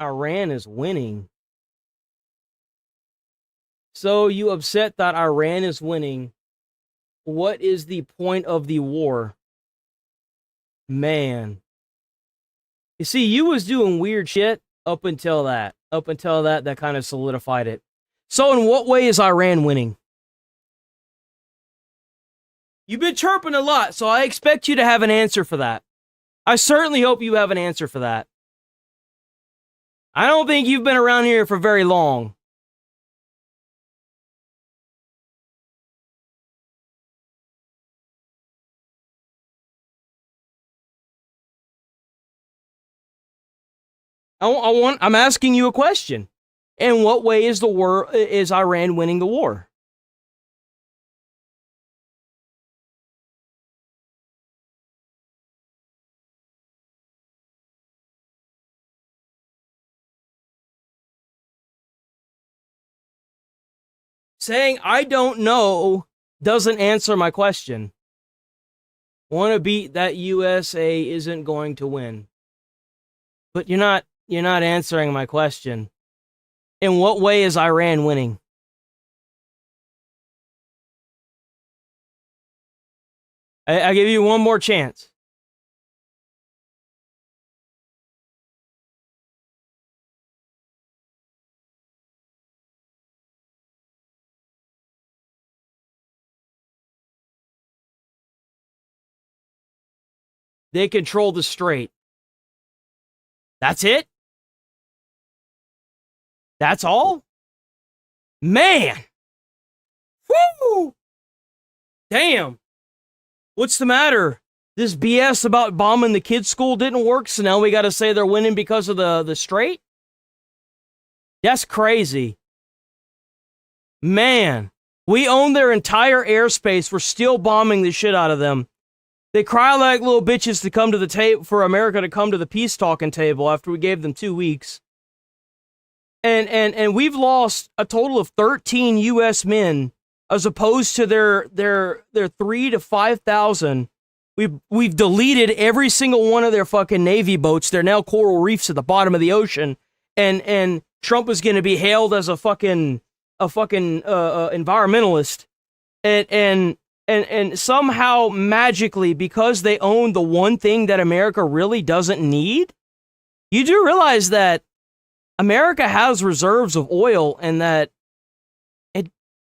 Speaker 3: Iran is winning. So you upset that Iran is winning. What is the point of the war? Man. You see, you was doing weird shit up until that. That kind of solidified it. So in what way is Iran winning? You've been chirping a lot, so I expect you to have an answer for that. I certainly hope you have an answer for that. I don't think you've been around here for very long. I'm asking you a question. In what way is Iran winning the war? Saying I don't know doesn't answer my question. Want to beat that USA isn't going to win. But you're not answering my question. In what way is Iran winning? I give you one more chance. They control the strait. That's it? That's all? Man! Woo! Damn! What's the matter? This BS about bombing the kids' school didn't work, so now we gotta say they're winning because of the strait? That's crazy. Man, we own their entire airspace. We're still bombing the shit out of them. They cry like little bitches to come to the table, for America to come to the peace talking table after we gave them 2 weeks. And we've lost a total of 13 U.S. men as opposed to their 3,000 to 5,000. We've deleted every single one of their fucking Navy boats. They're now coral reefs at the bottom of the ocean. And Trump is going to be hailed as a fucking environmentalist. And somehow magically, because they own the one thing that America really doesn't need, you do realize that America has reserves of oil and that it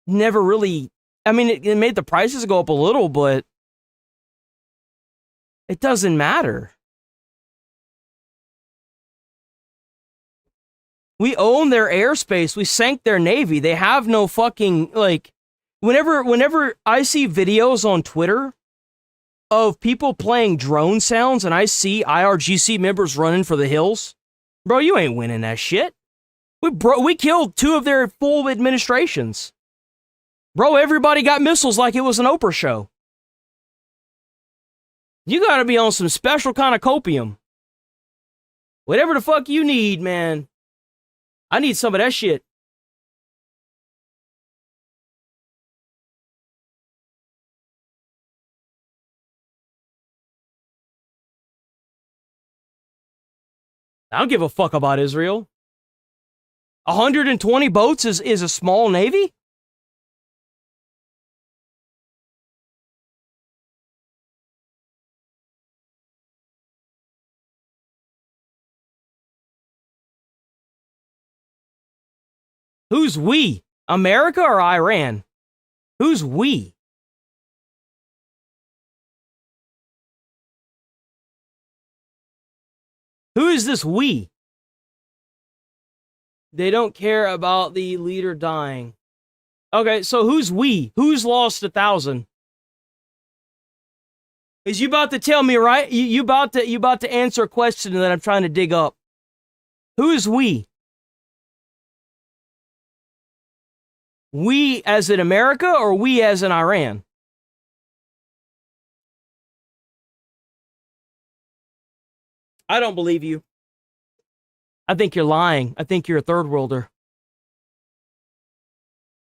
Speaker 3: never really, I mean, it made the prices go up a little, but it doesn't matter. We own their airspace. We sank their navy. They have no fucking, like, whenever I see videos on Twitter of people playing drone sounds and I see IRGC members running for the hills, bro, you ain't winning that shit. We killed 2 of their full administrations. Bro, everybody got missiles like it was an Oprah show. You gotta be on some special kind of copium. Whatever the fuck you need, man. I need some of that shit. I don't give a fuck about Israel. 120 boats is a small navy? Who's we? America or Iran? Who's we? Who is this we? They don't care about the leader dying. Okay, so who's we? Who's lost 1,000? Is you about to tell me, right? You about to answer a question that I'm trying to dig up. Who is we? We as in America or we as in Iran? I don't believe you. I think you're lying. I think you're a third worlder.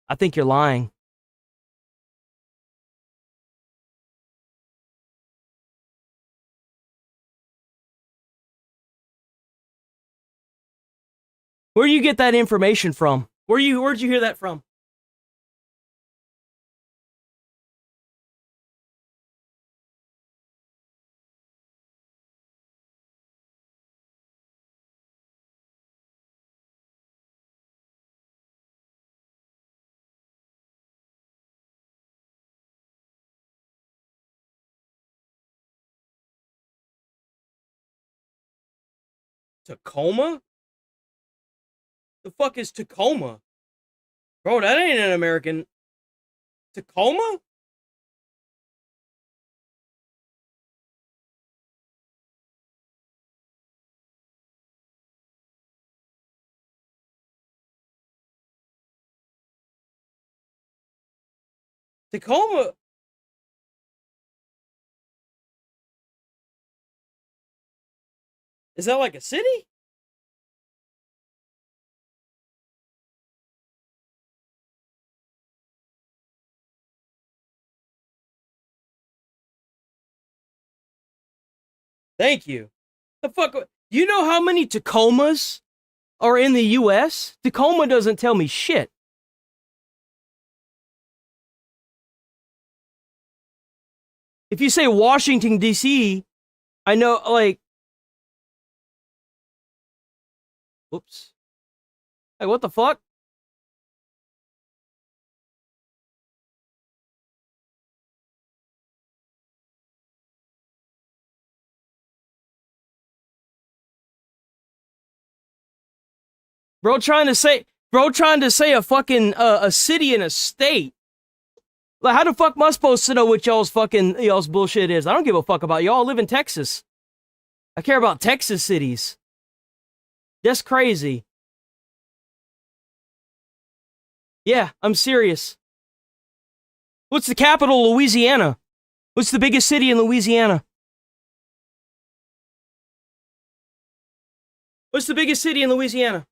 Speaker 3: I think you're lying. Where do you get that information from? Where'd you hear that from? Tacoma? The fuck is Tacoma? Bro, that ain't an American. Tacoma? Tacoma? Is that like a city? Thank you. The fuck? You know how many Tacomas are in the U.S.? Tacoma doesn't tell me shit. If you say Washington, D.C., I know, like... Whoops. Like, what the fuck? Bro trying to say a fucking, a city and a state. Like, how the fuck am I supposed to know what y'all's bullshit is? I don't give a fuck about y'all. I live in Texas. I care about Texas cities. That's crazy. Yeah, I'm serious. What's the capital of Louisiana? What's the biggest city in Louisiana? What's the biggest city in Louisiana?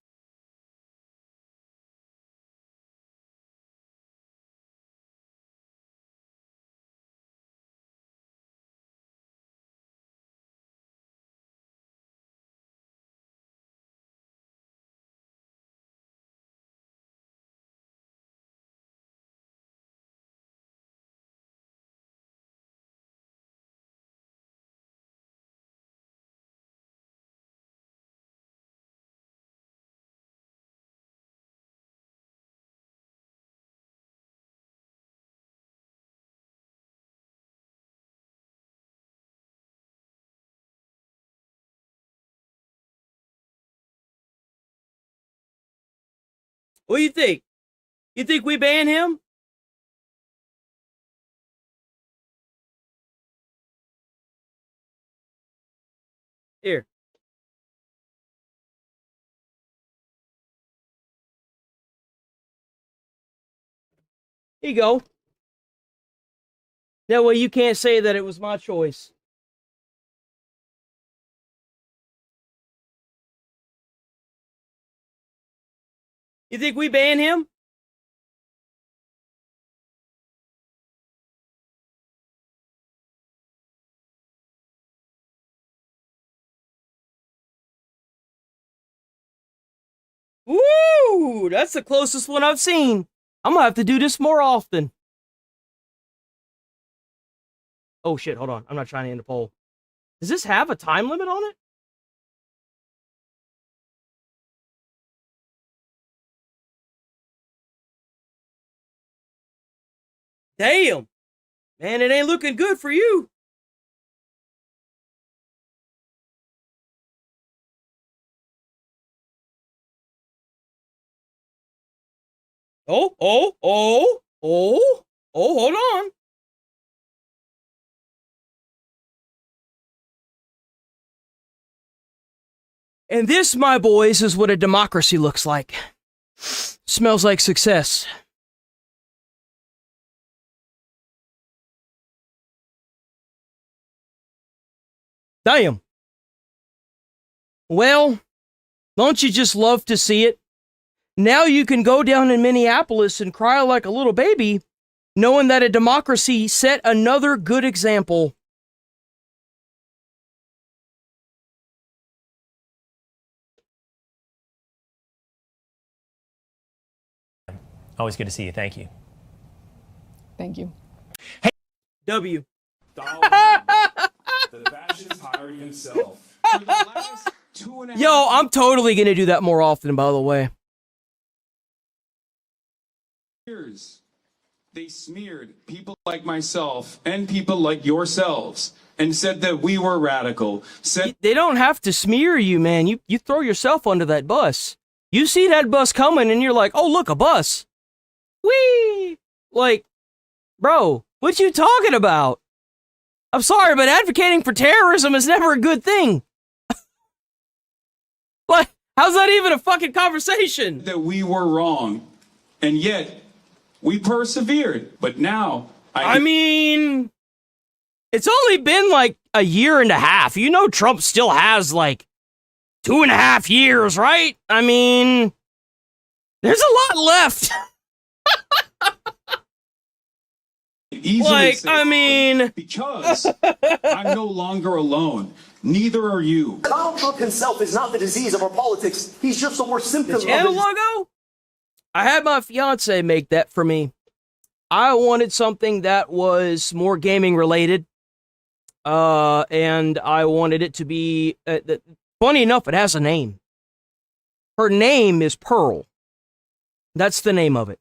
Speaker 3: What do you think? You think we ban him? Here. Here you go. That way you can't say that it was my choice. You think we ban him? Woo! That's the closest one I've seen. I'm gonna have to do this more often. Oh shit, hold on. I'm not trying to end the poll. Does this have a time limit on it? Damn! Man, it ain't looking good for you. Oh, hold on. And this, my boys, is what a democracy looks like. Smells like success. Damn. Well, don't you just love to see it? Now you can go down in Minneapolis and cry like a little baby, knowing that a democracy set another good example.
Speaker 8: Always good to see you. Thank you.
Speaker 14: Thank you.
Speaker 8: Hey,
Speaker 3: W.
Speaker 12: The fascist hired himself. For the last 2.5
Speaker 3: Yo, I'm totally gonna do that more often, by the way.
Speaker 12: years, they smeared people like myself and people like yourselves and said that we were radical.
Speaker 3: They don't have to smear you, man. You throw yourself under that bus. You see that bus coming and you're like, oh, look, a bus. Whee! Like, bro, what you talking about? I'm sorry, but advocating for terrorism is never a good thing. What? How's that even a fucking conversation?
Speaker 12: That we were wrong, and yet we persevered. But now,
Speaker 3: I mean, it's only been like a year and a half. You know Trump still has like 2.5 years, right? I mean, there's a lot left. Like, I mean,
Speaker 12: because I'm no longer alone. Neither are you.
Speaker 2: Donald Trump himself is not the disease of our politics. He's just a more symptom of
Speaker 3: the channel
Speaker 2: it.
Speaker 3: logo? I had my fiance make that for me. I wanted something that was more gaming related. And I wanted it to be, funny enough, it has a name. Her name is Pearl. That's the name of it.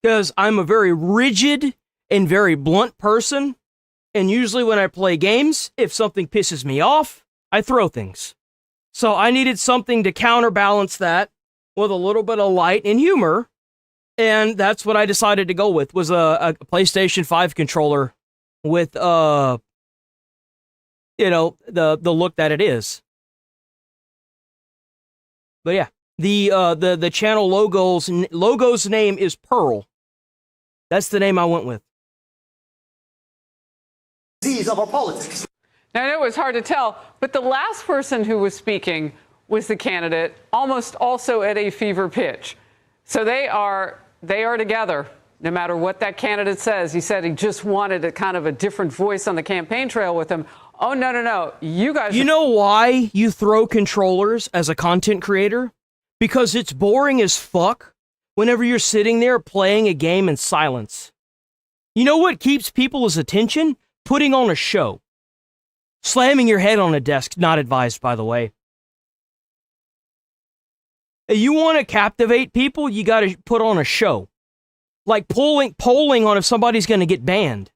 Speaker 3: Because I'm a very rigid and very blunt person. And usually when I play games, if something pisses me off, I throw things. So I needed something to counterbalance that with a little bit of light and humor. And that's what I decided to go with, was a PlayStation 5 controller with, you know, the look that it is. But yeah, the channel logo's name is Pearl. That's the name I went with.
Speaker 2: Disease of our politics.
Speaker 15: Now, I know it was hard to tell, but the last person who was speaking was the candidate, almost also at a fever pitch. So they are together, no matter what that candidate says. He said he just wanted a kind of a different voice on the campaign trail with him. Oh, no. You guys...
Speaker 3: You know why you throw controllers as a content creator? Because it's boring as fuck whenever you're sitting there playing a game in silence. You know what keeps people's attention? Putting on a show. Slamming your head on a desk, not advised, by the way. You want to captivate people, you got to put on a show. Like polling on if somebody's going to get banned.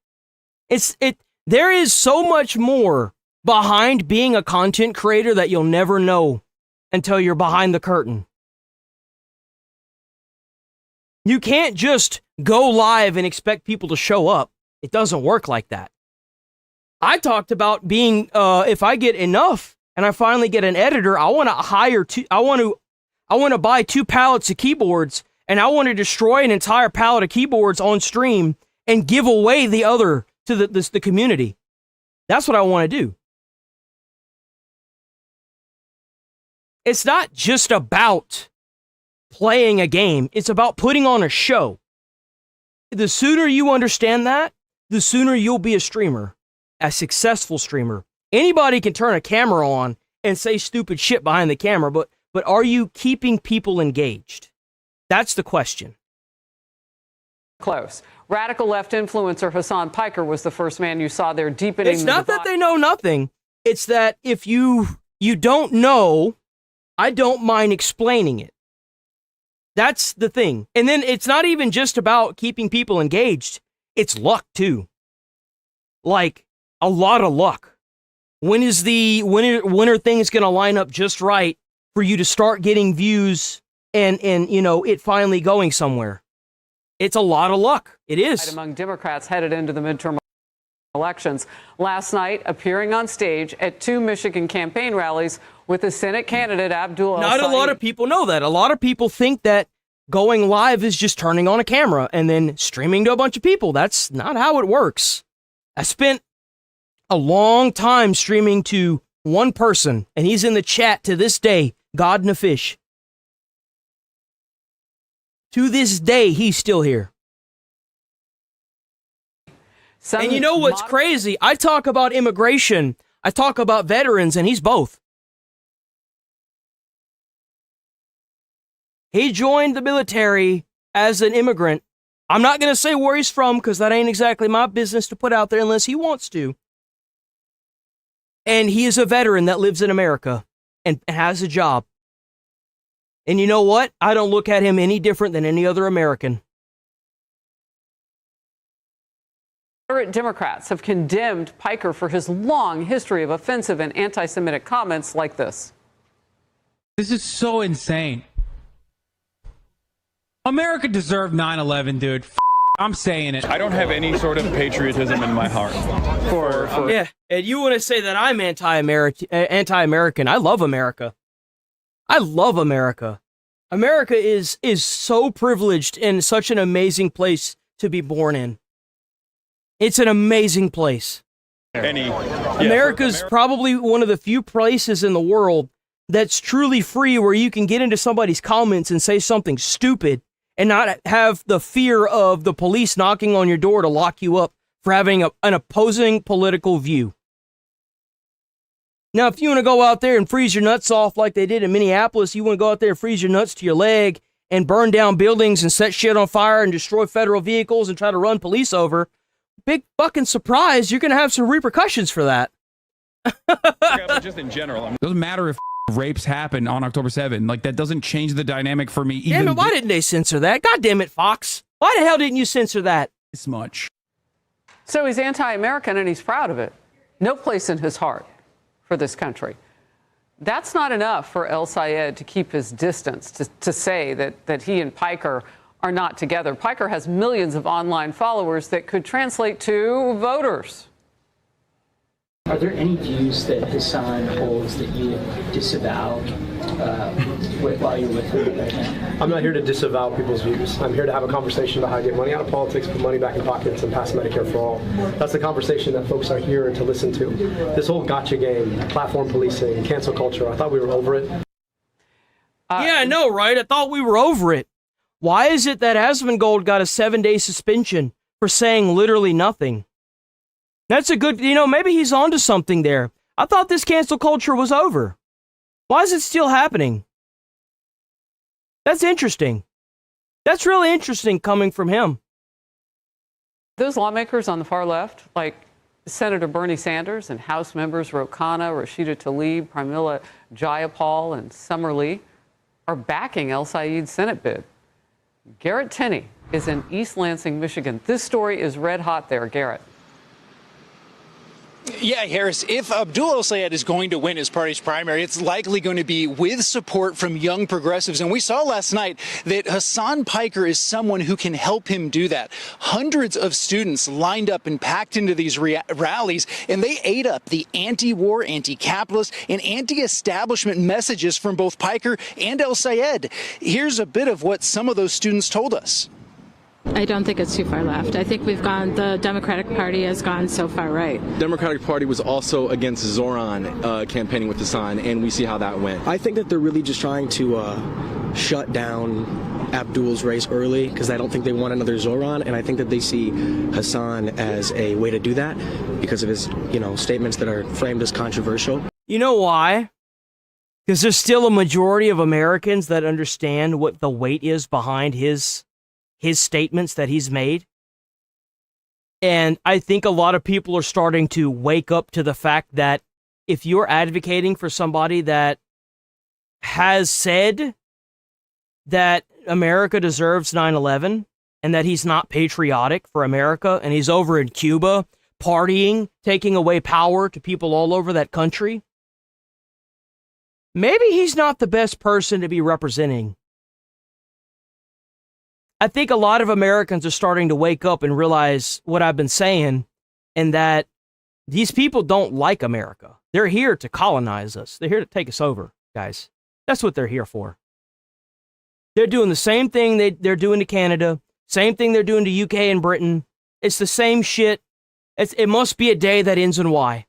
Speaker 3: There is so much more behind being a content creator that you'll never know until you're behind the curtain. You can't just go live and expect people to show up. It doesn't work like that. I talked about being, if I get enough and I finally get an editor, I want to hire I want to buy 2 pallets of keyboards, and I want to destroy an entire pallet of keyboards on stream and give away the other to the community. That's what I want to do. It's not just about playing a game. It's about putting on a show. The sooner you understand that, the sooner you'll be a streamer, a successful streamer. Anybody can turn a camera on and say stupid shit behind the camera, but are you keeping people engaged? That's the question.
Speaker 15: Close. Radical left influencer Hassan Piker was the first man you saw there deepening.
Speaker 3: It's not that they know nothing. It's that if you don't know, I don't mind explaining it. That's the thing. And then it's not even just about keeping people engaged. It's luck too. Like a lot of luck. When are things going to line up just right for you to start getting views and it finally going somewhere? It's a lot of luck. It is.
Speaker 15: Among Democrats headed into the midterm elections. Last night, appearing on stage at 2 Michigan campaign rallies with the Senate candidate Abdul
Speaker 3: Not a lot of people know that. A lot of people think that going live is just turning on a camera and then streaming to a bunch of people. That's not how it works. I spent a long time streaming to one person, and he's in the chat to this day, God and a fish. To this day, he's still here. And you know what's crazy? I talk about immigration. I talk about veterans, and he's both. He joined the military as an immigrant. I'm not going to say where he's from because that ain't exactly my business to put out there unless he wants to. And he is a veteran that lives in America and has a job. And you know what? I don't look at him any different than any other American.
Speaker 15: Moderate Democrats have condemned Piker for his long history of offensive and anti-Semitic comments like this.
Speaker 7: This is so insane. America deserved 9/11, dude. I'm saying it.
Speaker 23: I don't have any sort of patriotism in my heart.
Speaker 3: Yeah, and you want to say that I'm anti-American. I love America. I love America. America is so privileged and such an amazing place to be born in. It's an amazing place. America's probably one of the few places in the world that's truly free, where you can get into somebody's comments and say something stupid and not have the fear of the police knocking on your door to lock you up for having an opposing political view. Now, if you want to go out there and freeze your nuts off like they did in Minneapolis, you want to go out there and freeze your nuts to your leg and burn down buildings and set shit on fire and destroy federal vehicles and try to run police over, big fucking surprise, you're going to have some repercussions for that.
Speaker 23: But just in general, it doesn't matter if rapes happen on October 7th. Like, that doesn't change the dynamic for me. Even
Speaker 3: damn it, why didn't they censor that? God damn it, Fox. Why the hell didn't you censor that?
Speaker 23: This much.
Speaker 15: So he's anti-American and he's proud of it. No place in his heart for this country. That's not enough for El Sayed to keep his distance, to say that he and Piker are not together. Piker has millions of online followers that could translate to voters.
Speaker 11: Are there any views that Hassan holds that you disavow while you're with him right now?
Speaker 13: I'm not here to disavow people's views. I'm here to have a conversation about how to get money out of politics, put money back in pockets, and pass Medicare for all. That's the conversation that folks are here to listen to. This whole gotcha game, platform policing, cancel culture, I thought we were over it.
Speaker 3: Yeah, I know, right? I thought we were over it. Why is it that Asmongold got a 7-day suspension for saying literally nothing? That's a good, maybe he's onto something there. I thought this cancel culture was over. Why is it still happening? That's interesting. That's really interesting coming from him.
Speaker 15: Those lawmakers on the far left, like Senator Bernie Sanders and House members Ro Khanna, Rashida Tlaib, Pramila Jayapal, and Summer Lee, are backing El Sayed's Senate bid. Garrett Tenney is in East Lansing, Michigan. This story is red hot there, Garrett.
Speaker 1: Yeah, Harris, if Abdul El-Sayed is going to win his party's primary, it's likely going to be with support from young progressives. And we saw last night that Hassan Piker is someone who can help him do that. Hundreds of students lined up and packed into these rallies, and they ate up the anti-war, anti-capitalist, and anti-establishment messages from both Piker and El-Sayed. Here's a bit of what some of those students told us.
Speaker 16: I don't think it's too far left. I think the Democratic Party has gone so far right.
Speaker 17: Democratic Party was also against Zoran campaigning with Hassan, and we see how that went. I think that they're really just trying to shut down Abdul's race early because I don't think they want another Zoran, and I think that they see Hassan as a way to do that because of his, statements that are framed as controversial.
Speaker 3: You know why? Because there's still a majority of Americans that understand what the weight is behind his statements that he's made. And I think a lot of people are starting to wake up to the fact that if you're advocating for somebody that has said that America deserves 9/11 and that he's not patriotic for America and he's over in Cuba partying, taking away power to people all over that country, maybe he's not the best person to be representing. I think a lot of Americans are starting to wake up and realize what I've been saying, and that these people don't like America. They're here to colonize us. They're here to take us over, guys. That's what they're here for. They're doing the same thing they're doing to Canada, same thing they're doing to UK and Britain. It's the same shit. It must be a day that ends in Y.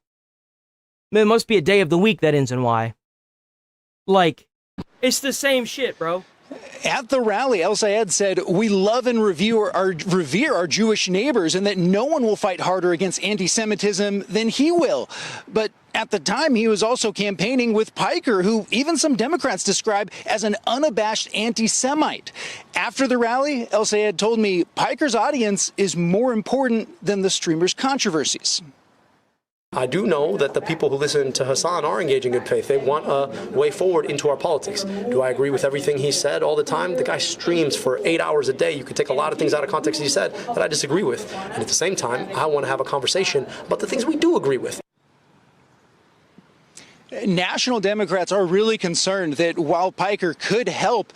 Speaker 3: It must be a day of the week that ends in Y. Like, it's the same shit, bro.
Speaker 1: At the rally, El-Sayed said, "We love and revere our Jewish neighbors and that no one will fight harder against anti-Semitism than he will." But at the time, he was also campaigning with Piker, who even some Democrats describe as an unabashed anti-Semite. After the rally, El-Sayed told me Piker's audience is more important than the streamer's controversies.
Speaker 13: I do know that the people who listen to Hassan are engaging in good faith. They want a way forward into our politics. Do I agree with everything he said all the time? The guy streams for 8 hours a day. You could take a lot of things out of context he said that I disagree with. And at the same time, I want to have a conversation about the things we do agree with.
Speaker 1: National Democrats are really concerned that while Piker could help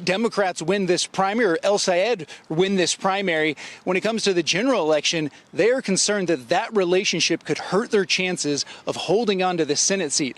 Speaker 1: Democrats win this primary, or El-Sayed win this primary, when it comes to the general election, they are concerned that that relationship could hurt their chances of holding on to the Senate seat.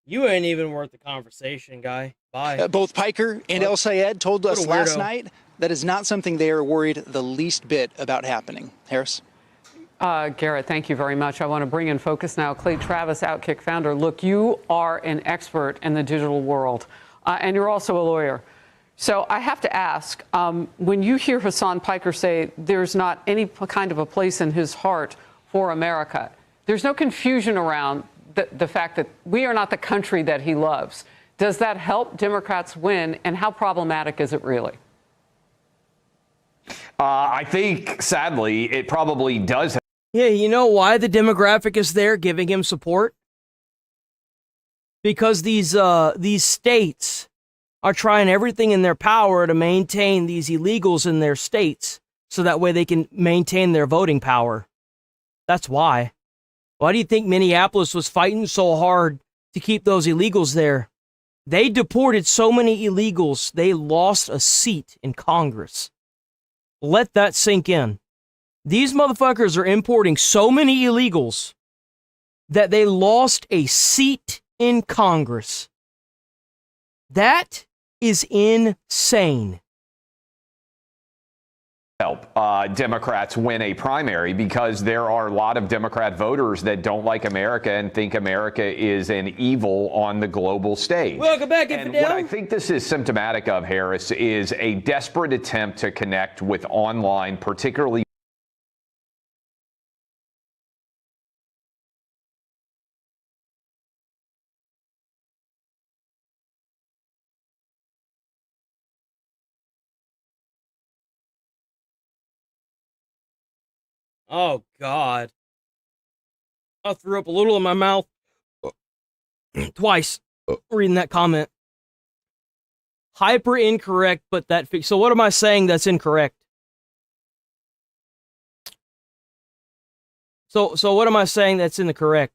Speaker 3: You ain't even worth the conversation, guy. Bye.
Speaker 1: Both Piker and El-Sayed told us last night that is not something they are worried the least bit about happening. Harris?
Speaker 15: Garrett, thank you very much. I want to bring in focus now. Clay Travis, Outkick founder. Look, you are an expert in the digital world, and you're also a lawyer. So I have to ask, when you hear Hassan Piker say there's not any kind of a place in his heart for America, there's no confusion around the fact that we are not the country that he loves. Does that help Democrats win, and how problematic is it really?
Speaker 18: I think, sadly, it probably does.
Speaker 3: Yeah, you know why the demographic is there giving him support? Because these states are trying everything in their power to maintain these illegals in their states so that way they can maintain their voting power. That's why. Why do you think Minneapolis was fighting so hard to keep those illegals there? They deported so many illegals, they lost a seat in Congress. Let that sink in. These motherfuckers are importing so many illegals that they lost a seat in Congress. That is insane.
Speaker 18: Help Democrats win a primary, because there are a lot of Democrat voters that don't like America and think America is an evil on the global stage.
Speaker 3: Welcome back,
Speaker 18: and what I think this is symptomatic of, Harris, is a desperate attempt to connect with online, particularly
Speaker 3: Oh, God. I threw up a little in my mouth twice reading that comment. Hyper incorrect, but that... So what am I saying that's incorrect? So what am I saying that's incorrect?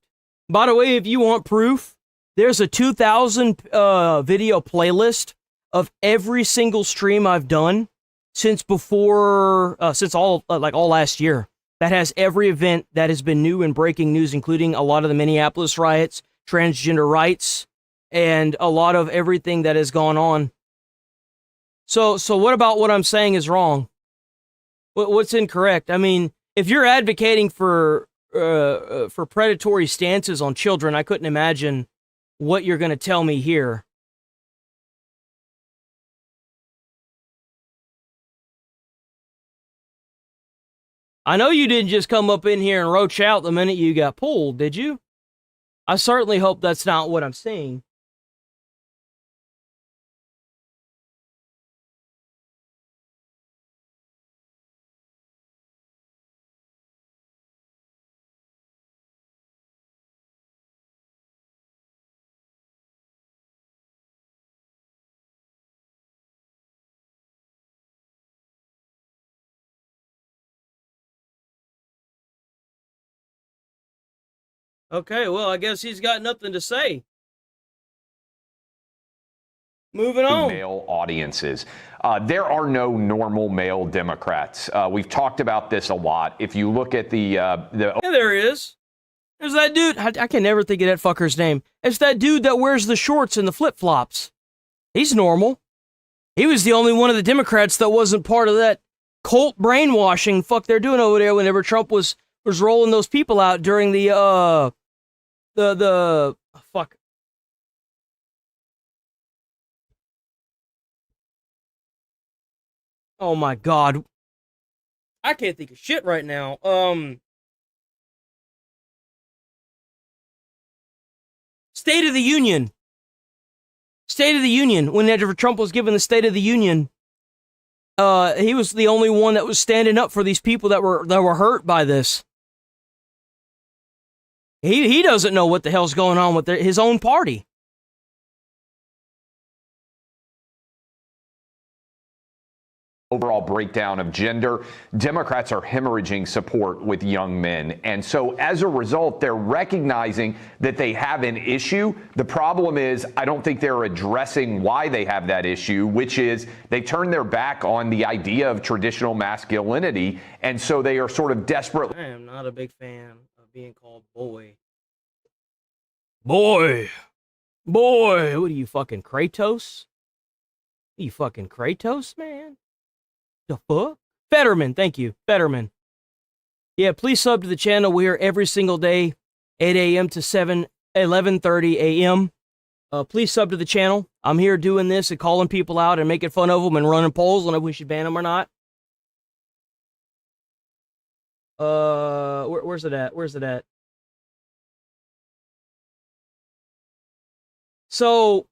Speaker 3: By the way, if you want proof, there's a 2,000 video playlist of every single stream I've done since all last year. That has every event that has been new and breaking news, including a lot of the Minneapolis riots, transgender rights, and a lot of everything that has gone on. So what about what I'm saying is wrong? What's incorrect? I mean, if you're advocating for predatory stances on children, I couldn't imagine what you're going to tell me here. I know you didn't just come up in here and roach out the minute you got pulled, did you? I certainly hope that's not what I'm saying. Okay, well, I guess he's got nothing to say. Moving on.
Speaker 18: Male audiences. There are no normal male Democrats. We've talked about this a lot. If you look at yeah,
Speaker 3: there he is. There's that dude. I can never think of that fucker's name. It's that dude that wears the shorts and the flip-flops. He's normal. He was the only one of the Democrats that wasn't part of that cult brainwashing fuck they're doing over there whenever Trump was rolling those people out during the fuck. Oh my God. I can't think of shit right now. State of the Union. State of the Union. Whenever Trump was given the State of the Union, he was the only one that was standing up for these people that were hurt by this. He doesn't know what the hell's going on with his own party.
Speaker 18: Overall breakdown of gender, Democrats are hemorrhaging support with young men. And so as a result, they're recognizing that they have an issue. The problem is, I don't think they're addressing why they have that issue, which is they turn their back on the idea of traditional masculinity. And so they are sort of desperate.
Speaker 3: I am not a big fan of being called boy. Boy. Boy. What are you, fucking Kratos? Are you fucking Kratos, man? The fuck? Fetterman, thank you. Fetterman. Yeah, please sub to the channel. We're here every single day, 8 a.m. to 11:30 a.m. Please sub to the channel. I'm here doing this and calling people out and making fun of them and running polls on if we should ban them or not. Where's it at? Where's it at? So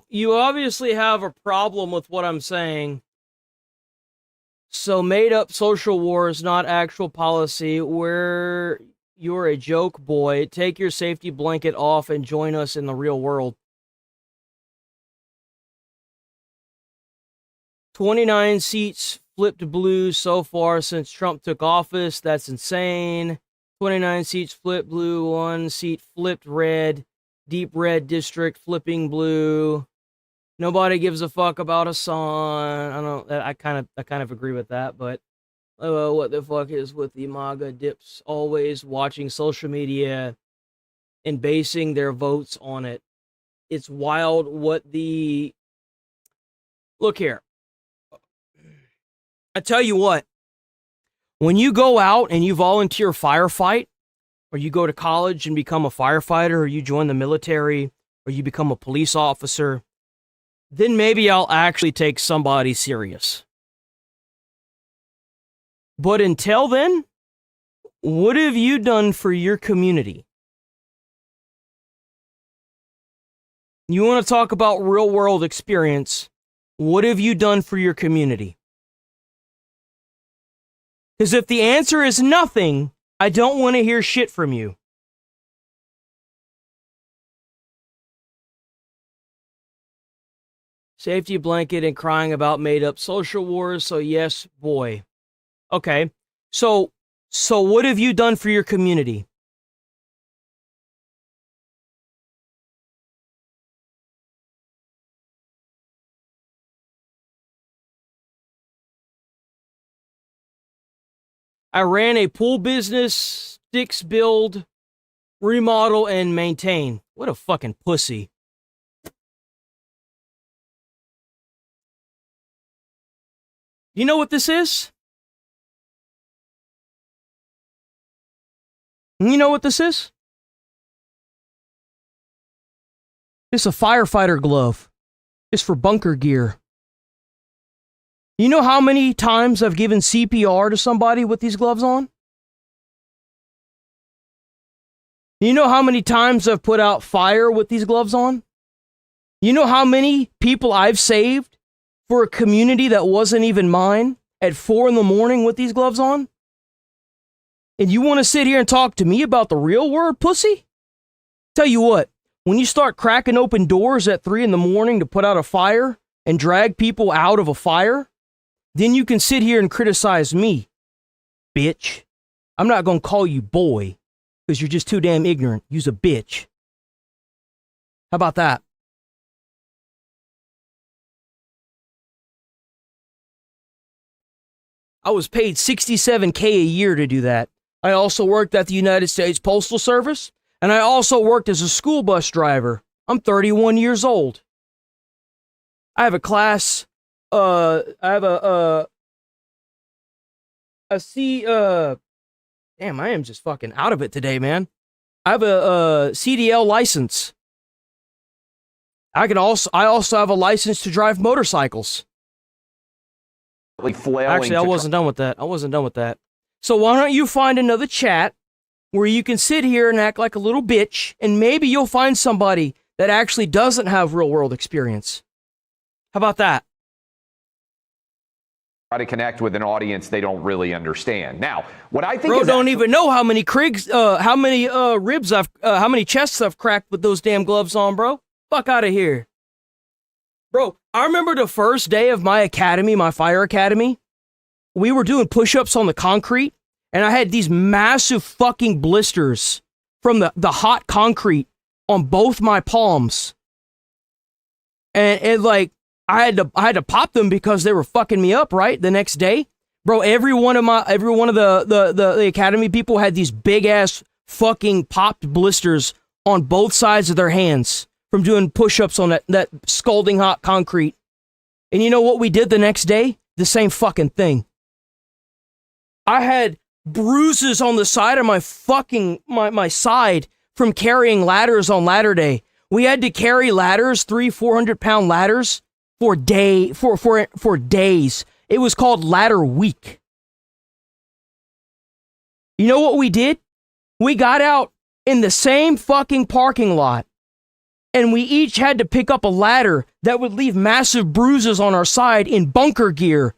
Speaker 3: you obviously have a problem with what I'm saying. So made up social wars, not actual policy, where you're a joke boy. Take your safety blanket off and join us in the real world. 29 seats flipped blue so far since Trump took office. That's insane. 29 seats flipped blue, 1 seat flipped red. Deep red district flipping blue. Nobody gives a fuck about Hassan. I kind of agree with that, but what the fuck is with the MAGA dips always watching social media and basing their votes on it? It's wild what the... Look here. I tell you what, when you go out and you volunteer firefight, or you go to college and become a firefighter, or you join the military, or you become a police officer, then maybe I'll actually take somebody serious. But until then, what have you done for your community? You want to talk about real world experience? What have you done for your community? Because if the answer is nothing, I don't want to hear shit from you. Safety blanket and crying about made-up social wars, so yes, boy. Okay, so what have you done for your community? I ran a pool business, sticks build, remodel, and maintain. What a fucking pussy. You know what this is? You know what this is? It's a firefighter glove. It's for bunker gear. You know how many times I've given CPR to somebody with these gloves on? You know how many times I've put out fire with these gloves on? You know how many people I've saved for a community that wasn't even mine at 4 a.m. with these gloves on? And you want to sit here and talk to me about the real word, pussy? Tell you what, when you start cracking open doors at 3 a.m. to put out a fire and drag people out of a fire, then you can sit here and criticize me, bitch. I'm not going to call you boy, because you're just too damn ignorant. You's a bitch. How about that? I was paid $67K a year to do that. I also worked at the United States Postal Service, and I also worked as a school bus driver. I'm 31 years old. I have a class, damn, I am just fucking out of it today, man. I have a CDL license. I also have a license to drive motorcycles. Actually, I wasn't done with that. So why don't you find another chat where you can sit here and act like a little bitch, and maybe you'll find somebody that actually doesn't have real world experience. How about that?
Speaker 18: Try to connect with an audience they don't really understand. Now, what I think
Speaker 3: Bro
Speaker 18: is
Speaker 3: don't even know how many how many chests I've cracked with those damn gloves on, bro. Fuck out of here. Bro, I remember the first day of my academy, my fire academy. We were doing push-ups on the concrete, and I had these massive fucking blisters from the hot concrete on both my palms. And like, I had to pop them because they were fucking me up, right? The next day. Bro, every one of the academy people had these big ass fucking popped blisters on both sides of their hands from doing push-ups on that scalding hot concrete. And you know what we did the next day? The same fucking thing. I had bruises on the side of my fucking my side from carrying ladders on ladder day. We had to carry ladders, 300-400 pound ladders for days. It was called ladder week. You know what we did? We got out in the same fucking parking lot, and we each had to pick up a ladder that would leave massive bruises on our side in bunker gear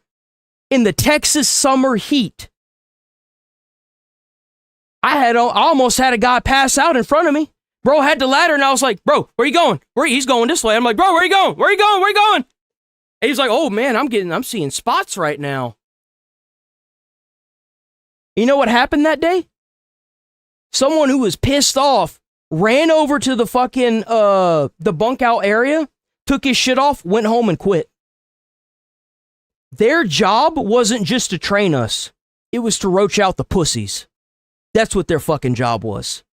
Speaker 3: in the Texas summer heat. I almost had a guy pass out in front of me. Bro had the ladder, and I was like, bro, where you going? He's going this way. I'm like, bro, where you going? Where you going? Where you going? And he's like, oh man, I'm seeing spots right now. You know what happened that day? Someone who was pissed off ran over to the fucking, the bunk out area, took his shit off, went home and quit. Their job wasn't just to train us. It was to roach out the pussies. That's what their fucking job was.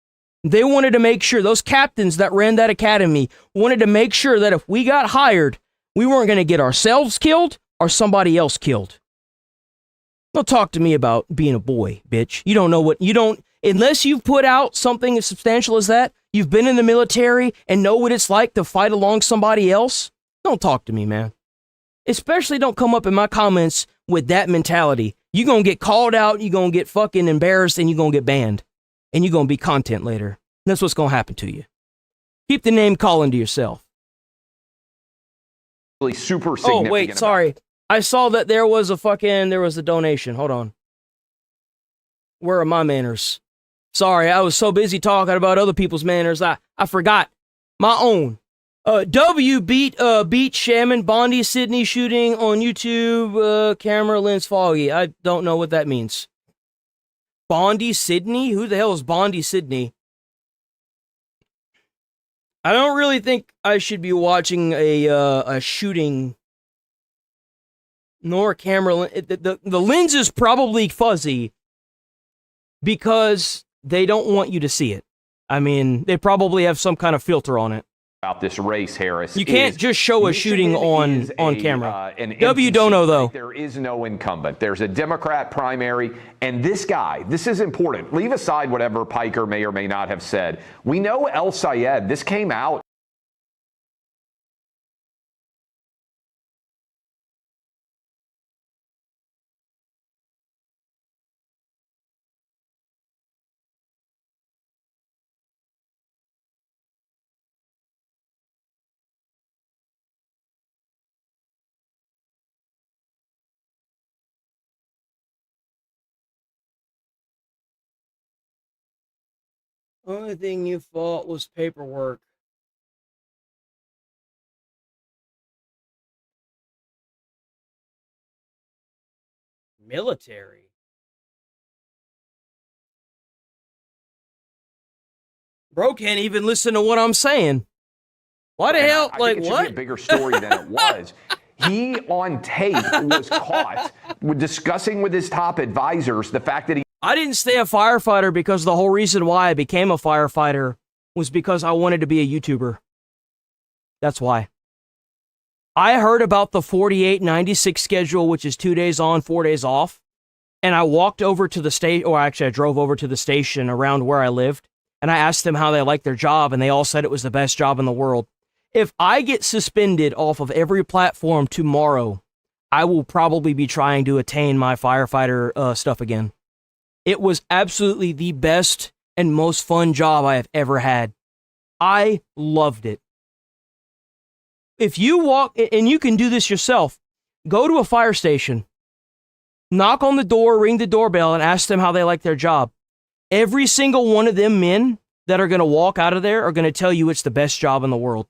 Speaker 3: They wanted to make sure, those captains that ran that academy wanted to make sure that if we got hired, we weren't going to get ourselves killed or somebody else killed. Don't talk to me about being a boy, bitch. You don't know what, unless you've put out something as substantial as that, you've been in the military and know what it's like to fight along somebody else, don't talk to me, man. Especially don't come up in my comments with that mentality. You're going to get called out, you're going to get fucking embarrassed, and you're going to get banned. And you're going to be content later. That's what's going to happen to you. Keep the name calling to yourself.
Speaker 18: Really super significant.
Speaker 3: Oh, wait, sorry. I saw that there was a donation. Hold on. Where are my manners? Sorry, I was so busy talking about other people's manners, I forgot my own. W beat Shaman Bondi Sydney shooting on YouTube. Camera lens foggy. I don't know what that means. Bondi Sydney? Who the hell is Bondi Sydney? I don't really think I should be watching a shooting nor a camera. The lens is probably fuzzy because they don't want you to see it. I mean, they probably have some kind of filter on it.
Speaker 18: About this race, Harris.
Speaker 3: You can't just show a shooting on camera. W don't know, though.
Speaker 18: There is no incumbent. There's a Democrat primary, and this guy, this is important. Leave aside whatever Piker may or may not have said. We know El Sayed, this came out.
Speaker 3: Only thing you fought was paperwork. Military. Bro can't even listen to what I'm saying. What the hell?
Speaker 18: Like, it should be a bigger story than it was. He, on tape, was caught discussing with his top advisors the fact that he...
Speaker 3: I didn't stay a firefighter because the whole reason why I became a firefighter was because I wanted to be a YouTuber. That's why. I heard about the 48-96 schedule, which is 2 days on, 4 days off. And I walked over to the station, or actually I drove over to the station around where I lived. And I asked them how they liked their job, and they all said it was the best job in the world. If I get suspended off of every platform tomorrow, I will probably be trying to attain my firefighter stuff again. It was absolutely the best and most fun job I have ever had. I loved it. If you walk, and you can do this yourself, go to a fire station, knock on the door, ring the doorbell, and ask them how they like their job. Every single one of them men that are going to walk out of there are going to tell you it's the best job in the world.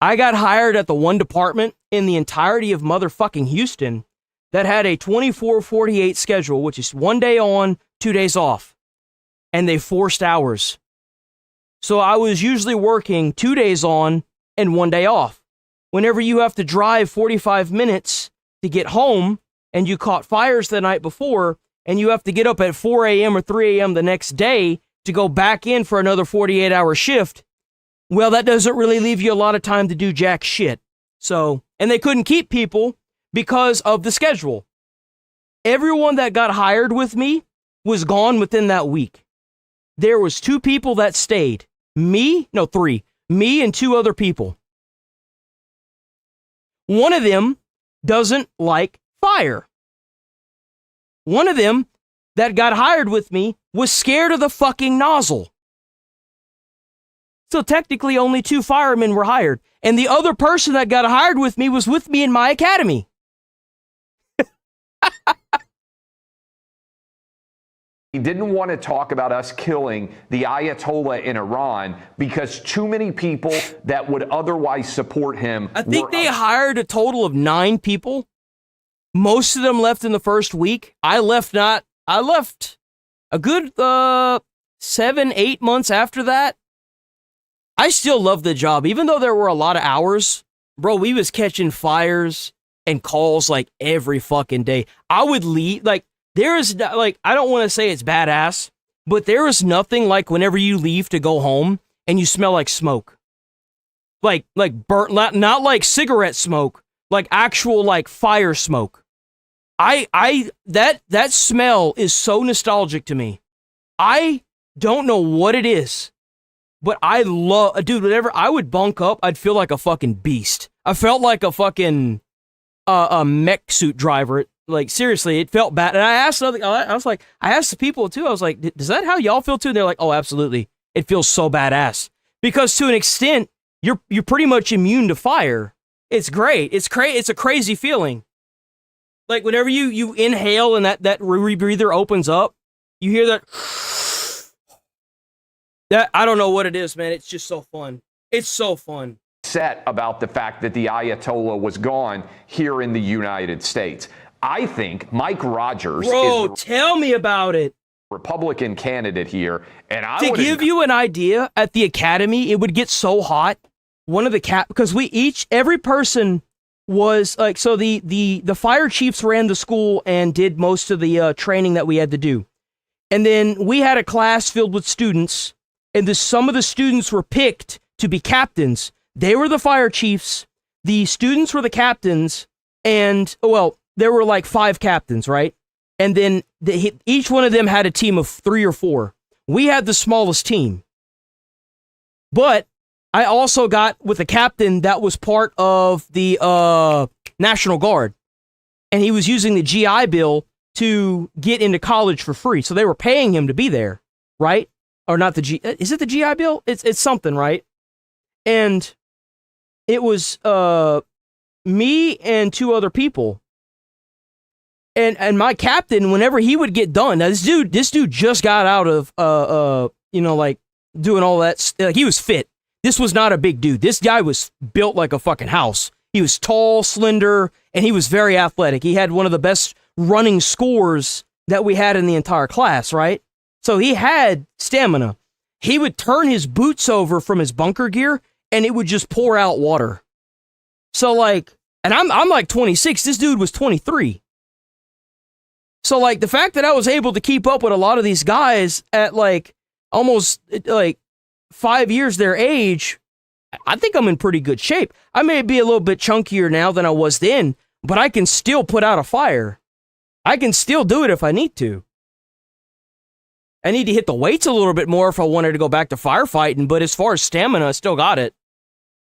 Speaker 3: I got hired at the one department in the entirety of motherfucking Houston that had a 24-48 schedule, which is 1 day on, 2 days off. And they forced hours. So I was usually working 2 days on and 1 day off. Whenever you have to drive 45 minutes to get home, and you caught fires the night before, and you have to get up at 4 a.m. or 3 a.m. the next day to go back in for another 48-hour shift, well, that doesn't really leave you a lot of time to do jack shit. So, and they couldn't keep people because of the schedule. Everyone that got hired with me was gone within that week. There was 2 people that stayed. 3. Me and 2 other people. One of them doesn't like fire. One of them that got hired with me was scared of the fucking nozzle. So technically only 2 firemen were hired. And the other person that got hired with me was with me in my academy.
Speaker 18: He didn't want to talk about us killing the Ayatollah in Iran because too many people that would otherwise support him.
Speaker 3: I think they hired a total of 9 people. Most of them left in the first week. I left a good 7-8 months after that. I still love the job, even though there were a lot of hours. Bro, we was catching fires and calls like every fucking day. I would leave, like, there is, like, I don't want to say it's badass, but there is nothing like whenever you leave to go home and you smell like smoke. Like burnt, not like cigarette smoke, like actual, like, fire smoke. That smell is so nostalgic to me. I don't know what it is, but I love, dude, whenever I would bunk up, I'd feel like a fucking beast. I felt like a fucking, a mech suit driver. Like, seriously, it felt bad. And I asked I asked the people too, I was like, is that how y'all feel too? And they're like, oh, absolutely. It feels so badass. Because to an extent, you're pretty much immune to fire. It's great. It's a crazy feeling. Like, whenever you inhale and that rebreather opens up, You hear that? That, I don't know what it is, man. It's just so fun. It's so fun.
Speaker 18: Upset about the fact that the Ayatollah was gone here in the United States. I think Mike Rogers is the
Speaker 3: tell me about it.
Speaker 18: Republican candidate here, and I
Speaker 3: To
Speaker 18: would
Speaker 3: give you an idea, at the academy, it would get so hot. One of the because every person was like, so the fire chiefs ran the school and did most of the training that we had to do, and then we had a class filled with students, and some of the students were picked to be captains. They were the fire chiefs. The students were the captains, and there were like 5 captains, right? And then each one of them had a team of 3 or 4. We had the smallest team. But I also got with a captain that was part of the National Guard. And he was using the GI Bill to get into college for free. So they were paying him to be there, right? Or not is it the GI Bill? It's something, right? And it was me and 2 other people. And my captain, whenever he would get done, now this dude just got out of like doing all that. Like, he was fit. This was not a big dude. This guy was built like a fucking house. He was tall, slender, and he was very athletic. He had one of the best running scores that we had in the entire class, right? So he had stamina. He would turn his boots over from his bunker gear, and it would just pour out water. So like, and I'm like 26. This dude was 23. So, like, the fact that I was able to keep up with a lot of these guys at, like, almost, like, 5 years their age, I think I'm in pretty good shape. I may be a little bit chunkier now than I was then, but I can still put out a fire. I can still do it if I need to. I need to hit the weights a little bit more if I wanted to go back to firefighting, but as far as stamina, I still got it.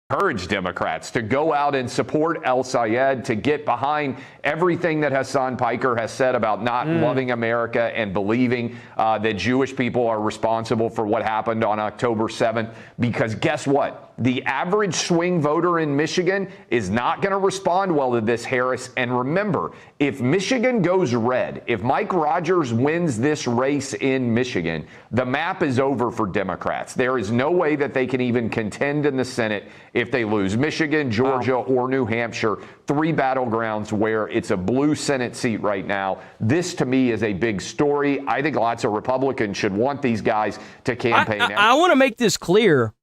Speaker 18: Encourage Democrats to go out and support El Sayed, to get behind everything that Hassan Piker has said about not loving America and believing that Jewish people are responsible for what happened on October 7th. Because guess what? The average swing voter in Michigan is not going to respond well to this, Harris. And remember, if Michigan goes red, if Mike Rogers wins this race in Michigan, the map is over for Democrats. There is no way that they can even contend in the Senate if they lose Michigan, Georgia, or New Hampshire. 3 battlegrounds where it's a blue Senate seat right now. This, to me, is a big story. I think lots of Republicans should want these guys to campaign.
Speaker 3: I want to make this clear.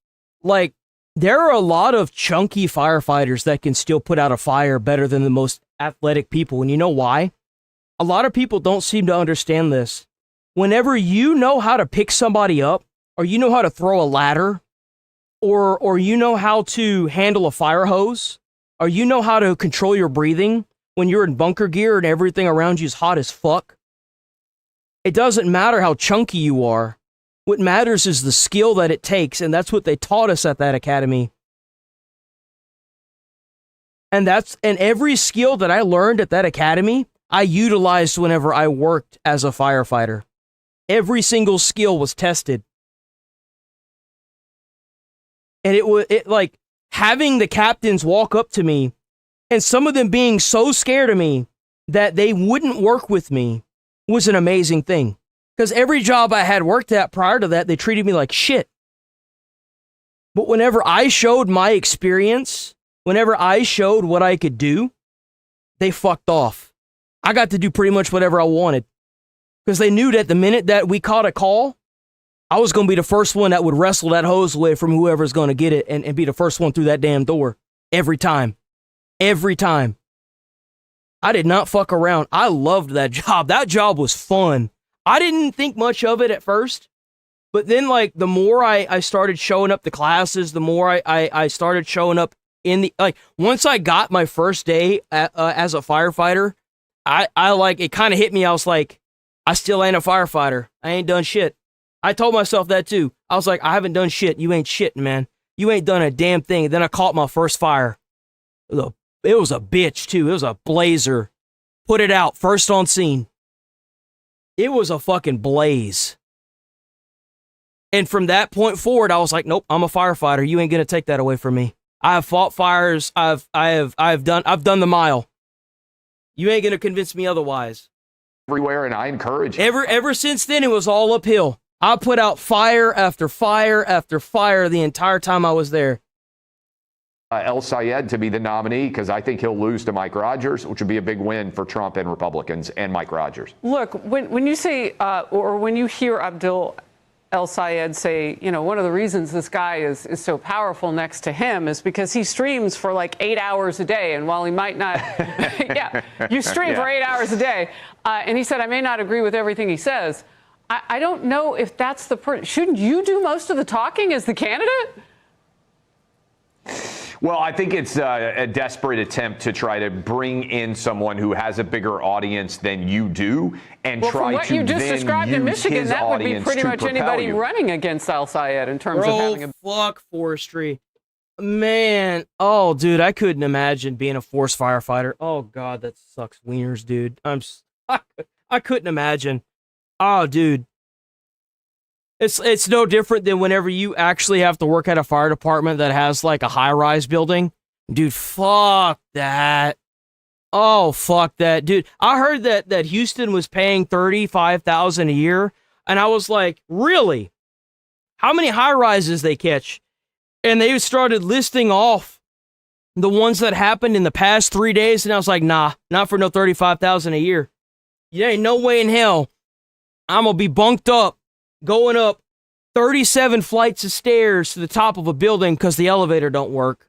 Speaker 3: Like, there are a lot of chunky firefighters that can still put out a fire better than the most athletic people. And you know why? A lot of people don't seem to understand this. Whenever you know how to pick somebody up, or you know how to throw a ladder, or you know how to handle a fire hose, or you know how to control your breathing when you're in bunker gear and everything around you is hot as fuck, it doesn't matter how chunky you are. What matters is the skill that it takes, and that's what they taught us at that academy. And every skill that I learned at that academy, I utilized whenever I worked as a firefighter. Every single skill was tested. And it like having the captains walk up to me, and some of them being so scared of me that they wouldn't work with me, was an amazing thing. Because every job I had worked at prior to that, they treated me like shit. But whenever I showed my experience, whenever I showed what I could do, they fucked off. I got to do pretty much whatever I wanted. Because they knew that the minute that we caught a call, I was going to be the first one that would wrestle that hose away from whoever's going to get it and be the first one through that damn door. Every time. Every time. I did not fuck around. I loved that job. That job was fun. I didn't think much of it at first, but then, like, the more I started showing up to classes, the more I started showing up in the, like, once I got my first day as a firefighter, I like, it kind of hit me. I was like, I still ain't a firefighter. I ain't done shit. I told myself that too. I was like, I haven't done shit. You ain't shitting, man. You ain't done a damn thing. And then I caught my first fire. It was a bitch too. It was a blazer. Put it out. First on scene. It was a fucking blaze. And from that point forward, I was like, nope, I'm a firefighter. You ain't gonna take that away from me. I have fought fires. I've done the mile. You ain't gonna convince me otherwise.
Speaker 18: everywhere, and I encourage it.
Speaker 3: Ever since then, it was all uphill. I put out fire after fire after fire the entire time I was there.
Speaker 18: El Sayed to be the nominee because I think he'll lose to Mike Rogers, which would be a big win for Trump and Republicans and Mike Rogers.
Speaker 15: Look, when you say, or when you hear Abdul El Sayed say, you know, one of the reasons this guy is so powerful next to him is because he streams for like 8 hours a day. And while he might not, yeah, you stream for 8 hours a day. And he said, I may not agree with everything he says. I don't know if that's the shouldn't you do most of the talking as the candidate?
Speaker 18: Well, I think it's a desperate attempt to try to bring in someone who has a bigger audience than you do and try to
Speaker 15: from what you just described in Michigan, that would be pretty much anybody running against Al Sayed in terms of having a...
Speaker 3: fuck forestry. Man, oh, dude, I couldn't imagine being a forest firefighter. Oh, God, that sucks wieners, dude. I couldn't imagine. Oh, dude. It's no different than whenever you actually have to work at a fire department that has like a high-rise building. Dude, fuck that. Oh, fuck that. Dude, I heard that Houston was paying $35,000 a year, and I was like, really? How many high-rises they catch? And they started listing off the ones that happened in the past 3 days, and I was like, nah, not for no $35,000 a year. Yeah, ain't no way in hell I'm gonna be bunked up going up 37 flights of stairs to the top of a building because the elevator don't work.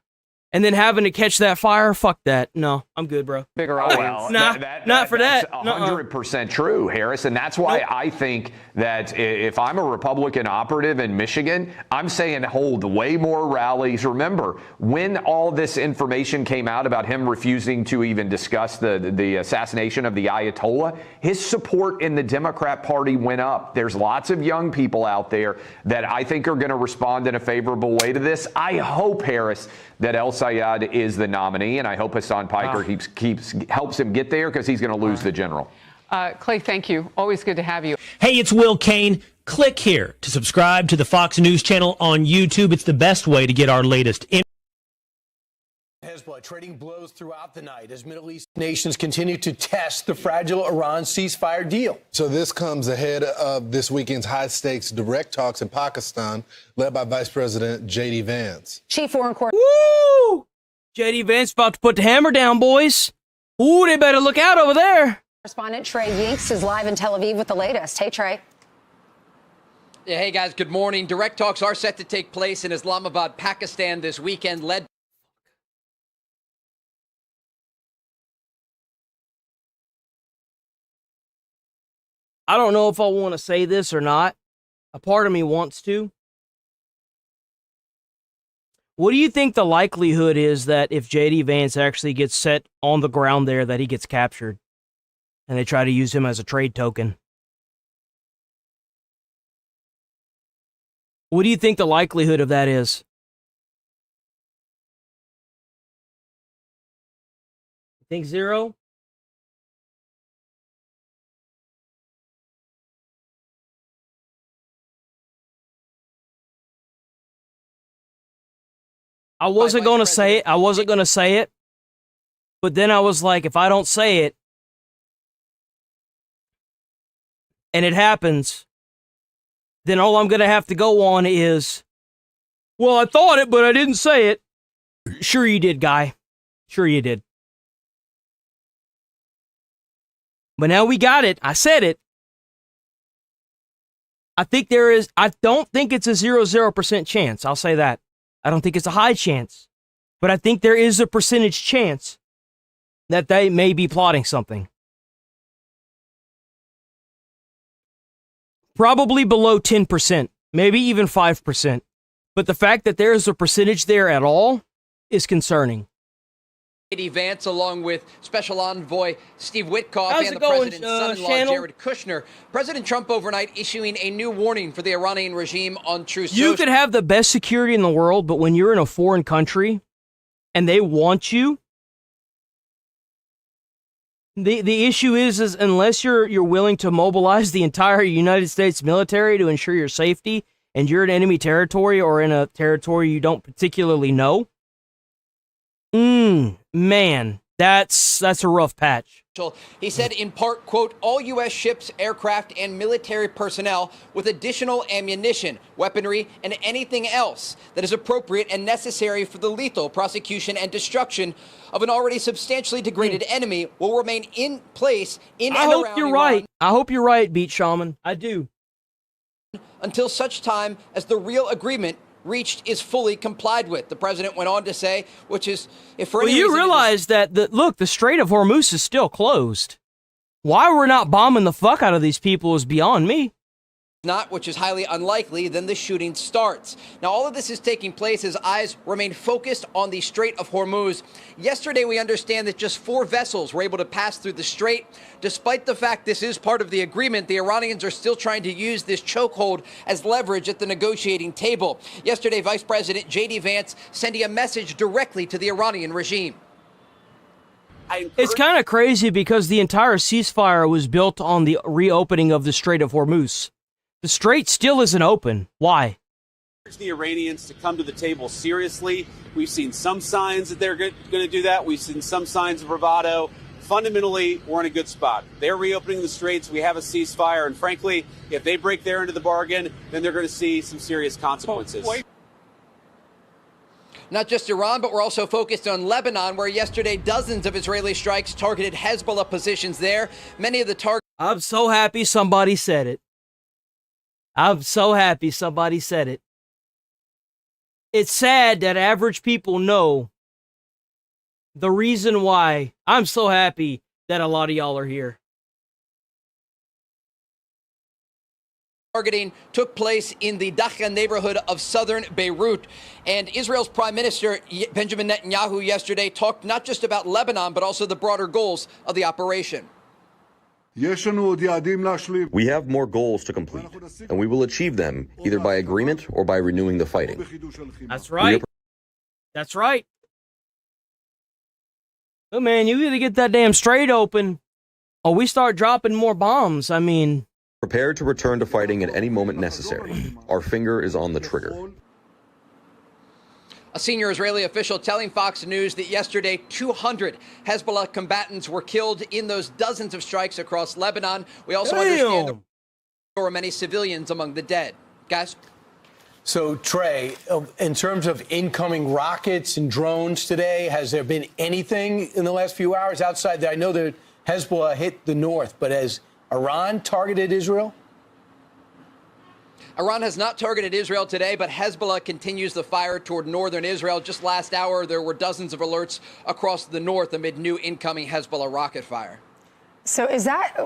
Speaker 3: And then having to catch that fire, fuck that. No, I'm good, bro.
Speaker 15: Bigger
Speaker 18: audience.
Speaker 3: Not for that.
Speaker 18: That's 100% true, Harris. And that's why I think that if I'm a Republican operative in Michigan, I'm saying hold way more rallies. Remember, when all this information came out about him refusing to even discuss the assassination of the Ayatollah, his support in the Democrat Party went up. There's lots of young people out there that I think are going to respond in a favorable way to this. I hope, Harris, that El Sayed is the nominee, and I hope Hassan Piker helps him get there because he's going to lose the general.
Speaker 15: Clay, thank you. Always good to have you.
Speaker 19: Hey, it's Will Kane. Click here to subscribe to the Fox News channel on YouTube. It's the best way to get our latest
Speaker 20: Hezbollah trading blows throughout the night as Middle East nations continue to test the fragile Iran ceasefire deal.
Speaker 22: So this comes ahead of this weekend's high-stakes direct talks in Pakistan, led by Vice President J.D. Vance.
Speaker 24: Chief Foreign Correspondent.
Speaker 3: Woo! J.D. Vance about to put the hammer down, boys. Ooh, they better look out over there.
Speaker 24: Correspondent Trey Yinks is live in Tel Aviv with the latest. Hey, Trey.
Speaker 25: Yeah, hey, guys, good morning. Direct talks are set to take place in Islamabad, Pakistan this weekend, led
Speaker 3: I don't know if I want to say this or not. A part of me wants to. What do you think the likelihood is that if J.D. Vance actually gets set on the ground there, that he gets captured and they try to use him as a trade token? What do you think the likelihood of that is? You think zero? I wasn't going to say it. I wasn't going to say it. But then I was like, if I don't say it, and it happens, then all I'm going to have to go on is, well, I thought it, but I didn't say it. Sure you did, guy. Sure you did. But now we got it. I said it. I don't think it's a 0% chance. I'll say that. I don't think it's a high chance, but I think there is a percentage chance that they may be plotting something. Probably below 10%, maybe even 5%. But the fact that there is a percentage there at all is concerning.
Speaker 25: J.D. Vance, along with Special Envoy Steve Witkoff
Speaker 3: How's
Speaker 25: and
Speaker 3: it
Speaker 25: the
Speaker 3: going,
Speaker 25: President's son-in-law,
Speaker 3: Channel?
Speaker 25: Jared Kushner. President Trump overnight issuing a new warning for the Iranian regime on Truth
Speaker 3: You could have the best security in the world, but when you're in a foreign country and they want you, the issue is unless you're willing to mobilize the entire United States military to ensure your safety, and you're in enemy territory or in a territory you don't particularly know, man, That's a rough patch.
Speaker 25: He said in part, quote, all U.S. ships, aircraft, and military personnel with additional ammunition, weaponry, and anything else that is appropriate and necessary for the lethal prosecution and destruction of an already substantially degraded enemy will remain in place in and around Iran.
Speaker 3: I hope you're right. I hope you're right, Beat Shaman. I do.
Speaker 25: Until such time as the real agreement reached is fully complied with, the president went on to say, which is, if for any
Speaker 3: you
Speaker 25: reason
Speaker 3: realize that the Strait of Hormuz is still closed. Why we're not bombing the fuck out of these people is beyond me.
Speaker 25: Not, which is highly unlikely, then the shooting starts. Now, all of this is taking place as eyes remain focused on the Strait of Hormuz. Yesterday, we understand that just 4 vessels were able to pass through the strait. Despite the fact this is part of the agreement, the Iranians are still trying to use this chokehold as leverage at the negotiating table. Yesterday, Vice President J.D. Vance sending a message directly to the Iranian regime.
Speaker 3: It's kind of crazy because the entire ceasefire was built on the reopening of the Strait of Hormuz. The strait still isn't open. Why?
Speaker 4: The Iranians to come to the table seriously. We've seen some signs that they're going to do that. We've seen some signs of bravado. Fundamentally, we're in a good spot. They're reopening the straits. We have a ceasefire. And frankly, if they break their end of the bargain, then they're going to see some serious consequences.
Speaker 25: Not just Iran, but we're also focused on Lebanon, where yesterday dozens of Israeli strikes targeted Hezbollah positions there. Many of the targets.
Speaker 3: I'm so happy somebody said it. I'm so happy somebody said it. It's sad that average people know the reason why. I'm so happy that a lot of y'all are here.
Speaker 25: Targeting took place in the Dacha neighborhood of southern Beirut. And Israel's Prime Minister Benjamin Netanyahu yesterday talked not just about Lebanon, but also the broader goals of the operation.
Speaker 5: We have more goals to complete, and we will achieve them either by agreement or by renewing the fighting.
Speaker 3: That's right. That's right. Oh, man, you either get that damn strait open or we start dropping more bombs. I mean...
Speaker 5: Prepared to return to fighting at any moment necessary. Our finger is on the trigger.
Speaker 25: A senior Israeli official telling Fox News that yesterday 200 Hezbollah combatants were killed in those dozens of strikes across Lebanon. We also understand there were many civilians among the dead. Guys?
Speaker 20: So, Trey, in terms of incoming rockets and drones today, has there been anything in the last few hours outside that? I know that Hezbollah hit the north, but has Iran targeted Israel?
Speaker 25: Iran has not targeted Israel today, but Hezbollah continues the fire toward northern Israel. Just last hour, there were dozens of alerts across the north amid new incoming Hezbollah rocket fire.
Speaker 24: So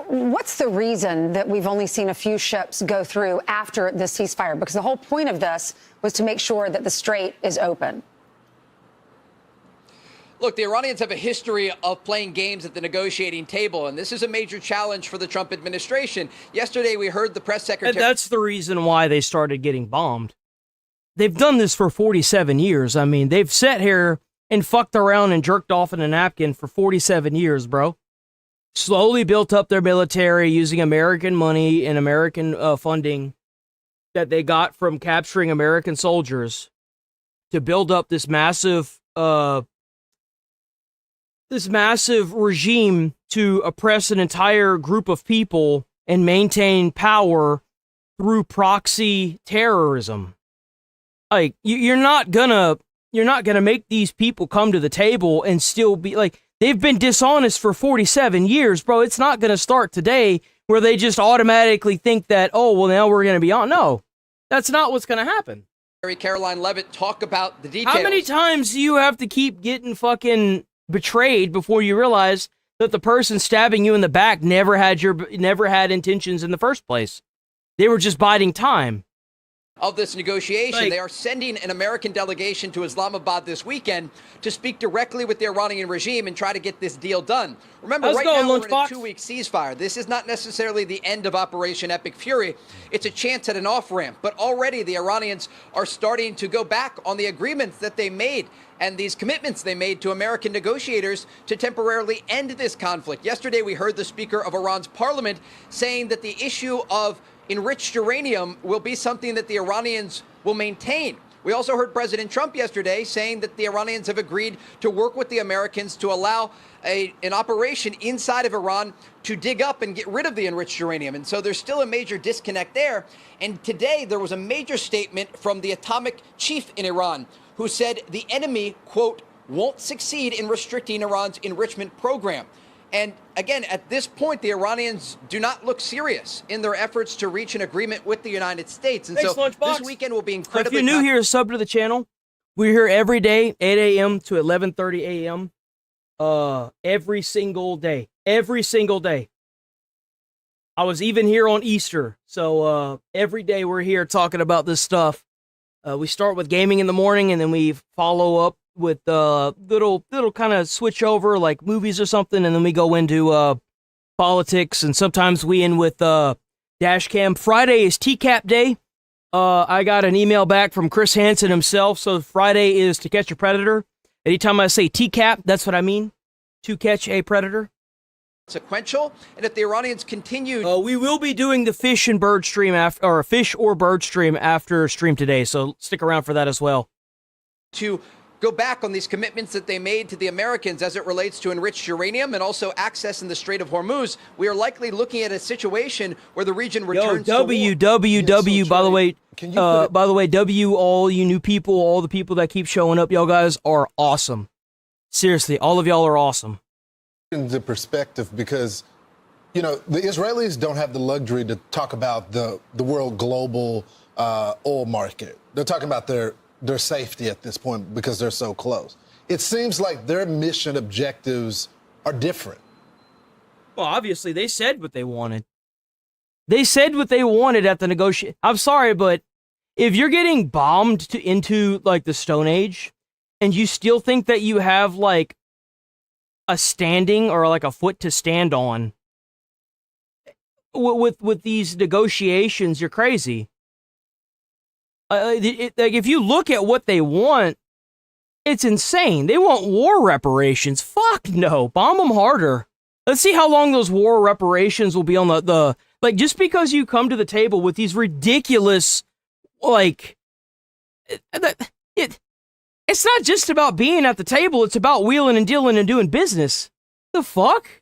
Speaker 24: what's the reason that we've only seen a few ships go through after the ceasefire? Because the whole point of this was to make sure that the strait is open.
Speaker 25: Look, the Iranians have a history of playing games at the negotiating table, and this is a major challenge for the Trump administration. Yesterday, we heard the press secretary...
Speaker 3: And that's the reason why they started getting bombed. They've done this for 47 years. I mean, they've sat here and fucked around and jerked off in a napkin for 47 years, bro. Slowly built up their military using American money and American funding that they got from capturing American soldiers to build up this massive regime to oppress an entire group of people and maintain power through proxy terrorism. Like, you're not gonna make these people come to the table and still be like, they've been dishonest for 47 years, bro. It's not gonna start today where they just automatically think that, oh, well, now we're gonna be on. No, that's not what's gonna happen.
Speaker 25: Caroline Leavitt talk about the details.
Speaker 3: How many times do you have to keep getting fucking betrayed before you realize that the person stabbing you in the back never had intentions in the first place? They were just biding time.
Speaker 25: Of this negotiation, they are sending an American delegation to Islamabad this weekend to speak directly with the Iranian regime and try to get this deal done. Remember, right now we're in a 2-week ceasefire. This is not necessarily the end of Operation Epic Fury. It's a chance at an off-ramp. But already the Iranians are starting to go back on the agreements that they made and these commitments they made to American negotiators to temporarily end this conflict. Yesterday, we heard the Speaker of Iran's parliament saying that the issue of enriched uranium will be something that the Iranians will maintain. We also heard President Trump yesterday saying that the Iranians have agreed to work with the Americans to allow an operation inside of Iran to dig up and get rid of the enriched uranium. And so there's still a major disconnect there. And today there was a major statement from the atomic chief in Iran who said the enemy, quote, won't succeed in restricting Iran's enrichment program. And again, at this point, the Iranians do not look serious in their efforts to reach an agreement with the United States. And
Speaker 3: Thanks,
Speaker 25: so
Speaker 3: Lunchbox.
Speaker 25: this weekend will be
Speaker 3: If
Speaker 25: incredibly...
Speaker 3: you're new here, sub to the channel. We're here every day, 8 a.m. to 11:30 a.m. Every single day. Every single day. I was even here on Easter. So every day we're here talking about this stuff. We start with gaming in the morning, and then we follow up with little kind of switch over, like movies or something, and then we go into politics, and sometimes we end with dash cam. Friday is TCAP day. I got an email back from Chris Hansen himself, so Friday is to catch a predator. Anytime I say TCAP, that's what I mean, to catch a predator.
Speaker 25: Sequential, and if the Iranians continue...
Speaker 3: we will be doing the fish and bird stream after, or fish or bird stream after stream today, so stick around for that as well.
Speaker 25: To go back on these commitments that they made to the Americans as it relates to enriched uranium and also access in the Strait of Hormuz, we are likely looking at a situation where the region returns to war.
Speaker 3: WWW, by the way, W, all you new people, all the people that keep showing up, y'all guys are awesome. Seriously, all of y'all are awesome.
Speaker 22: The perspective, because, you know, the Israelis don't have the luxury to talk about the world global oil market. They're talking about their safety at this point because they're so close. It seems like their mission objectives are different.
Speaker 3: Well, obviously, they said what they wanted. They said what they wanted at the negotiation. I'm sorry, but if you're getting bombed into, like, the Stone Age, and you still think that you have, like, a standing or, like, a foot to stand on with these negotiations, you're crazy. Like, if you look at what they want, it's insane. They want war reparations. Fuck no. Bomb them harder. Let's see how long those war reparations will be on the like, just because you come to the table with these ridiculous, like, it's not just about being at the table. It's about wheeling and dealing and doing business. The fuck?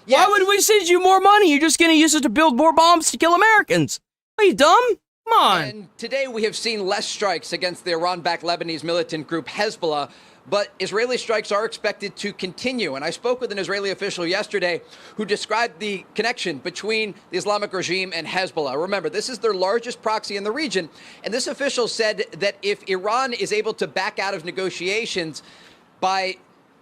Speaker 3: Why would we send you more money? You're just going to use it to build more bombs to kill Americans. Are you dumb? Come on.
Speaker 25: And today we have seen less strikes against the Iran-backed Lebanese militant group Hezbollah, but Israeli strikes are expected to continue. And I spoke with an Israeli official yesterday who described the connection between the Islamic regime and Hezbollah. Remember, this is their largest proxy in the region. And this official said that if Iran is able to back out of negotiations by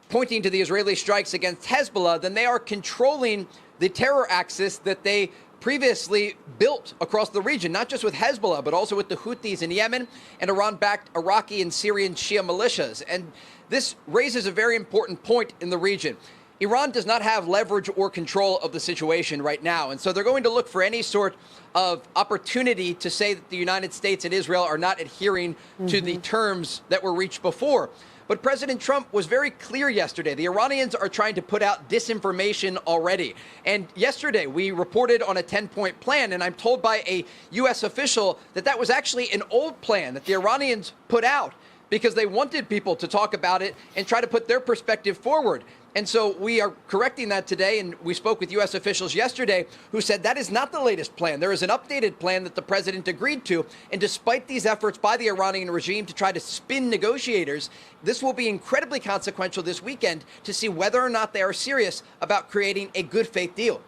Speaker 25: pointing to the Israeli strikes against Hezbollah, then they are controlling the terror axis that they previously built across the region, not just with Hezbollah, but also with the Houthis in Yemen and Iran-backed Iraqi and Syrian Shia militias. And this raises a very important point in the region. Iran does not have leverage or control of the situation right now. And so they're going to look for any sort of opportunity to say that the United States and Israel are not adhering to the terms that were reached before. But President Trump was very clear yesterday. The Iranians are trying to put out disinformation already. And yesterday we reported on a 10-point plan, and I'm told by a U.S. official that that was actually an old plan that the Iranians put out because they wanted people to talk about it and try to put their perspective forward. And so we are correcting that today, and we spoke with U.S. officials yesterday who said that is not the latest plan. There is an updated plan that the president agreed to, and despite these efforts by the Iranian regime to try to spin negotiators, this will be incredibly consequential this weekend to see whether or not they are serious about creating a good faith deal.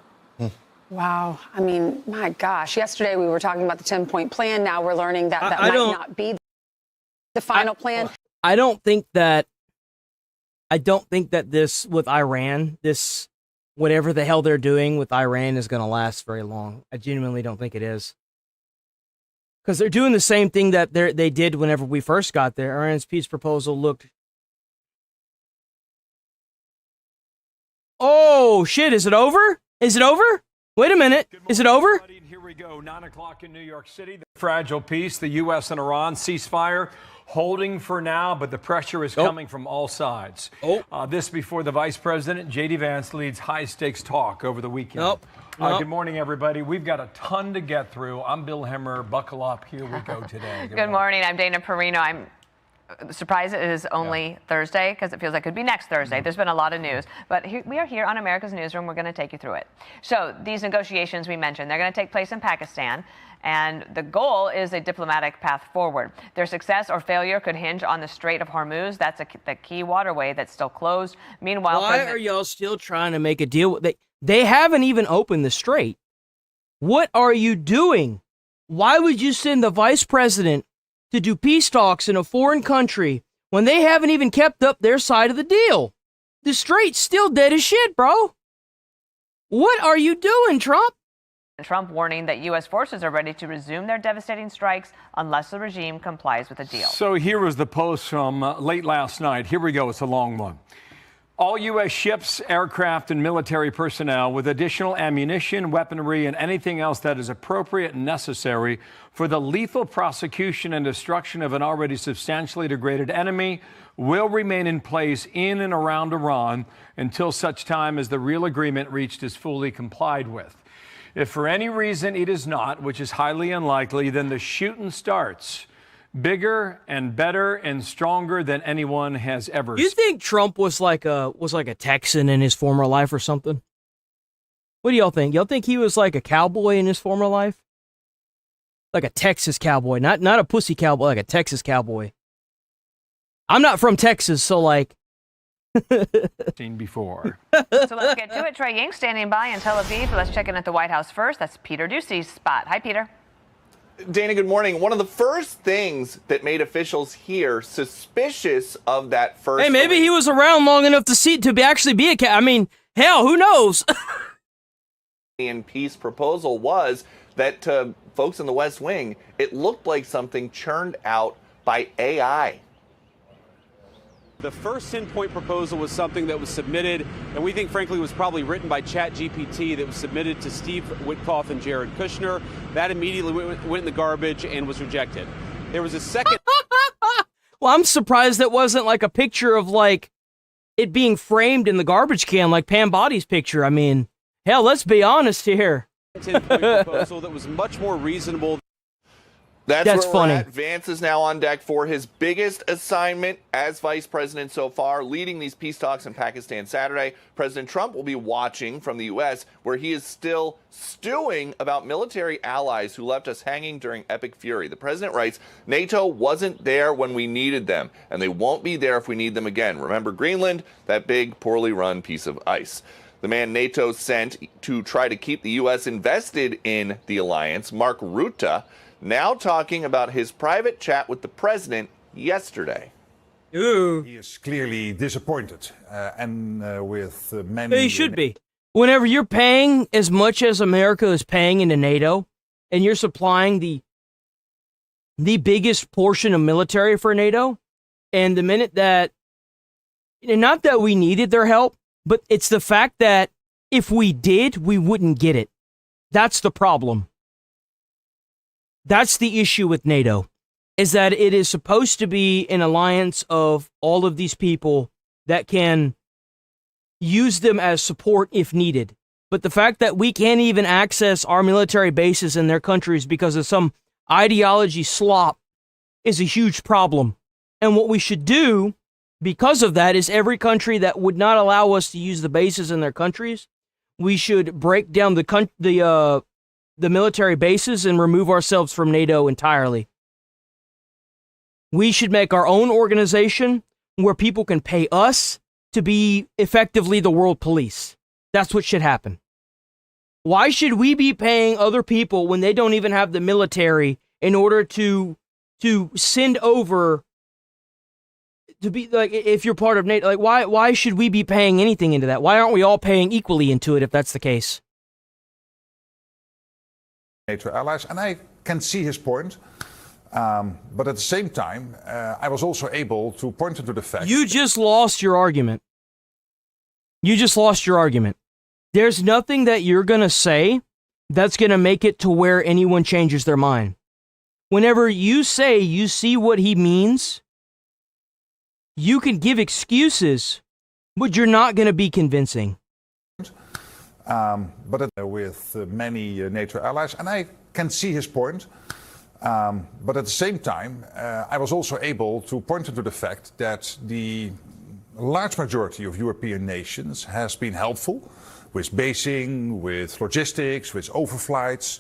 Speaker 24: Wow. I mean, my gosh. Yesterday we were talking about the 10-point plan. Now we're learning that that might not be the final plan.
Speaker 3: I don't think that this with Iran, this whatever the hell they're doing with Iran is going to last very long. I genuinely don't think it is. Because they're doing the same thing that they did whenever we first got there. Iran's peace proposal looked... Oh, shit, is it over? Is it over? Wait a minute. Is it over?
Speaker 6: Here we go. 9 o'clock in New York City. The fragile peace, the U.S. and Iran ceasefire holding for now, but the pressure is coming from all sides. This before the Vice President, J.D. Vance, leads high-stakes talk over the weekend. Good morning, everybody. We've got a ton to get through. I'm Bill Hemmer. Buckle up. Here we go today.
Speaker 9: Good morning. I'm Dana Perino. I'm surprised it is only Thursday because it feels like it could be next Thursday. There's been a lot of news, but we are here on America's Newsroom. We're going to take you through it. So these negotiations we mentioned, they're going to take place in Pakistan, and the goal is a diplomatic path forward. Their success or failure could hinge on the Strait of Hormuz. That's the key waterway that's still closed. Meanwhile,
Speaker 3: why are y'all still trying to make a deal with they haven't even opened the strait. What are you doing? Why would you send the vice president to do peace talks in a foreign country when they haven't even kept up their side of the deal? The strait's still dead as shit, bro. What are you doing, Trump?
Speaker 9: Trump warning that U.S. forces are ready to resume their devastating strikes unless the regime complies with the deal.
Speaker 6: So here was the post from late last night. Here we go. It's a long one. All U.S. ships, aircraft, and military personnel with additional ammunition, weaponry, and anything else that is appropriate and necessary for the lethal prosecution and destruction of an already substantially degraded enemy will remain in place in and around Iran until such time as the real agreement reached is fully complied with. If for any reason it is not, which is highly unlikely, then the shooting starts. Bigger and better and stronger than anyone has ever.
Speaker 3: You think Trump was like a Texan in his former life or something? What do y'all think? Y'all think he was like a cowboy in his former life? Like a Texas cowboy, not a pussy cowboy, like a Texas cowboy. I'm not from Texas, so like.
Speaker 6: Seen before.
Speaker 9: So let's get to it. Trey Ying standing by in Tel Aviv. Let's check in at the White House first. That's Peter Ducey's spot. Hi, Peter.
Speaker 10: Dana, good morning. One of the first things that made officials here suspicious of that first.
Speaker 3: Hey, maybe he was around long enough to actually be a I mean, hell, who knows?
Speaker 10: Peace proposal was that to folks in the West Wing, it looked like something churned out by AI.
Speaker 4: The first 10-point proposal was something that was submitted, and we think, frankly, was probably written by ChatGPT that was submitted to Steve Witkoff and Jared Kushner. That immediately went in the garbage and was rejected. There was a second.
Speaker 3: Well, I'm surprised that wasn't like a picture of like it being framed in the garbage can like Pam Body's picture. I mean, hell, let's be honest here.
Speaker 4: 10-point proposal that was much more reasonable.
Speaker 10: That's where
Speaker 3: funny.
Speaker 10: We're at. Vance is now on deck for his biggest assignment as vice president so far, leading these peace talks in Pakistan Saturday. President Trump will be watching from the U.S., where he is still stewing about military allies who left us hanging during epic fury. The president writes, NATO wasn't there when we needed them, and they won't be there if we need them again. Remember Greenland, that big, poorly run piece of ice. The man NATO sent to try to keep the U.S. invested in the alliance, Mark Rutte, now talking about his private chat with the president yesterday.
Speaker 3: Ooh.
Speaker 14: He is clearly disappointed, with many.
Speaker 3: He should be. Whenever you're paying as much as America is paying into NATO, and you're supplying the biggest portion of military for NATO, and the minute that, not that we needed their help, but it's the fact that if we did, we wouldn't get it. That's the problem. That's the issue with NATO, is that it is supposed to be an alliance of all of these people that can use them as support if needed. But the fact that we can't even access our military bases in their countries because of some ideology slop is a huge problem. And what we should do because of that is every country that would not allow us to use the bases in their countries, we should break down the military bases and remove ourselves from NATO entirely. We should make our own organization where people can pay us to be effectively the world police. That's what should happen. Why should we be paying other people when they don't even have the military in order to send over to be like, if you're part of NATO, like why should we be paying anything into that? Why aren't we all paying equally into it if that's the case?
Speaker 14: NATO allies, and I can see his point. But at the same time, I was also able to point him to the fact.
Speaker 3: You just lost your argument. You just lost your argument. There's nothing that you're going to say that's going to make it to where anyone changes their mind. whenever you say you see what he means, you can give excuses, but you're not going to be convincing.
Speaker 14: But with many NATO allies, and I can see his point. But at the same time, I was also able to point to the fact that the large majority of European nations has been helpful with basing, with logistics, with overflights.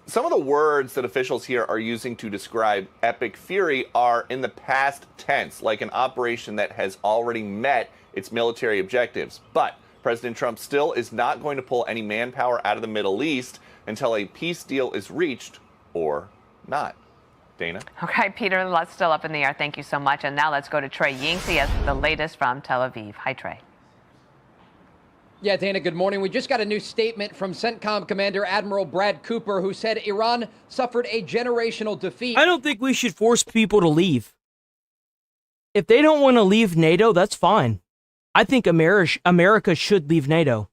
Speaker 10: Some of the words that officials here are using to describe Epic Fury are in the past tense, like an operation that has already met its military objectives. But President Trump still is not going to pull any manpower out of the Middle East until a peace deal is reached or not. Dana?
Speaker 9: Okay, Peter, that's still up in the air. Thank you so much. And now let's go to Trey Yingse as the latest from Tel Aviv. Hi, Trey.
Speaker 25: Yeah, Dana, good morning. We just got a new statement from CENTCOM Commander Admiral Brad Cooper, who said Iran suffered a generational defeat.
Speaker 3: I don't think we should force people to leave. If they don't want to leave NATO, that's fine. I think America should leave NATO.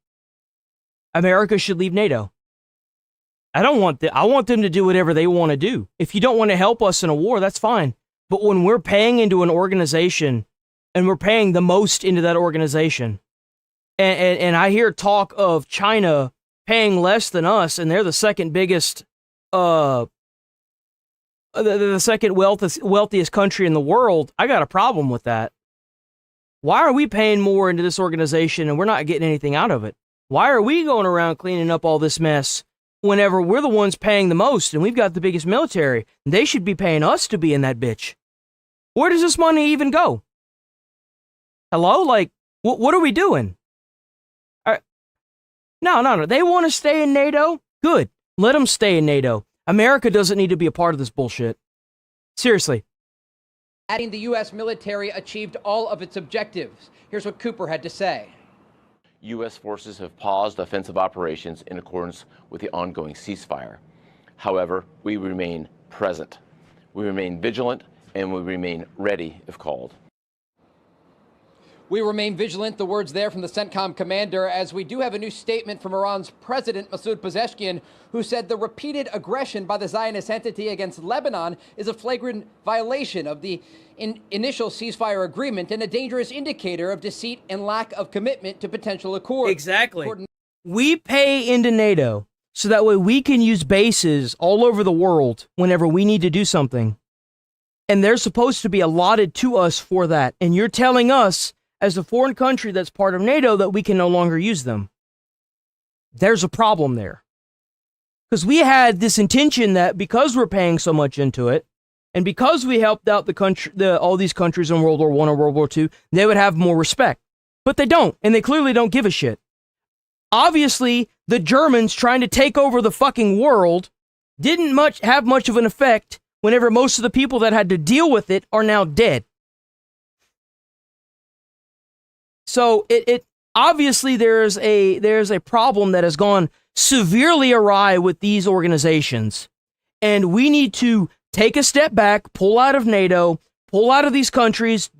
Speaker 3: America should leave NATO. I want them to do whatever they want to do. If you don't want to help us in a war, that's fine. But when we're paying into an organization and we're paying the most into that organization, and I hear talk of China paying less than us, and they're the second biggest, the second wealthiest country in the world, I got a problem with that. Why are we paying more into this organization and we're not getting anything out of it? Why are we going around cleaning up all this mess whenever we're the ones paying the most and we've got the biggest military? They should be paying us to be in that bitch. Where does this money even go? Hello? Like, what are we doing? No. They want to stay in NATO? Good. Let them stay in NATO. America doesn't need to be a part of this bullshit. Seriously.
Speaker 25: Adding the U.S. military achieved all of its objectives. Here's what Cooper had to say.
Speaker 2: U.S. forces have paused offensive operations in accordance with the ongoing ceasefire. However, we remain present. We remain vigilant, and we remain ready if called.
Speaker 25: We remain vigilant, the words there from the CENTCOM commander, as we do have a new statement from Iran's president, Masoud Pezeshkian, who said the repeated aggression by the Zionist entity against Lebanon is a flagrant violation of the initial ceasefire agreement and a dangerous indicator of deceit and lack of commitment to potential accord.
Speaker 3: Exactly. We pay into NATO so that way we can use bases all over the world whenever we need to do something. And they're supposed to be allotted to us for that. And you're telling us, as a foreign country that's part of NATO, that we can no longer use them. There's a problem there. Because we had this intention that because we're paying so much into it, and because we helped out all these countries in World War I or World War II, they would have more respect. But they don't, and they clearly don't give a shit. Obviously, the Germans trying to take over the fucking world didn't have much of an effect whenever most of the people that had to deal with it are now dead. So it obviously there's a problem that has gone severely awry with these organizations, and we need to take a step back, pull out of NATO, pull out of these countries,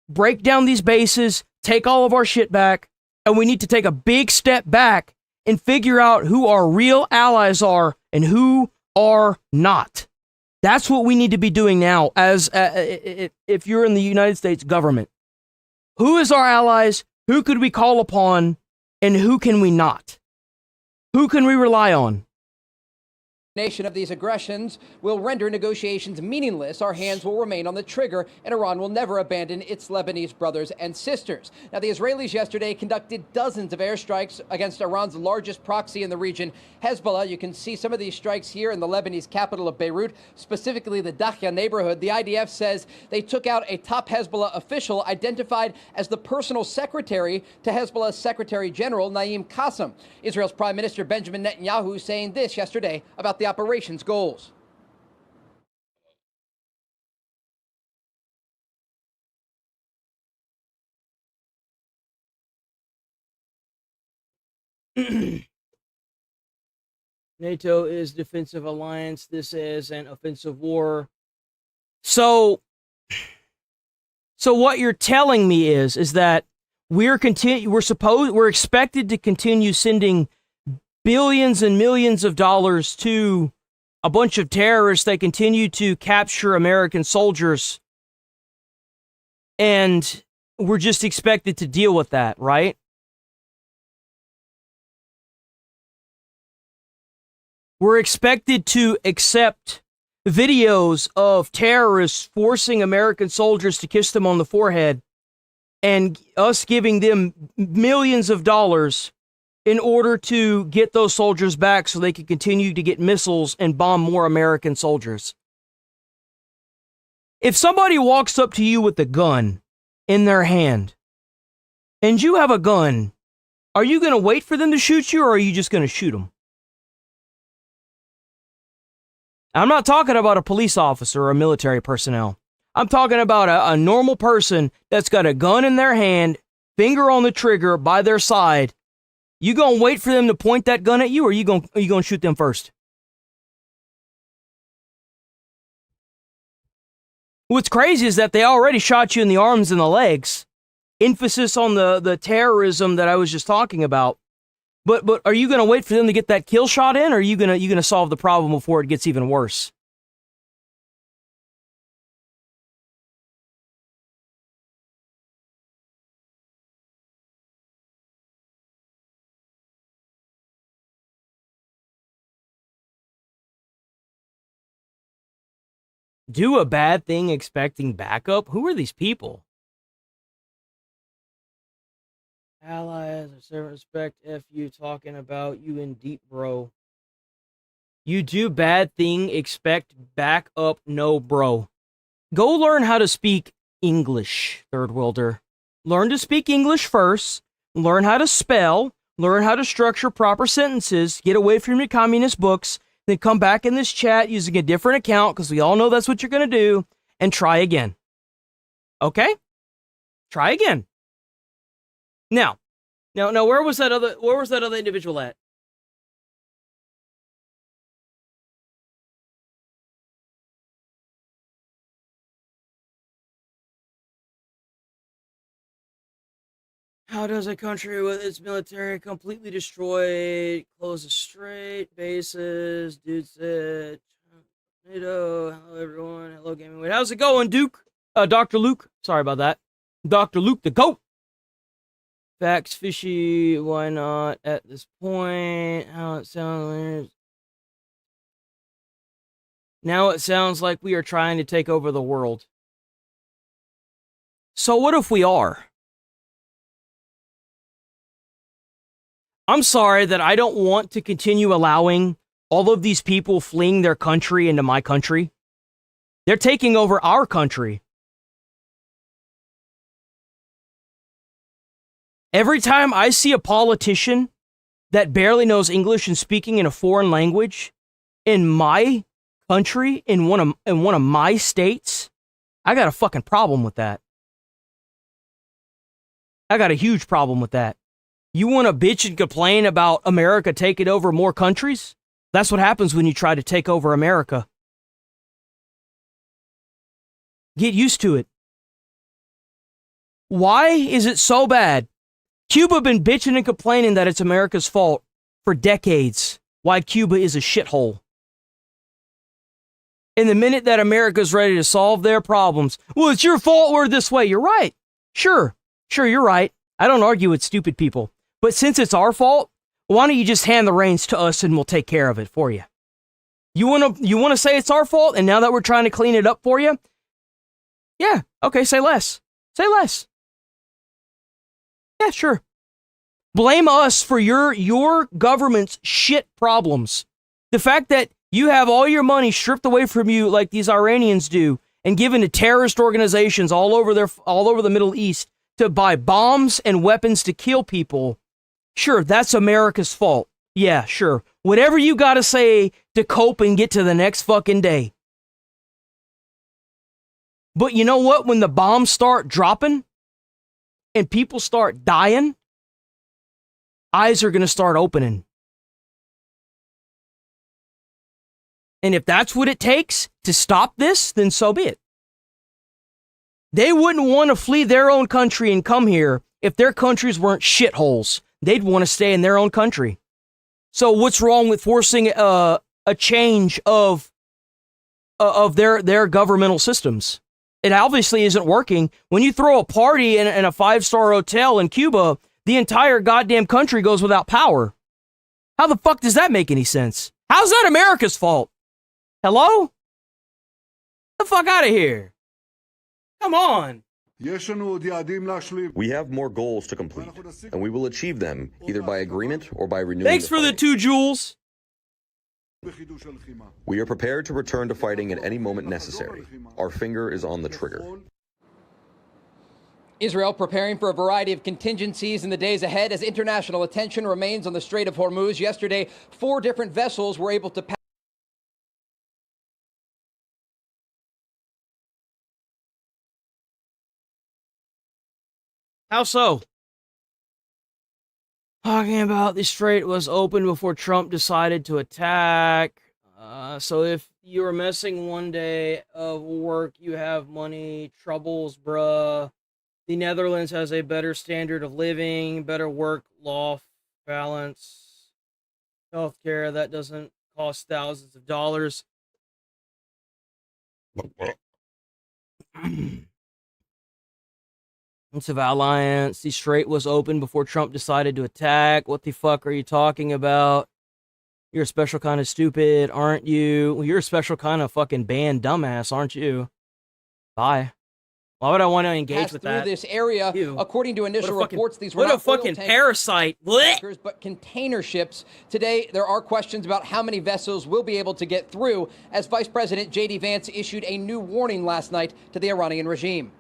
Speaker 3: break down these bases, take all of our shit back, and we need to take a big step back and figure out who our real allies are and who are not. That's what we need to be doing now as if you're in the United States government. Who is our allies? Who could we call upon? And who can we not? Who can we rely on?
Speaker 25: Of these aggressions will render negotiations meaningless. Our hands will remain on the trigger, and Iran will never abandon its Lebanese brothers and sisters. Now, the Israelis yesterday conducted dozens of airstrikes against Iran's largest proxy in the region, Hezbollah. You can see some of these strikes here in the Lebanese capital of Beirut, specifically the Dakhya neighborhood. The IDF says they took out a top Hezbollah official identified as the personal secretary to Hezbollah's Secretary General, Naim Qassem. Israel's Prime Minister Benjamin Netanyahu saying this yesterday about the operation's goals.
Speaker 3: NATO is defensive alliance. This is an offensive war. So what you're telling me is that we're expected to continue sending billions and millions of dollars to a bunch of terrorists that continue to capture American soldiers, and we're just expected to deal with that, right? We're expected to accept videos of terrorists forcing American soldiers to kiss them on the forehead and us giving them millions of dollars in order to get those soldiers back so they can continue to get missiles and bomb more American soldiers. If somebody walks up to you with a gun in their hand and you have a gun, are you going to wait for them to shoot you, or are you just going to shoot them? I'm not talking about a police officer or a military personnel. I'm talking about a normal person that's got a gun in their hand, finger on the trigger by their side. You gonna wait for them to point that gun at you, or are you gonna shoot them first? What's crazy is that they already shot you in the arms and the legs. Emphasis on the terrorism that I was just talking about. But are you going to wait for them to get that kill shot in, or are you going to solve the problem before it gets even worse? Do a bad thing expecting backup? Who are these people? Allies or servant respect. F you talking about you in deep, bro. You do bad thing, expect backup, no, bro. Go learn how to speak English, third worlder. Learn to speak English first. Learn how to spell. Learn how to structure proper sentences. Get away from your communist books. Then come back in this chat using a different account, because we all know that's what you're going to do, and try again. Okay? Try again. Now, where was that other individual at? How does a country with its military completely destroyed close the strait bases? Dude said, "NATO, hello everyone, hello gaming. Wait, how's it going, Duke? Dr. Luke. Sorry about that, Dr. Luke the GOAT." Facts fishy, why not at this point? How it sounds. Now it sounds like we are trying to take over the world. So what if we are? I'm sorry that I don't want to continue allowing all of these people fleeing their country into my country. They're taking over our country. Every time I see a politician that barely knows English and speaking in a foreign language in my country, in one of my states, I got a fucking problem with that. I got a huge problem with that. You want to bitch and complain about America taking over more countries? That's what happens when you try to take over America. Get used to it. Why is it so bad? Cuba been bitching and complaining that it's America's fault for decades. Why Cuba is a shithole. And the minute that America's ready to solve their problems, well, it's your fault we're this way. You're right. Sure, you're right. I don't argue with stupid people. But since it's our fault, why don't you just hand the reins to us and we'll take care of it for you? You want to say it's our fault, and now that we're trying to clean it up for you? Yeah, okay, say less. Say less. Yeah, sure. Blame us for your government's shit problems. The fact that you have all your money stripped away from you like these Iranians do and given to terrorist organizations all over the Middle East to buy bombs and weapons to kill people. Sure, that's America's fault. Yeah, sure. Whatever you got to say to cope and get to the next fucking day. But you know what? When the bombs start dropping and people start dying, eyes are going to start opening. And if that's what it takes to stop this, then so be it. They wouldn't want to flee their own country and come here if their countries weren't shitholes. They'd want to stay in their own country. So what's wrong with forcing a change of their governmental systems. It obviously isn't working. When you throw a party in a 5-star hotel in Cuba, the entire goddamn country goes without power. How the fuck does that make any sense? How's that America's fault? Hello? Get the fuck out of here. Come on.
Speaker 5: We have more goals to complete, and we will achieve them either by agreement or by renewing.
Speaker 3: Thanks for the 2 joules.
Speaker 5: We are prepared to return to fighting at any moment necessary. Our finger is on the trigger.
Speaker 25: Israel preparing for a variety of contingencies in the days ahead as international attention remains on the Strait of Hormuz. Yesterday, 4 different vessels were able to pass.
Speaker 3: How so? Talking about the strait was open before Trump decided to attack. So if you were missing one day of work, you have money troubles, bruh. The Netherlands has a better standard of living, better work-life balance, healthcare that doesn't cost thousands of dollars. Of alliance. The strait was open before Trump decided to attack. What the fuck are you talking about? You're a special kind of stupid, aren't you? Well, you're a special kind of fucking banned dumbass, aren't you? Bye. Why would I want to engage with that?
Speaker 25: Through this area, according to initial reports, these were
Speaker 3: not
Speaker 25: not oil
Speaker 3: fucking parasite,
Speaker 25: tankers, but container ships. Today, there are questions about how many vessels will be able to get through, as Vice President J.D. Vance issued a new warning last night to the Iranian regime.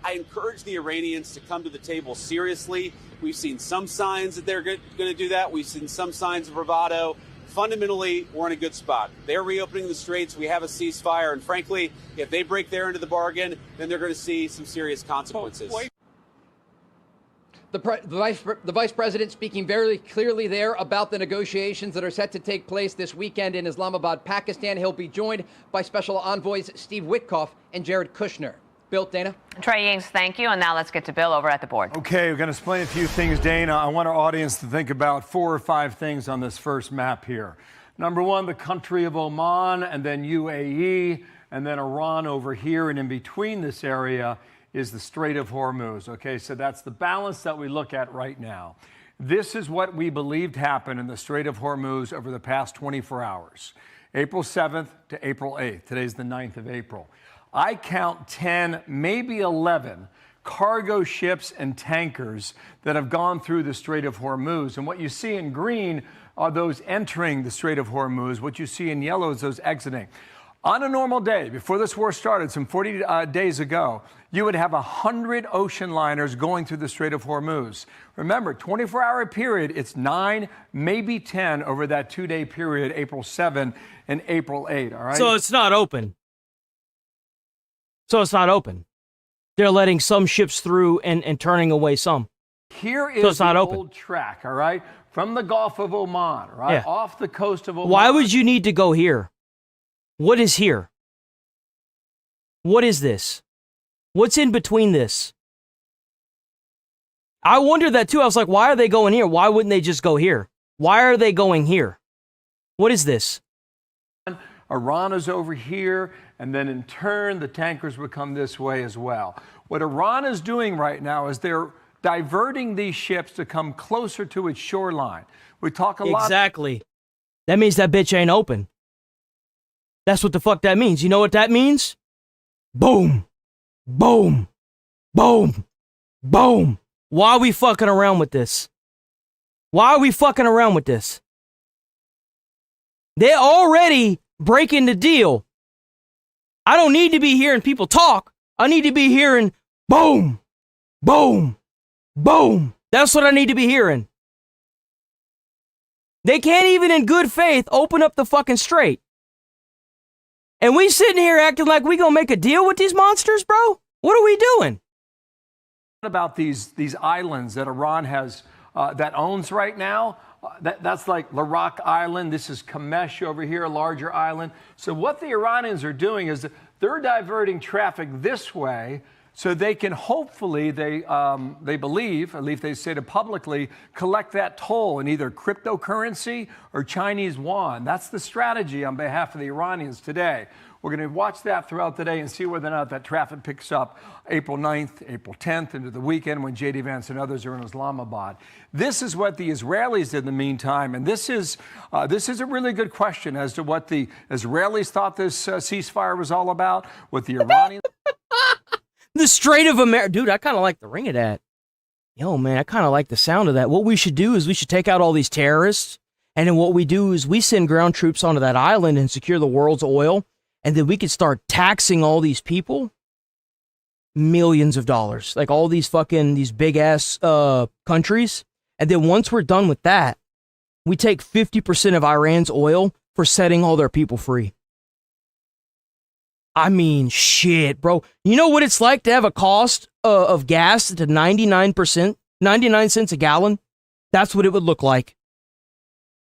Speaker 4: I encourage the Iranians to come to the table seriously. We've seen some signs that they're going to do that. We've seen some signs of bravado. Fundamentally, we're in a good spot. They're reopening the straits. We have a ceasefire. And frankly, if they break their end of the bargain, then they're going to see some serious consequences.
Speaker 25: The vice president speaking very clearly there about the negotiations that are set to take place this weekend in Islamabad, Pakistan. He'll be joined by special envoys Steve Witkoff and Jared Kushner. Bill, Dana?
Speaker 9: Trey Yings, thank you. And now let's get to Bill over at the board.
Speaker 6: Okay, we're going to explain a few things, Dana. I want our audience to think about 4 or 5 things on this first map here. Number 1, the country of Oman, and then UAE, and then Iran over here. And in between this area is the Strait of Hormuz. Okay, so that's the balance that we look at right now. This is what we believed happened in the Strait of Hormuz over the past 24 hours. April 7th to April 8th. Today's the 9th of April. I count 10, maybe 11 cargo ships and tankers that have gone through the Strait of Hormuz. And what you see in green are those entering the Strait of Hormuz. What you see in yellow is those exiting. On a normal day, before this war started, some 40 days ago, you would have 100 ocean liners going through the Strait of Hormuz. Remember, 24-hour period, it's 9, maybe 10 over that 2-day period, April 7 and April 8, all right?
Speaker 3: So it's not open. So it's not open. They're letting some ships through and turning away some.
Speaker 6: Here is
Speaker 3: so it's not
Speaker 6: the
Speaker 3: open.
Speaker 6: old track, all right? From the Gulf of Oman, right?
Speaker 3: Yeah.
Speaker 6: Off the coast of Oman.
Speaker 3: Why would you need to go here? What is here? What is this? What's in between this? I wondered that too. I was like, why are they going here? Why wouldn't they just go here? Why are they going here? What is this?
Speaker 6: Iran is over here, and then in turn, the tankers would come this way as well. What Iran is doing right now is they're diverting these ships to come closer to its shoreline. We talk a lot.
Speaker 3: Exactly. That means that bitch ain't open. That's what the fuck that means. You know what that means? Boom. Boom. Boom. Boom. Why are we fucking around with this? Why are we fucking around with this? They're already breaking the deal. I don't need to be hearing people talk. I need to be hearing boom, boom, boom. That's what I need to be hearing. They can't even in good faith open up the fucking strait. And we sitting here acting like we gonna make a deal with these monsters, bro? What are we doing?
Speaker 6: What about these islands that Iran has that owns right now? That's like Larak Island. This is Kamesh over here, a larger island. So what the Iranians are doing is they're diverting traffic this way so they can hopefully, they believe, at least they say it publicly, collect that toll in either cryptocurrency or Chinese yuan. That's the strategy on behalf of the Iranians today. We're going to watch that throughout the day and see whether or not that traffic picks up April 9th, April 10th, into the weekend when J.D. Vance and others are in Islamabad. This is what the Israelis did in the meantime, and this is a really good question as to what the Israelis thought this ceasefire was all about, what the Iranians...
Speaker 3: The Strait of America. Dude, I kind of like the ring of that. Yo, man, I kind of like the sound of that. What we should do is we should take out all these terrorists, and then what we do is we send ground troops onto that island and secure the world's oil, and then we could start taxing all these people millions of dollars, like all these big ass countries. And then once we're done with that, we take 50% of Iran's oil for setting all their people free. I mean, shit, bro. You know what it's like to have a cost of gas to 99 cents a gallon? That's what it would look like.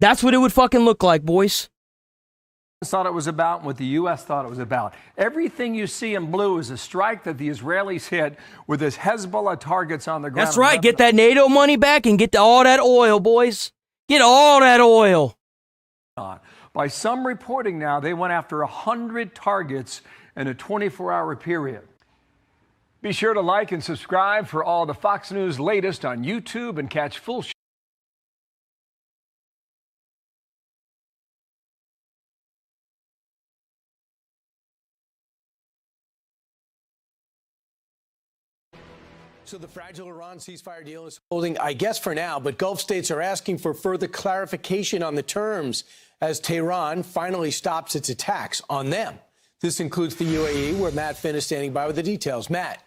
Speaker 3: That's what it would fucking look like, boys.
Speaker 6: Thought it was about and what the U.S. thought it was about. Everything you see in blue is a strike that the Israelis hit with his Hezbollah targets on the ground.
Speaker 3: That's right. Get that NATO money back and get all that oil, boys. Get all that oil.
Speaker 6: By some reporting now, they went after 100 targets in a 24-hour period. Be sure to like and subscribe for all the Fox News latest on YouTube and catch full
Speaker 20: So the fragile Iran ceasefire deal is holding, I guess, for now, but Gulf states are asking for further clarification on the terms as Tehran finally stops its attacks on them. This includes the UAE, where Matt Finn is standing by with the details. Matt.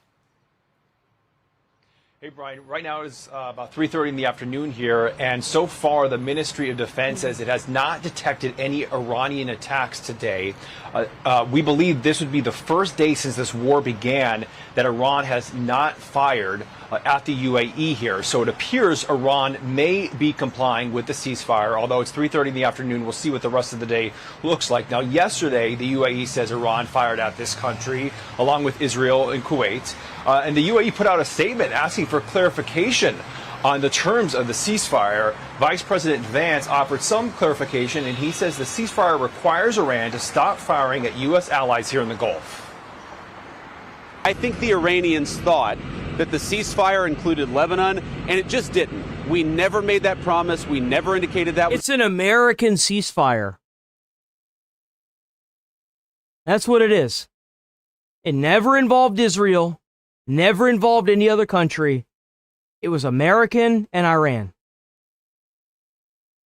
Speaker 7: Hey, Brian. Right now it is about 3:30 in the afternoon here, and so far the Ministry of Defense says it has not detected any Iranian attacks today. We believe this would be the first day since this war began that Iran has not fired at the UAE here. So it appears Iran may be complying with the ceasefire, although it's 3:30 in the afternoon. We'll see what the rest of the day looks like. Now, yesterday, the UAE says Iran fired at this country, along with Israel and Kuwait. And the UAE put out a statement asking for clarification on the terms of the ceasefire. Vice President Vance offered some clarification, and he says the ceasefire requires Iran to stop firing at U.S. allies here in the Gulf.
Speaker 4: I think the Iranians thought that the ceasefire included Lebanon, and it just didn't. We never made that promise. We never indicated that.
Speaker 3: It's an American ceasefire. That's what it is. It never involved Israel, never involved any other country. It was American and Iran.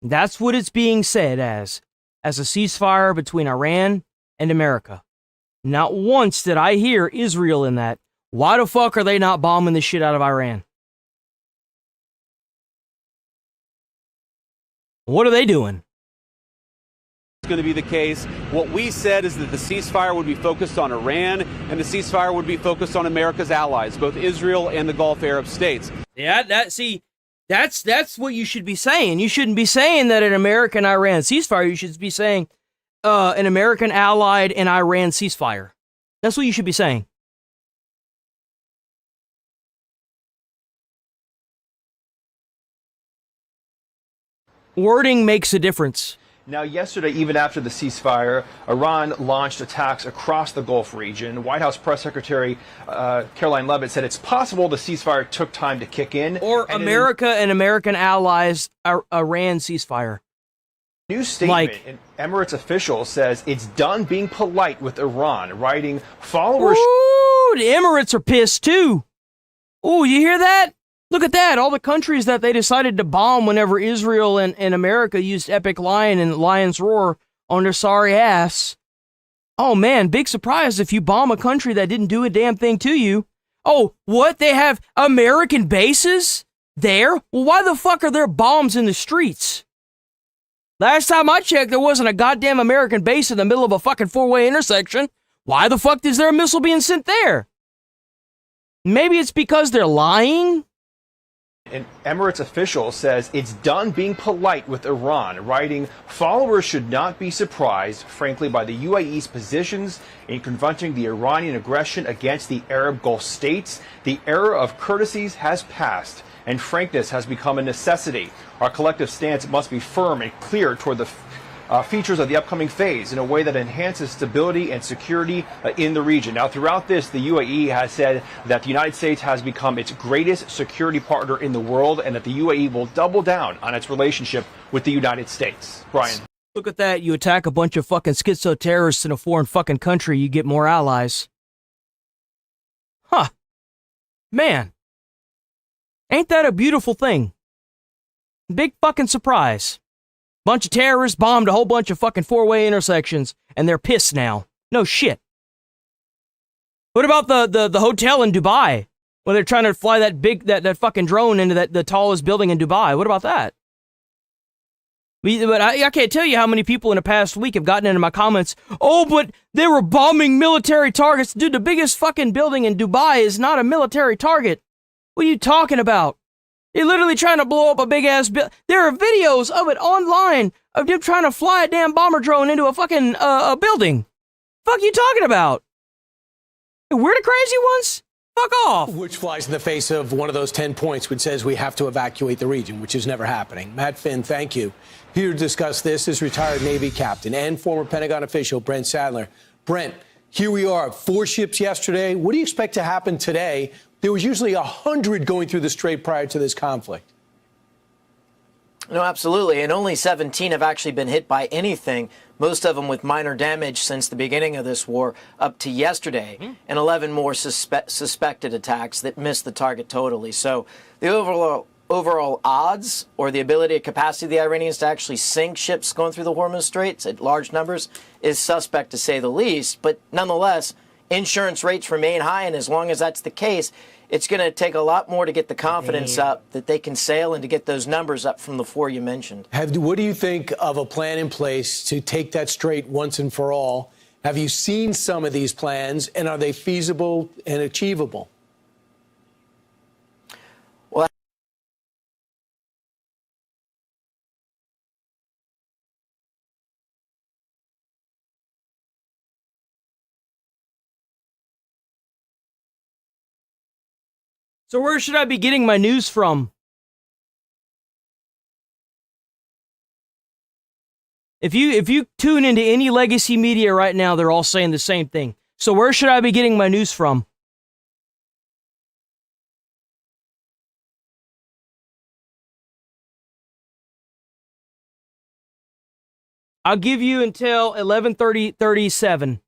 Speaker 3: That's what it's being said as a ceasefire between Iran and America. Not once did I hear Israel in that. Why the fuck are they not bombing the shit out of Iran? What are they doing?
Speaker 4: It's going to be the case. What we said is that the ceasefire would be focused on Iran, and the ceasefire would be focused on America's allies, both Israel and the Gulf Arab states.
Speaker 3: Yeah, that's what you should be saying. You shouldn't be saying that an American-Iran ceasefire. You should be saying an American allied and Iran ceasefire. That's what you should be saying. Wording makes a difference.
Speaker 7: Now, yesterday, even after the ceasefire, Iran launched attacks across the Gulf region. White House Press Secretary Caroline Leavitt said it's possible the ceasefire took time to kick in.
Speaker 3: Or America and American allies, Iran ceasefire.
Speaker 7: New statement, an Emirates official says it's done being polite with Iran, writing followers.
Speaker 3: Ooh, the Emirates are pissed too. Ooh, you hear that? Look at that. All the countries that they decided to bomb whenever Israel and America used Epic Lion and Lion's Roar on their sorry ass. Oh man, big surprise if you bomb a country that didn't do a damn thing to you. Oh, what? They have American bases there? Well, why the fuck are there bombs in the streets? Last time I checked, there wasn't a goddamn American base in the middle of a fucking four-way intersection. Why the fuck is there a missile being sent there? Maybe it's because they're lying?
Speaker 7: An Emirates official says it's done being polite with Iran, writing, followers should not be surprised, frankly, by the UAE's positions in confronting the Iranian aggression against the Arab Gulf states. The era of courtesies has passed, and frankness has become a necessity. Our collective stance must be firm and clear toward the features of the upcoming phase in a way that enhances stability and security in the region. Now, throughout this, the UAE has said that the United States has become its greatest security partner in the world and that the UAE will double down on its relationship with the United States. Brian.
Speaker 3: Look at that. You attack a bunch of fucking schizo terrorists in a foreign fucking country, you get more allies. Huh. Man. Ain't that a beautiful thing? Big fucking surprise. Bunch of terrorists bombed a whole bunch of fucking four-way intersections, and they're pissed now. No shit. What about the hotel in Dubai, where they're trying to fly that fucking drone into the tallest building in Dubai? What about that? But I can't tell you how many people in the past week have gotten into my comments, oh, but they were bombing military targets. Dude, the biggest fucking building in Dubai is not a military target. What are you talking about? They're literally trying to blow up a big-ass building. There are videos of it online of them trying to fly a damn bomber drone into a fucking a building. Fuck you talking about? We're the crazy ones? Fuck off.
Speaker 20: Which flies in the face of one of those 10 points which says we have to evacuate the region, which is never happening. Matt Finn, thank you. Here to discuss this is retired Navy captain and former Pentagon official Brent Sadler. Brent, here we are, 4 ships yesterday. What do you expect to happen today? There was usually 100 going through the strait prior to this conflict.
Speaker 8: No, absolutely. And only 17 have actually been hit by anything, most of them with minor damage since the beginning of this war up to yesterday, and 11 more suspected attacks that missed the target totally. So the overall odds or the ability and capacity of the Iranians to actually sink ships going through the Hormuz Straits at large numbers is suspect, to say the least. But nonetheless, insurance rates remain high, and as long as that's the case, it's going to take a lot more to get the confidence up that they can sail and to get those numbers up from the 4 you mentioned.
Speaker 20: What do you think of a plan in place to take that strait once and for all? Have you seen some of these plans, and are they feasible and achievable?
Speaker 8: Well,
Speaker 3: so where should I be getting my news from? If you tune into any legacy media right now, they're all saying the same thing. So where should I be getting my news from? I'll give you until 11:37.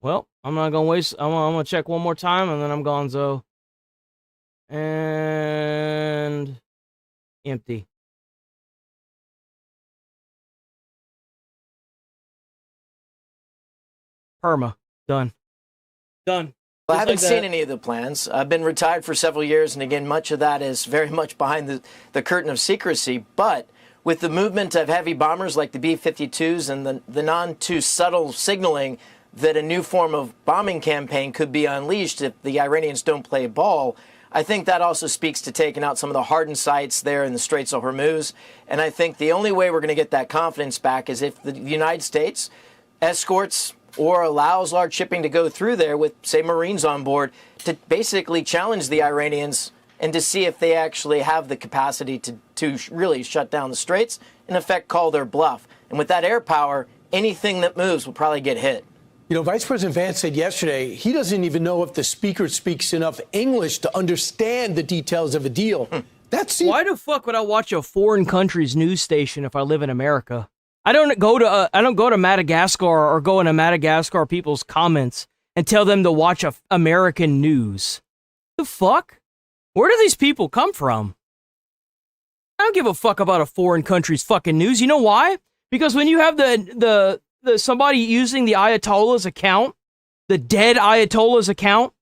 Speaker 3: Well, I'm not gonna waste. I'm gonna check one more time, and then I'm gonzo. And empty. Perma. Done. Done.
Speaker 8: Well, I
Speaker 3: Just
Speaker 8: haven't
Speaker 3: like that.
Speaker 8: seen any of the plans. I've been retired for several years, and again, much of that is very much behind the curtain of secrecy. But with the movement of heavy bombers like the B-52s and the non-too subtle signaling that a new form of bombing campaign could be unleashed if the Iranians don't play ball, I think that also speaks to taking out some of the hardened sites there in the Straits of Hormuz. And I think the only way we're going to get that confidence back is if the United States escorts or allows large shipping to go through there with, say, Marines on board to basically challenge the Iranians and to see if they actually have the capacity to really shut down the Straits, in effect call their bluff. And with that air power, anything that moves will probably get hit.
Speaker 20: You know, Vice President Vance said yesterday he doesn't even know if the speaker speaks enough English to understand the details of a deal.
Speaker 3: Why the fuck would I watch a foreign country's news station if I live in America? I don't go to Madagascar or go into Madagascar people's comments and tell them to watch American news. The fuck? Where do these people come from? I don't give a fuck about a foreign country's fucking news. You know why? Because when you have the somebody using the Ayatollah's account, the dead Ayatollah's account,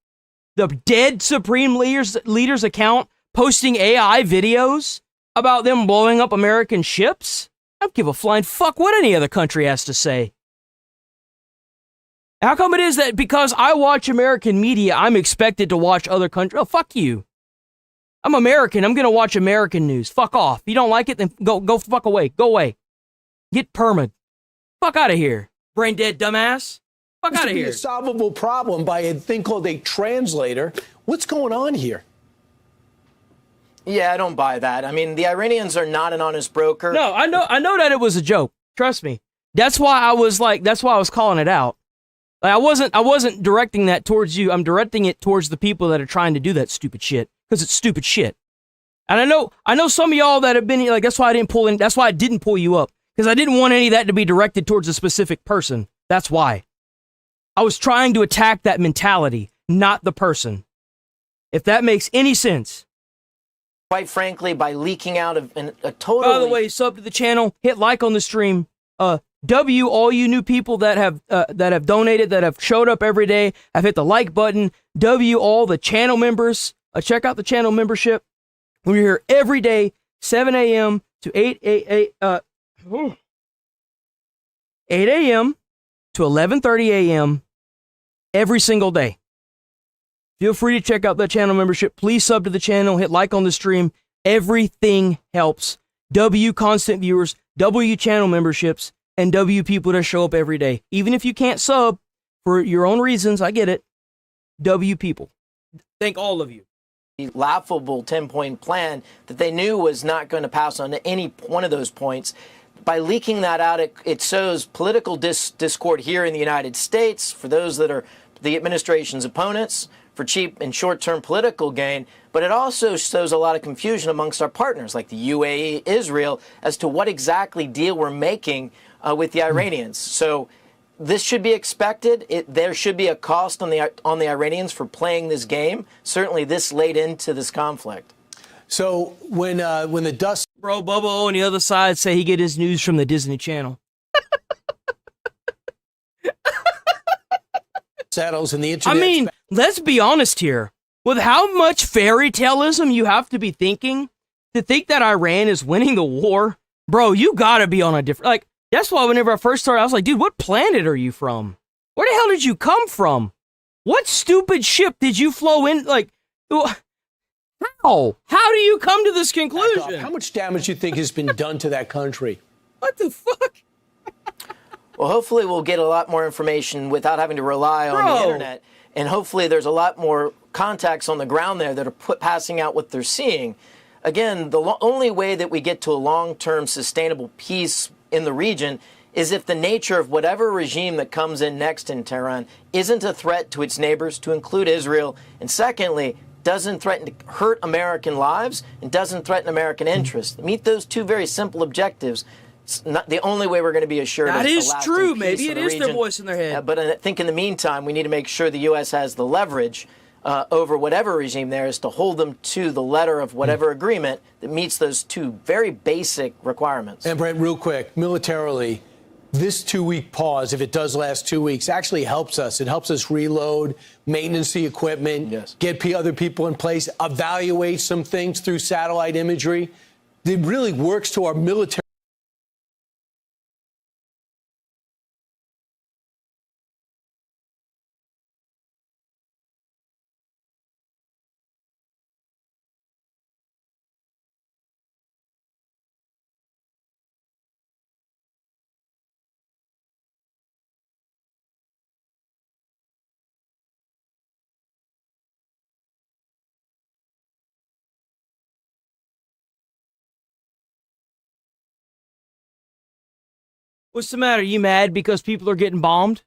Speaker 3: the dead Supreme Leader's account, posting AI videos about them blowing up American ships? I don't give a flying fuck what any other country has to say. How come it is that because I watch American media, I'm expected to watch other countries? Oh, fuck you. I'm American. I'm going to watch American news. Fuck off. You don't like it, then go fuck away. Go away. Get permit. Fuck out of here. Brain dead dumbass. Fuck out of here.
Speaker 20: A solvable problem by a thing called a translator. What's going on here?
Speaker 8: Yeah, I don't buy that. I mean, the Iranians are not an honest broker.
Speaker 3: No, I know that it was a joke. Trust me. That's why I was calling it out. Like, I wasn't directing that towards you. I'm directing it towards the people that are trying to do that stupid shit, because it's stupid shit. And I know some of y'all that have been like, that's why I didn't pull you up, because I didn't want any of that to be directed towards a specific person. That's why. I was trying to attack that mentality, not the person. If that makes any sense.
Speaker 8: Quite frankly, by leaking out of a totally...
Speaker 3: By the way, sub to the channel, hit like on the stream. W, all you new people that have donated, that have showed up every day, have hit the like button. W, all the channel members. Check out the channel membership. We're here every day, 7 a.m. to 8 a.m. to 11:30 a.m. every single day. Feel free to check out that channel membership. Please sub to the channel, hit like on the stream. Everything helps. W, constant viewers, W, channel memberships, and W, people that show up every day. Even if you can't sub for your own reasons, I get it. W, people. Thank all of you.
Speaker 8: Laughable 10-point plan that they knew was not going to pass on any one of those points. By leaking that out, it sows political discord here in the United States for those that are the administration's opponents, for cheap and short-term political gain, but it also sows a lot of confusion amongst our partners like the UAE, Israel, as to what exactly deal we're making with the Iranians. So this should be expected. There should be a cost on the Iranians for playing this game, certainly this late into this conflict.
Speaker 20: So when the dust...
Speaker 3: Bro, Bubba O on the other side say he get his news from the Disney Channel.
Speaker 20: settles and the internet...
Speaker 3: I mean, let's be honest here. With how much fairy taleism you have to be thinking to think that Iran is winning the war, bro, you gotta be on a different... Like, that's why whenever I first started, I was like, dude, what planet are you from? Where the hell did you come from? What stupid ship did you flow in? Like, how? How do you come to this conclusion?
Speaker 20: How much damage do you think has been done to that country?
Speaker 3: What the fuck?
Speaker 8: Well, hopefully we'll get a lot more information without having to rely on the internet. And hopefully there's a lot more contacts on the ground there that are passing out what they're seeing. Again, the only way that we get to a long-term sustainable peace in the region is if the nature of whatever regime that comes in next in Tehran isn't a threat to its neighbors, to include Israel, and secondly, doesn't threaten to hurt American lives and doesn't threaten American interests. Meet those two very simple objectives. It's not the only way we're going to be assured.
Speaker 3: That is true. Maybe
Speaker 8: it
Speaker 3: is their voice in their head.
Speaker 8: But I think in the meantime, we need to make sure the U.S. has the leverage over whatever regime there is to hold them to the letter of whatever agreement that meets those two very basic requirements.
Speaker 20: And Brent, real quick, militarily, this 2-week pause, if it does last 2 weeks, actually helps us. It helps us reload, maintenance the equipment, get other people in place, evaluate some things through satellite imagery. It really works to our military.
Speaker 3: What's the matter? You mad because people are getting bombed?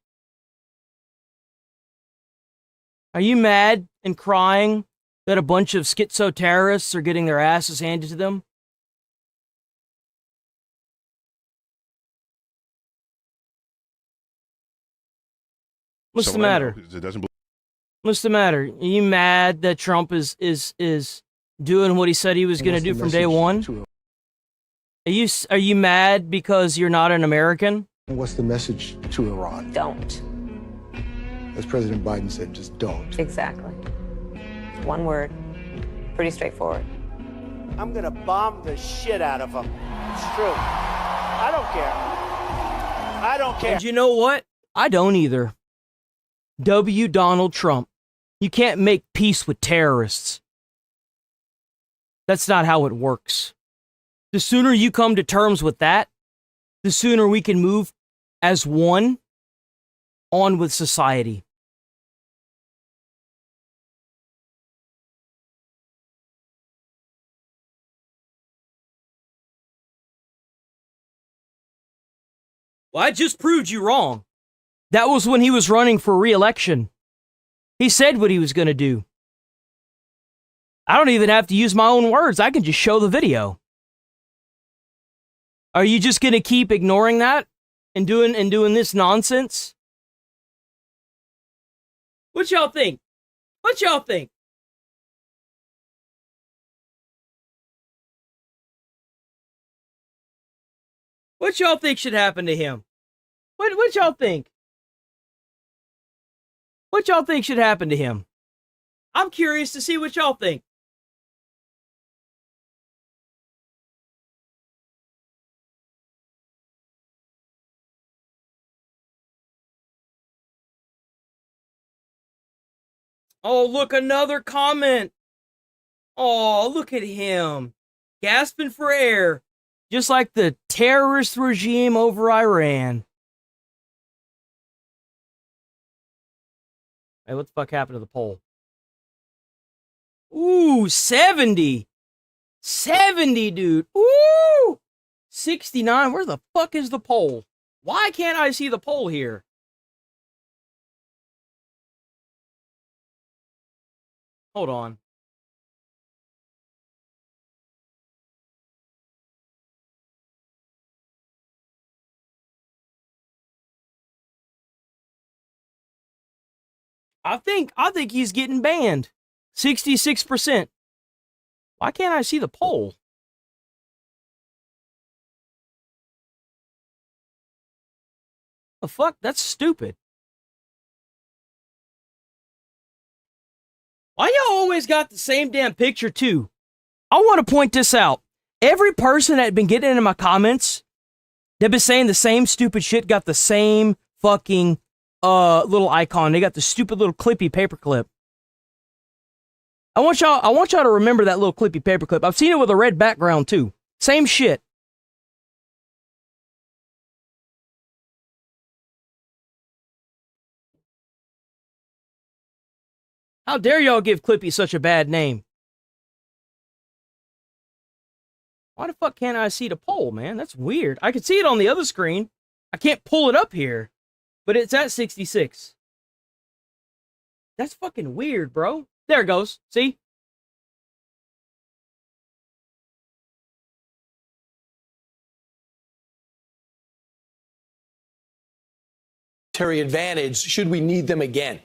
Speaker 3: Are you mad and crying that a bunch of schizo terrorists are getting their asses handed to them? What's the matter? What's the matter? Are you mad that Trump is doing what he said he was going to do from day one? Are you mad because you're not an American?
Speaker 11: And what's the message to Iran?
Speaker 12: Don't.
Speaker 11: As President Biden said, just don't.
Speaker 12: Exactly. One word. pretty straightforward.
Speaker 16: I'm going to bomb the shit out of them. It's true. I don't care. I don't care.
Speaker 3: And you know what? I don't either. W. Donald Trump. You can't make peace with terrorists. That's not how it works. The sooner you come to terms with that, the sooner we can move as one on with society. Well, I just proved you wrong. That was when he was running for re-election. He said what he was going to do. I don't even have to use my own words. I can just show the video. Are you just going to keep ignoring that and doing this nonsense? What y'all think? What y'all think? What y'all think should happen to him? What y'all think? What y'all think should happen to him? I'm curious to see what y'all think. Oh, look, another comment. Oh, look at him. Gasping for air. Just like the terrorist regime over Iran. Hey, what the fuck happened to the poll? Ooh, 70. 70, dude. Ooh. 69. Where the fuck is the poll? Why can't I see the poll here? Hold on. I think he's getting banned. 66%. Why can't I see the poll? The fuck? That's stupid. Why y'all always got the same damn picture too? I want to point this out. Every person that had been getting into my comments, they've been saying the same stupid shit, got the same fucking little icon. They got the stupid little clippy paperclip. I want y'all to remember that little clippy paperclip. I've seen it with a red background too. Same shit. How dare y'all give Clippy such a bad name? Why the fuck can't I see the poll, man? That's weird. I can see it on the other screen. I can't pull it up here, but it's at 66. That's fucking weird, bro. There it goes. See?
Speaker 20: Advantage should we need them again?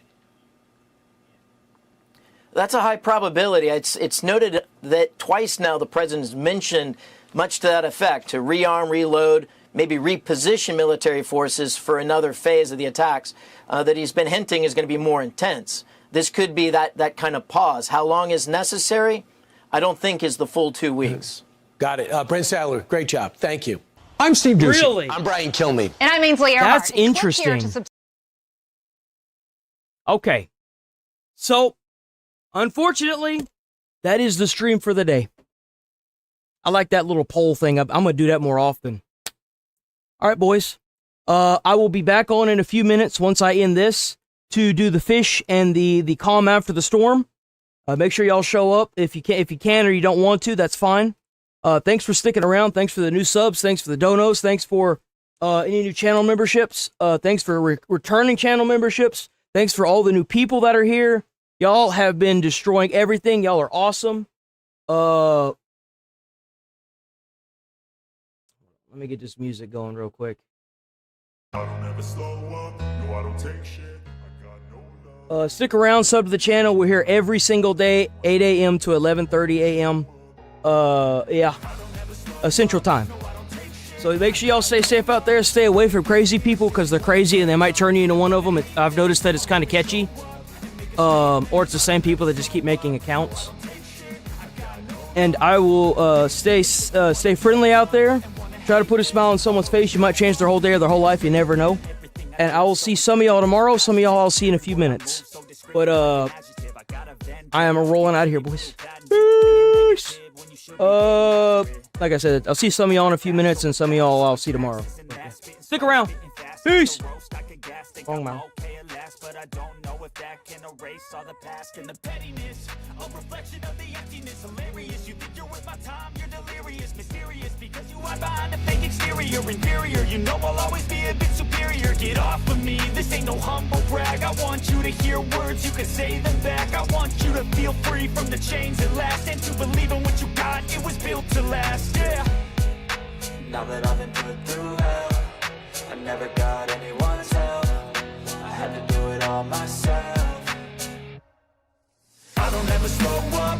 Speaker 8: That's a high probability. It's noted that twice now the president's mentioned much to that effect, to rearm, reload, maybe reposition military forces for another phase of the attacks that he's been hinting is going to be more intense. This could be that kind of pause. How long is necessary? I don't think is the full 2 weeks.
Speaker 20: Got it. Brent Sadler, great job. Thank you.
Speaker 17: I'm Steve Doocy.
Speaker 3: Really?
Speaker 20: I'm Brian Kilmeade.
Speaker 12: And I'm Ainsley Earhart.
Speaker 3: That's interesting. Okay. So, unfortunately, that is the stream for the day. I like that little poll thing. I'm going to do that more often. All right, boys. I will be back on in a few minutes once I end this to do the fish and the calm after the storm. Make sure y'all show up if you can or you don't want to. That's fine. Thanks for sticking around. Thanks for the new subs. Thanks for the donos. Thanks for any new channel memberships. Thanks for returning channel memberships. Thanks for all the new people that are here. Y'all have been destroying everything. Y'all are awesome. Let me get this music going real quick. Stick around, sub to the channel. We're here every single day, 8 a.m. to 11:30 a.m. Central Time. So make sure y'all stay safe out there. Stay away from crazy people because they're crazy and they might turn you into one of them. I've noticed that it's kind of catchy. Or it's the same people that just keep making accounts. And I will stay friendly out there. Try to put a smile on someone's face. You might change their whole day or their whole life. You never know. And I will see some of y'all tomorrow. Some of y'all I'll see in a few minutes. But I am rolling out of here, boys. Peace. Like I said, I'll see some of y'all in a few minutes, and some of y'all I'll see tomorrow. Stick around. Peace. Long mouth. But I don't know if that can erase all the past and the pettiness. A reflection of the emptiness. Hilarious. You think you're worth my time, you're delirious. Mysterious because you hide behind a fake exterior. Inferior, you know I'll always be a bit superior. Get off of me, this ain't no humble brag. I want you to hear words, you can say them back. I want you to feel free from the chains that last, and to believe in what you got, it was built to last, yeah. Now that I've been put through hell, I never got anyone's help. I had to do it all myself. I don't ever slow up.